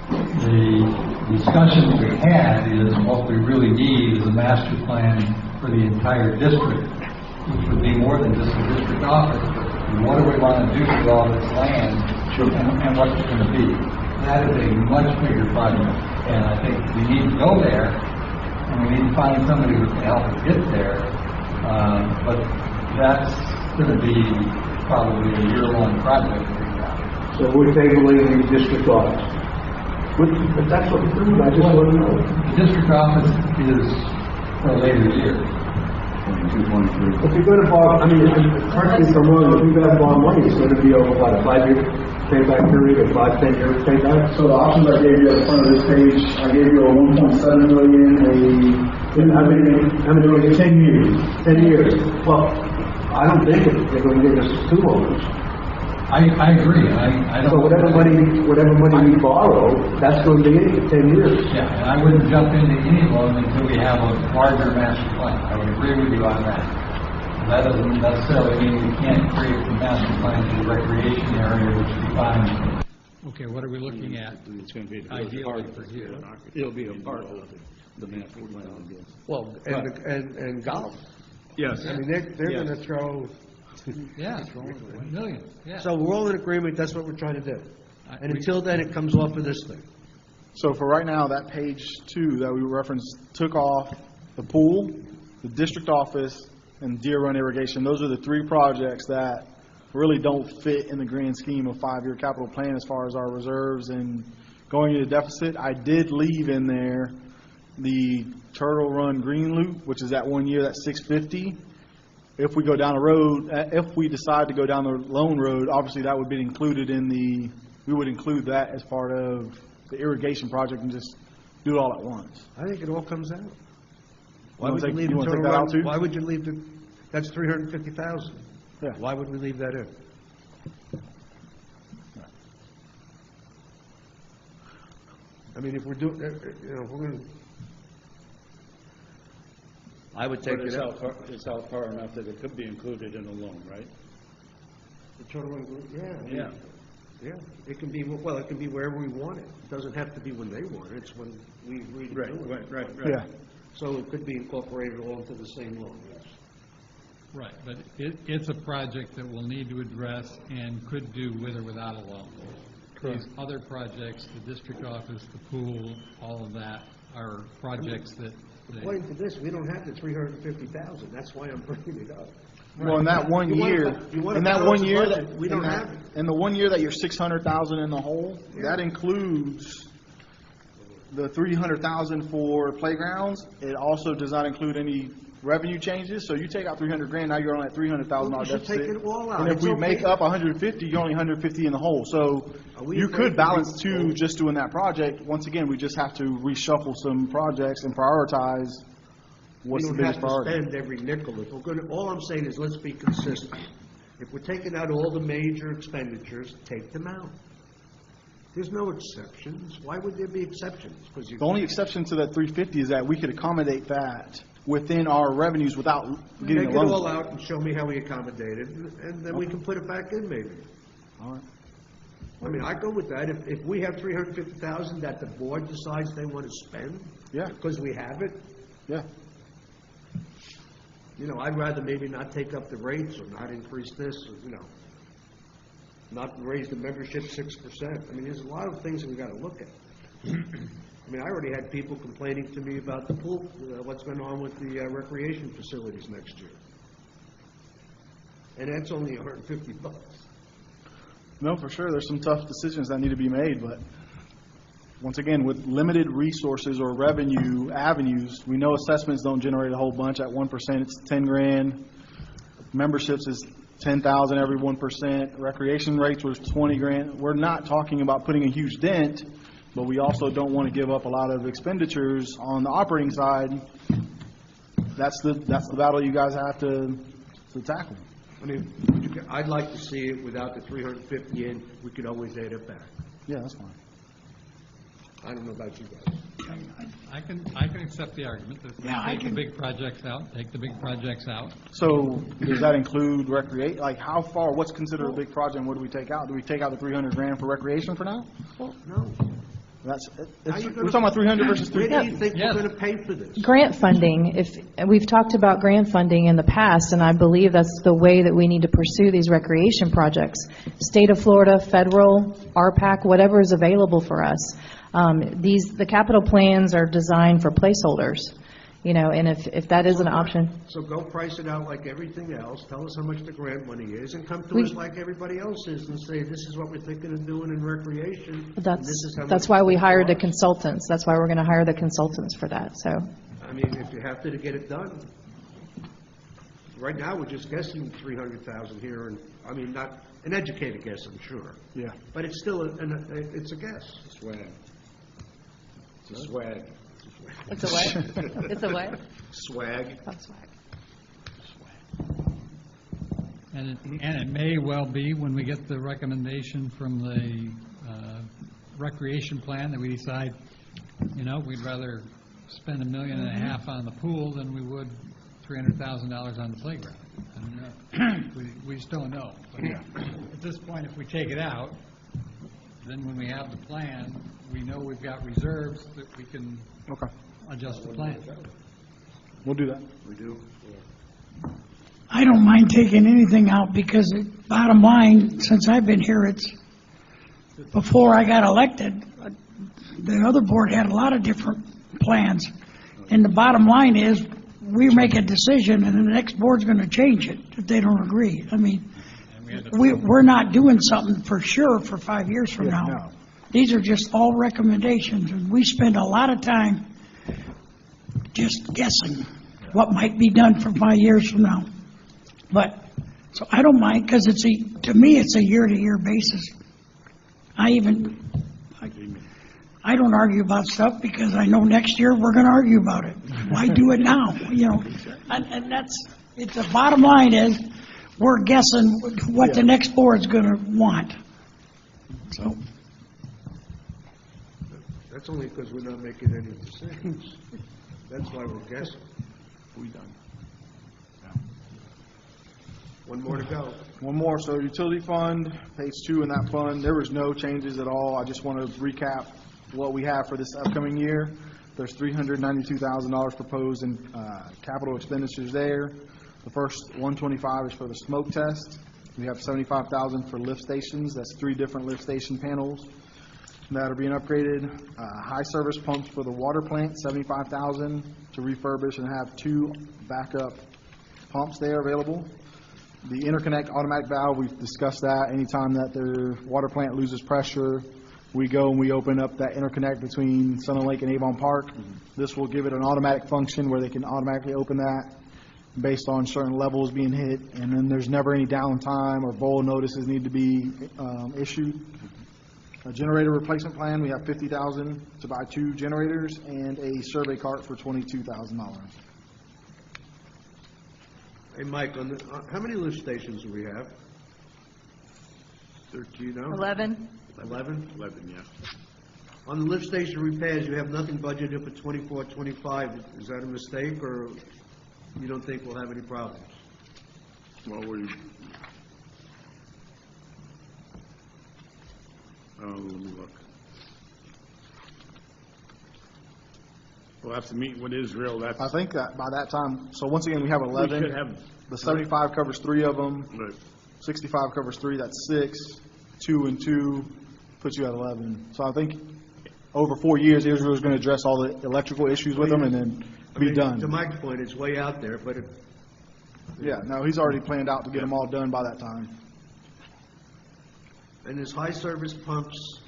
The discussion we had is what we really need is a master plan for the entire district, which would be more than just the district office, but what do we want to do with all this land and what's it going to be? That is a much bigger project, and I think we need to go there, and we need to find somebody who can help us get there, but that's going to be probably a year-long project. So we're tabling the district office. But that's what we're doing. I just want to know. The district office is for a later year. If you're going to borrow, I mean, correct me if I'm wrong, if you're going to borrow money, it's going to be over, what, a 5-year payback period, or 5-10-year payback? So the options I gave you at the front of this page, I gave you a 1.7 million, How many? 10 years. 10 years. Well, I don't think they're going to give us 2 loans. I agree. I don't. So whatever money we borrow, that's going to be it for 10 years. Yeah, and I wouldn't jump into any loan until we have a larger master plan. I would agree with you on that. That doesn't necessarily mean we can't create the master plan for the recreation area, which defines. Okay, what are we looking at? It's going to be ideally for here. It'll be a part of the master plan. Well, and golf. Yes. I mean, they're going to throw. Yeah, $1 million. Yeah. So we're all in agreement, that's what we're trying to do. And until then, it comes off of this thing. So for right now, that page 2 that we referenced took off the pool, the district office, and Deer Run irrigation. Those are the 3 projects that really don't fit in the grand scheme of 5-year capital plan as far as our reserves and going into deficit. I did leave in there the Turtle Run Green Loop, which is that 1 year, that's $650. If we go down the road, if we decide to go down the loan road, obviously that would be included in we would include that as part of the irrigation project and just do it all at once. I think it all comes out. Why You would wanna you leave take the that total out too? Why would you leave that's $350,000. Yeah. Why would we leave that in? I mean, if we're doing, we're going to, I would take it out. It's out far enough that it could be included in a loan, right? The total run group, Yeah. Yeah, it can be, well, it can be wherever we want it. It doesn't have to be when they want it, it's when we agree to do it. Right. Yeah. So it could be incorporated all into the same loan, yes. Right, but it's a project that we'll need to address and could do with or without a loan. These other projects, the district office, the pool, all of that are projects that. According to this, we don't have the $350,000, that's why I'm bringing it up. Well, in that one year, we don't have it. In the 1 year that you're 600,000 in the hole, that includes the 300,000 for playgrounds, it also does not include any revenue changes. So you take out 300 grand, now you're on that $300,000 Well, we should deficit. take it all out. And if It's we okay. make up 150, you're only 150 in the hole. So we you afraid could to balance be- two just doing that project. Once again, we just have to reshuffle some projects and prioritize what's the We don't biggest have to priority. spend every nickel. If we're going to, all I'm saying is let's be consistent. If we're taking out all the major expenditures, take them out. There's no exceptions. Why would there be exceptions? Because you The only exception to that 350 is that we could accommodate that within our revenues without getting take a it loan. all out and show me how we accommodate it, and then we can put it back in maybe. All right. I mean, I go with that. If we have 350,000 that the board decides they want to spend, Yeah. because we have it, Yeah. you know, I'd rather maybe not take up the rates or not increase this, or, you know, not raise the membership 6%. I mean, there's a lot of things that we got to look at. I mean, I already had people complaining to me about the pool, what's going on with the recreation facilities next year. And that's only $150. No, for sure. There's some tough decisions that need to be made, but once again, with limited resources or revenue avenues, we know assessments don't generate a whole bunch. At 1%, it's 10 grand. Memberships is 10,000 every 1%. Recreation rates was 20 grand. We're not talking about putting a huge dent, but we also don't want to give up a lot of expenditures on the operating side. That's the battle you guys have to tackle. I mean, I'd like to see it without the 350 in. We could always add it back. Yeah, that's fine. I don't know about you guys. I can accept the argument that Yeah, I take the can- big projects out, take the big projects out. So does that include recreate? Like how far, what's considered a big project and what do we take out? Do we take out the 300 grand for recreation for now? Well, no. We're talking about 300 versus Where 350. do you think Yes. we're going to pay for this? Grant funding, we've talked about grant funding in the past, and I believe that's the way that we need to pursue these recreation projects. State of Florida, federal, RPAC, whatever is available for us. The capital plans are designed for placeholders, you know, and if that is an option. So go price it out like everything else, tell us how much the grant money is, and come to We- us like everybody else is and say, this is what we're thinking of doing in recreation. and this is how That's much why we it's hired the cost." consultants. That's why we're going to hire the consultants for that, so. I mean, if you have to get it done. Right now, we're just guessing 300,000 here, and, I mean, not an educated guess, I'm sure. Yeah. But it's still, it's a guess. Swag. It's a swag. It's a what? It's a what? Swag. Oh, swag. And it may well be, when we get the recommendation from the recreation plan, that we decide, you know, we'd rather spend $1.5 million on the pool than we would $300,000 on the playground. And we just don't know. But at this point, if we take it out, then when we have the plan, we know we've got reserves that we can adjust the plan. We'll do that. We do. I don't mind taking anything out because bottom line, since I've been here, it's, before I got elected, the other board had a lot of different plans. And the bottom line is, we make a decision and the next board's going to change it if they don't agree. I mean, we're not doing something for sure for 5 years from now. no. These are just all recommendations, and we spend a lot of time just guessing what might be done for 5 years from now. But, so I don't mind, because to me, it's a year-to-year basis. I don't argue about stuff because I know next year we're going to argue about it. Why do it now? You know, and it's the bottom line is, we're guessing what the next board's going to want. So, That's only because we're not making any decisions. That's why we're guessing. We done. One more to go. One more. So utility fund, page 2 in that fund, there was no changes at all. I just want to recap what we have for this upcoming year. There's $392,000 proposed in capital expenditures there. The first 125 is for the smoke test. We have 75,000 for lift stations. That's 3 different lift station panels that are being upgraded. High service pumps for the water plant, 75,000 to refurbish and have 2 backup pumps there available. The interconnect automatic valve, we've discussed that. Anytime that their water plant loses pressure, we go and we open up that interconnect between Sun Lake and Avon Park. This will give it an automatic function where they can automatically open that based on certain levels being hit, and then there's never any downtime or bowl notices need to be issued. A generator replacement plan, we have $50,000 to buy 2 generators and a survey cart for $22,000. Hey, Mike, how many lift stations do we have? 13 now? 11. 11? 11, yeah. On the lift station repairs, you have nothing budgeted for 24, 25. Is that a mistake, or you don't think we'll have any problems? Well, let me look. We'll have to meet with Israel. I think that by that time, so once again, we have 11. We should have. The 75 covers 3 of them. Right. 65 covers 3, that's 6. 2 and 2 puts you at 11. So I think over 4 years, Israel's going to address all the electrical issues with them and then be done. To Mike's point, it's way out there, but Yeah, no, he's already planned out to get them all done by that time. and his high service pumps,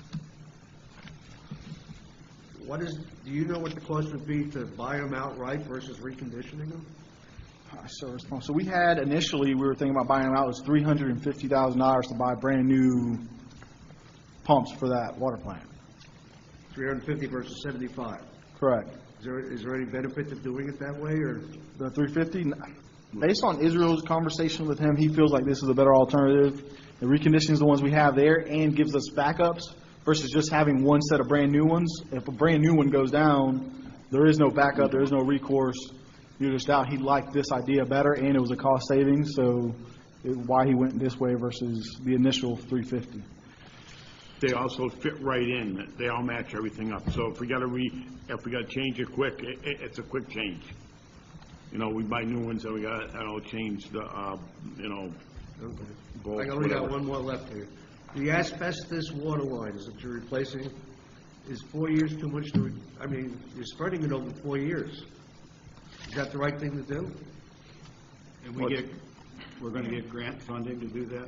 do you know what the cost would be to buy them outright versus reconditioning them? High service pump. So we had initially, we were thinking about buying them out. It was $350,000 to buy brand new pumps for that water plant. 350 versus 75. Correct. Is there any benefit to doing it that way, or? The 350, based on Israel's conversation with him, he feels like this is a better alternative. It reconditions the ones we have there and gives us backups versus just having one set of brand new ones. If a brand new one goes down, there is no backup, there is no recourse. You're just out. He liked this idea better, and it was a cost savings, so why he went this way versus the initial 350. They also fit right in. They all match everything up. So if we got to change it quick, it's a quick change. You know, we buy new ones, and we got to change the, Okay. bolts, I only got whatever. one more left here. The asbestos water lines that you're replacing, is 4 years too much you're spreading it over 4 years. Is that the right thing to do? And we're going to get grant funding to do that?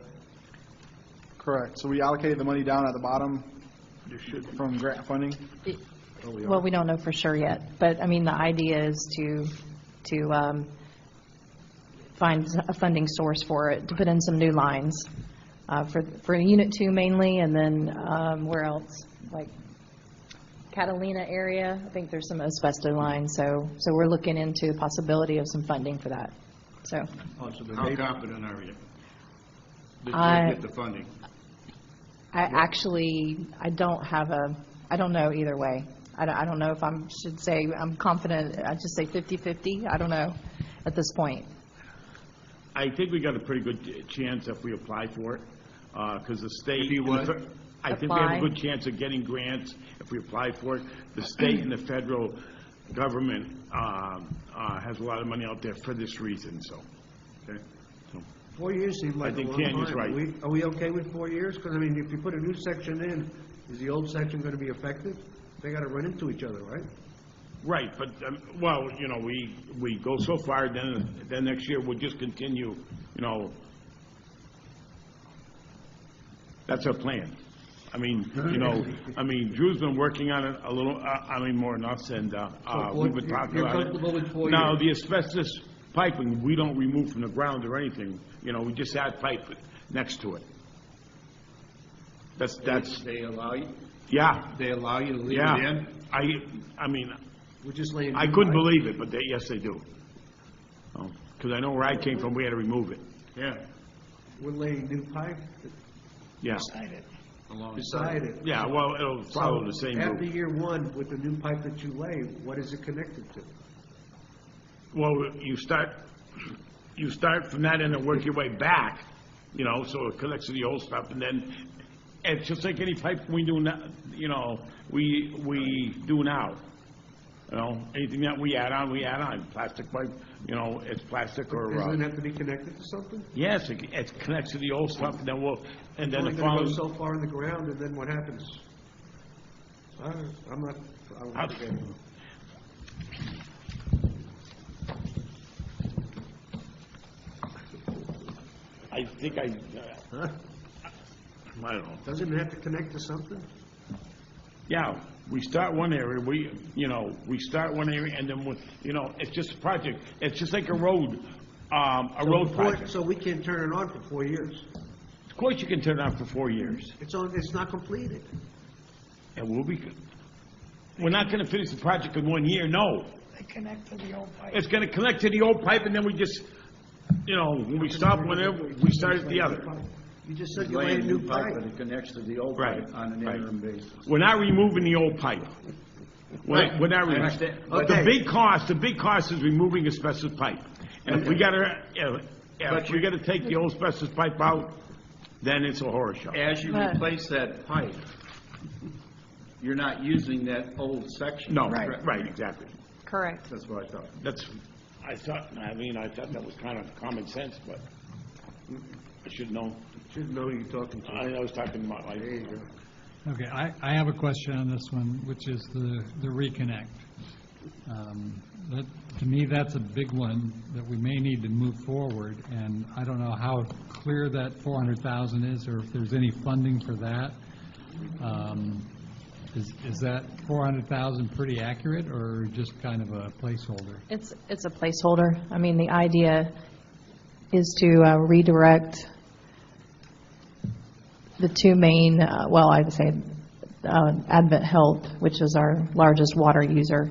Correct. So we allocated the money down at the bottom from grant funding. Well, we don't know for sure yet, but I mean, the idea is to find a funding source for it, to put in some new lines for Unit 2 mainly, and then where else? Like Catalina area, I think there's some asbestos lines, so we're looking into the possibility of some funding for that. So, How confident are you that I- you'll get the funding? I don't know either way. I don't know if I should say I'm confident. I just say 50-50. I don't know at this point. I think we got a pretty good chance if we apply for it, because the state. If you what? I think we have Apply? a good chance of getting grants if we apply for it. The state and the federal government has a lot of money out there for this reason, so. Okay. So 4 years seemed like I think a long Tanya's time. right. Are we okay with 4 years? Because, if you put a new section in, is the old section going to be effective? They got to run into each other, right? Right, but, we go so far, then next year we'll just continue, that's our plan. Drew's been working on it a little, more than us, and, we've been talking You're about it. comfortable with 4 years? Now, the asbestos piping, we don't remove from the ground or anything, we just add pipe next to it. That's, They allow you? yeah. They allow you to leave Yeah. it in? We're just laying. I couldn't believe it, but yes, they do. Because I know where I came from, we had to remove it. Yeah. We're laying new pipe Yeah. beside it. Yeah, well, it'll follow the same After route. year one, with the new pipe that you lay, what is it connected to? Well, you start from that end and work your way back, so it connects to the old stuff, and then it's just like any pipe we do now, we do now. Anything that we add on. Plastic pipe, it's plastic or. Doesn't it have to be connected to something? Yes, it connects to the old stuff, and then It's only the going to go following. so far in the ground, and then what happens? I don't forget. I think I don't know. Doesn't it have to connect to something? Yeah, we start one area, we start one area, and then, it's just a project. It's just like a road project. So we can turn it on for 4 years. Of course you can turn it on for 4 years. It's not completed. And we're not gonna finish the project in 1 year, no. They connect to the old pipe. It's gonna connect to the old pipe, and then we just, when we stop whenever, we start at the other. You just said you laid a new pipe. But it connects to the old Right, pipe on an right. interim basis. We're not removing the old pipe. We're not removing. understand. The big cost is removing asbestos pipe. And if we gotta take the old asbestos pipe out, then it's a horror show. As you replace that pipe, you're not using that old section. No, right, exactly. Correct. That's what I thought. I thought that was kind of common sense, but I should know. Shouldn't know who you're talking to. I was talking about Okay, I have a question on this one, which is the reconnect. To me, that's a big one that we may need to move forward, and I don't know how clear that 400,000 is, or if there's any funding for that. Is that 400,000 pretty accurate, or just kind of a placeholder? It's a placeholder. I mean, the idea is to redirect the two main, I would say Advent Health, which is our largest water user,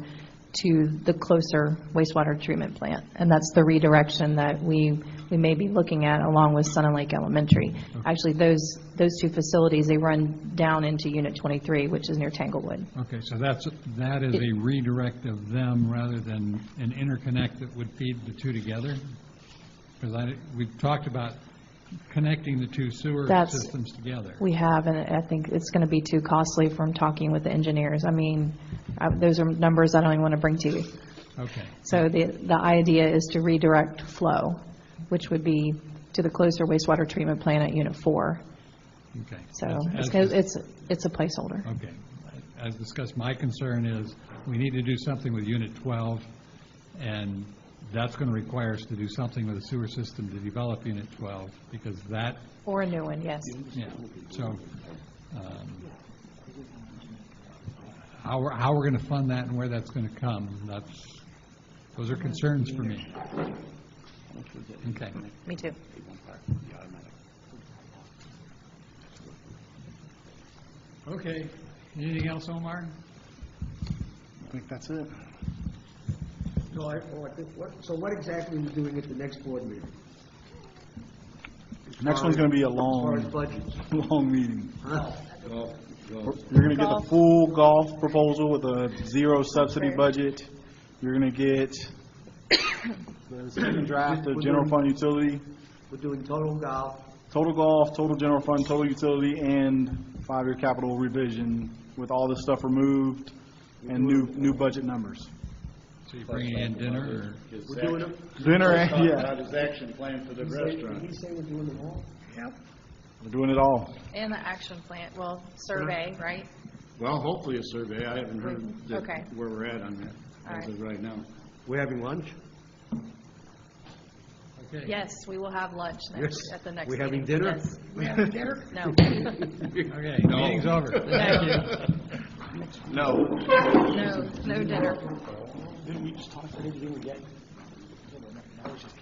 to the closer wastewater treatment plant. And that's the redirection that we may be looking at along with Sun and Lake Elementary. Okay. Actually, those two facilities, they run down into Unit 23, which is near Tanglewood. Okay, so that is a redirect of them rather than an interconnect that would feed the two together? Because we've talked about connecting the two sewer systems together. We have, and I think it's going to be too costly from talking with the engineers. I mean, those are numbers I don't even want to bring to you. Okay. So the idea is to redirect flow, which would be to the closer wastewater treatment plant at Unit 4. Okay. So it's a placeholder. Okay. As discussed, my concern is we need to do something with Unit 12, and that's going to require us to do something with the sewer system to develop Unit 12, because that... Or a new one, yes. Yeah. So how we're going to fund that and where that's going to come, those are concerns for me. Okay. Me too. Okay. Anything else, Omar? I think that's it. So what exactly are you doing at the next board meeting? Next one's going to be a As long far as budgets. long meeting. Huh? You're going to get the full golf proposal with a zero subsidy budget. You're going to get the second draft of general fund utility. We're doing total golf. Total golf, total general fund, total utility, and 5-year capital revision with all this stuff removed and new budget numbers. So you're bringing in dinner, or? We're doing it. Dinner, yeah. About his action plan for the restaurant. Did he say we're doing them all? Yep. We're doing it all. And the action plan, survey, right? Well, hopefully a survey. I haven't heard Okay. where we're at on that as of right now. We're having lunch? Okay. Yes, we will have lunch at the next We're meeting. having dinner? Yes. We having dinner? No. Okay, meeting's over. Thank you. No. No dinner. Didn't we just talk about it yet? Now it's just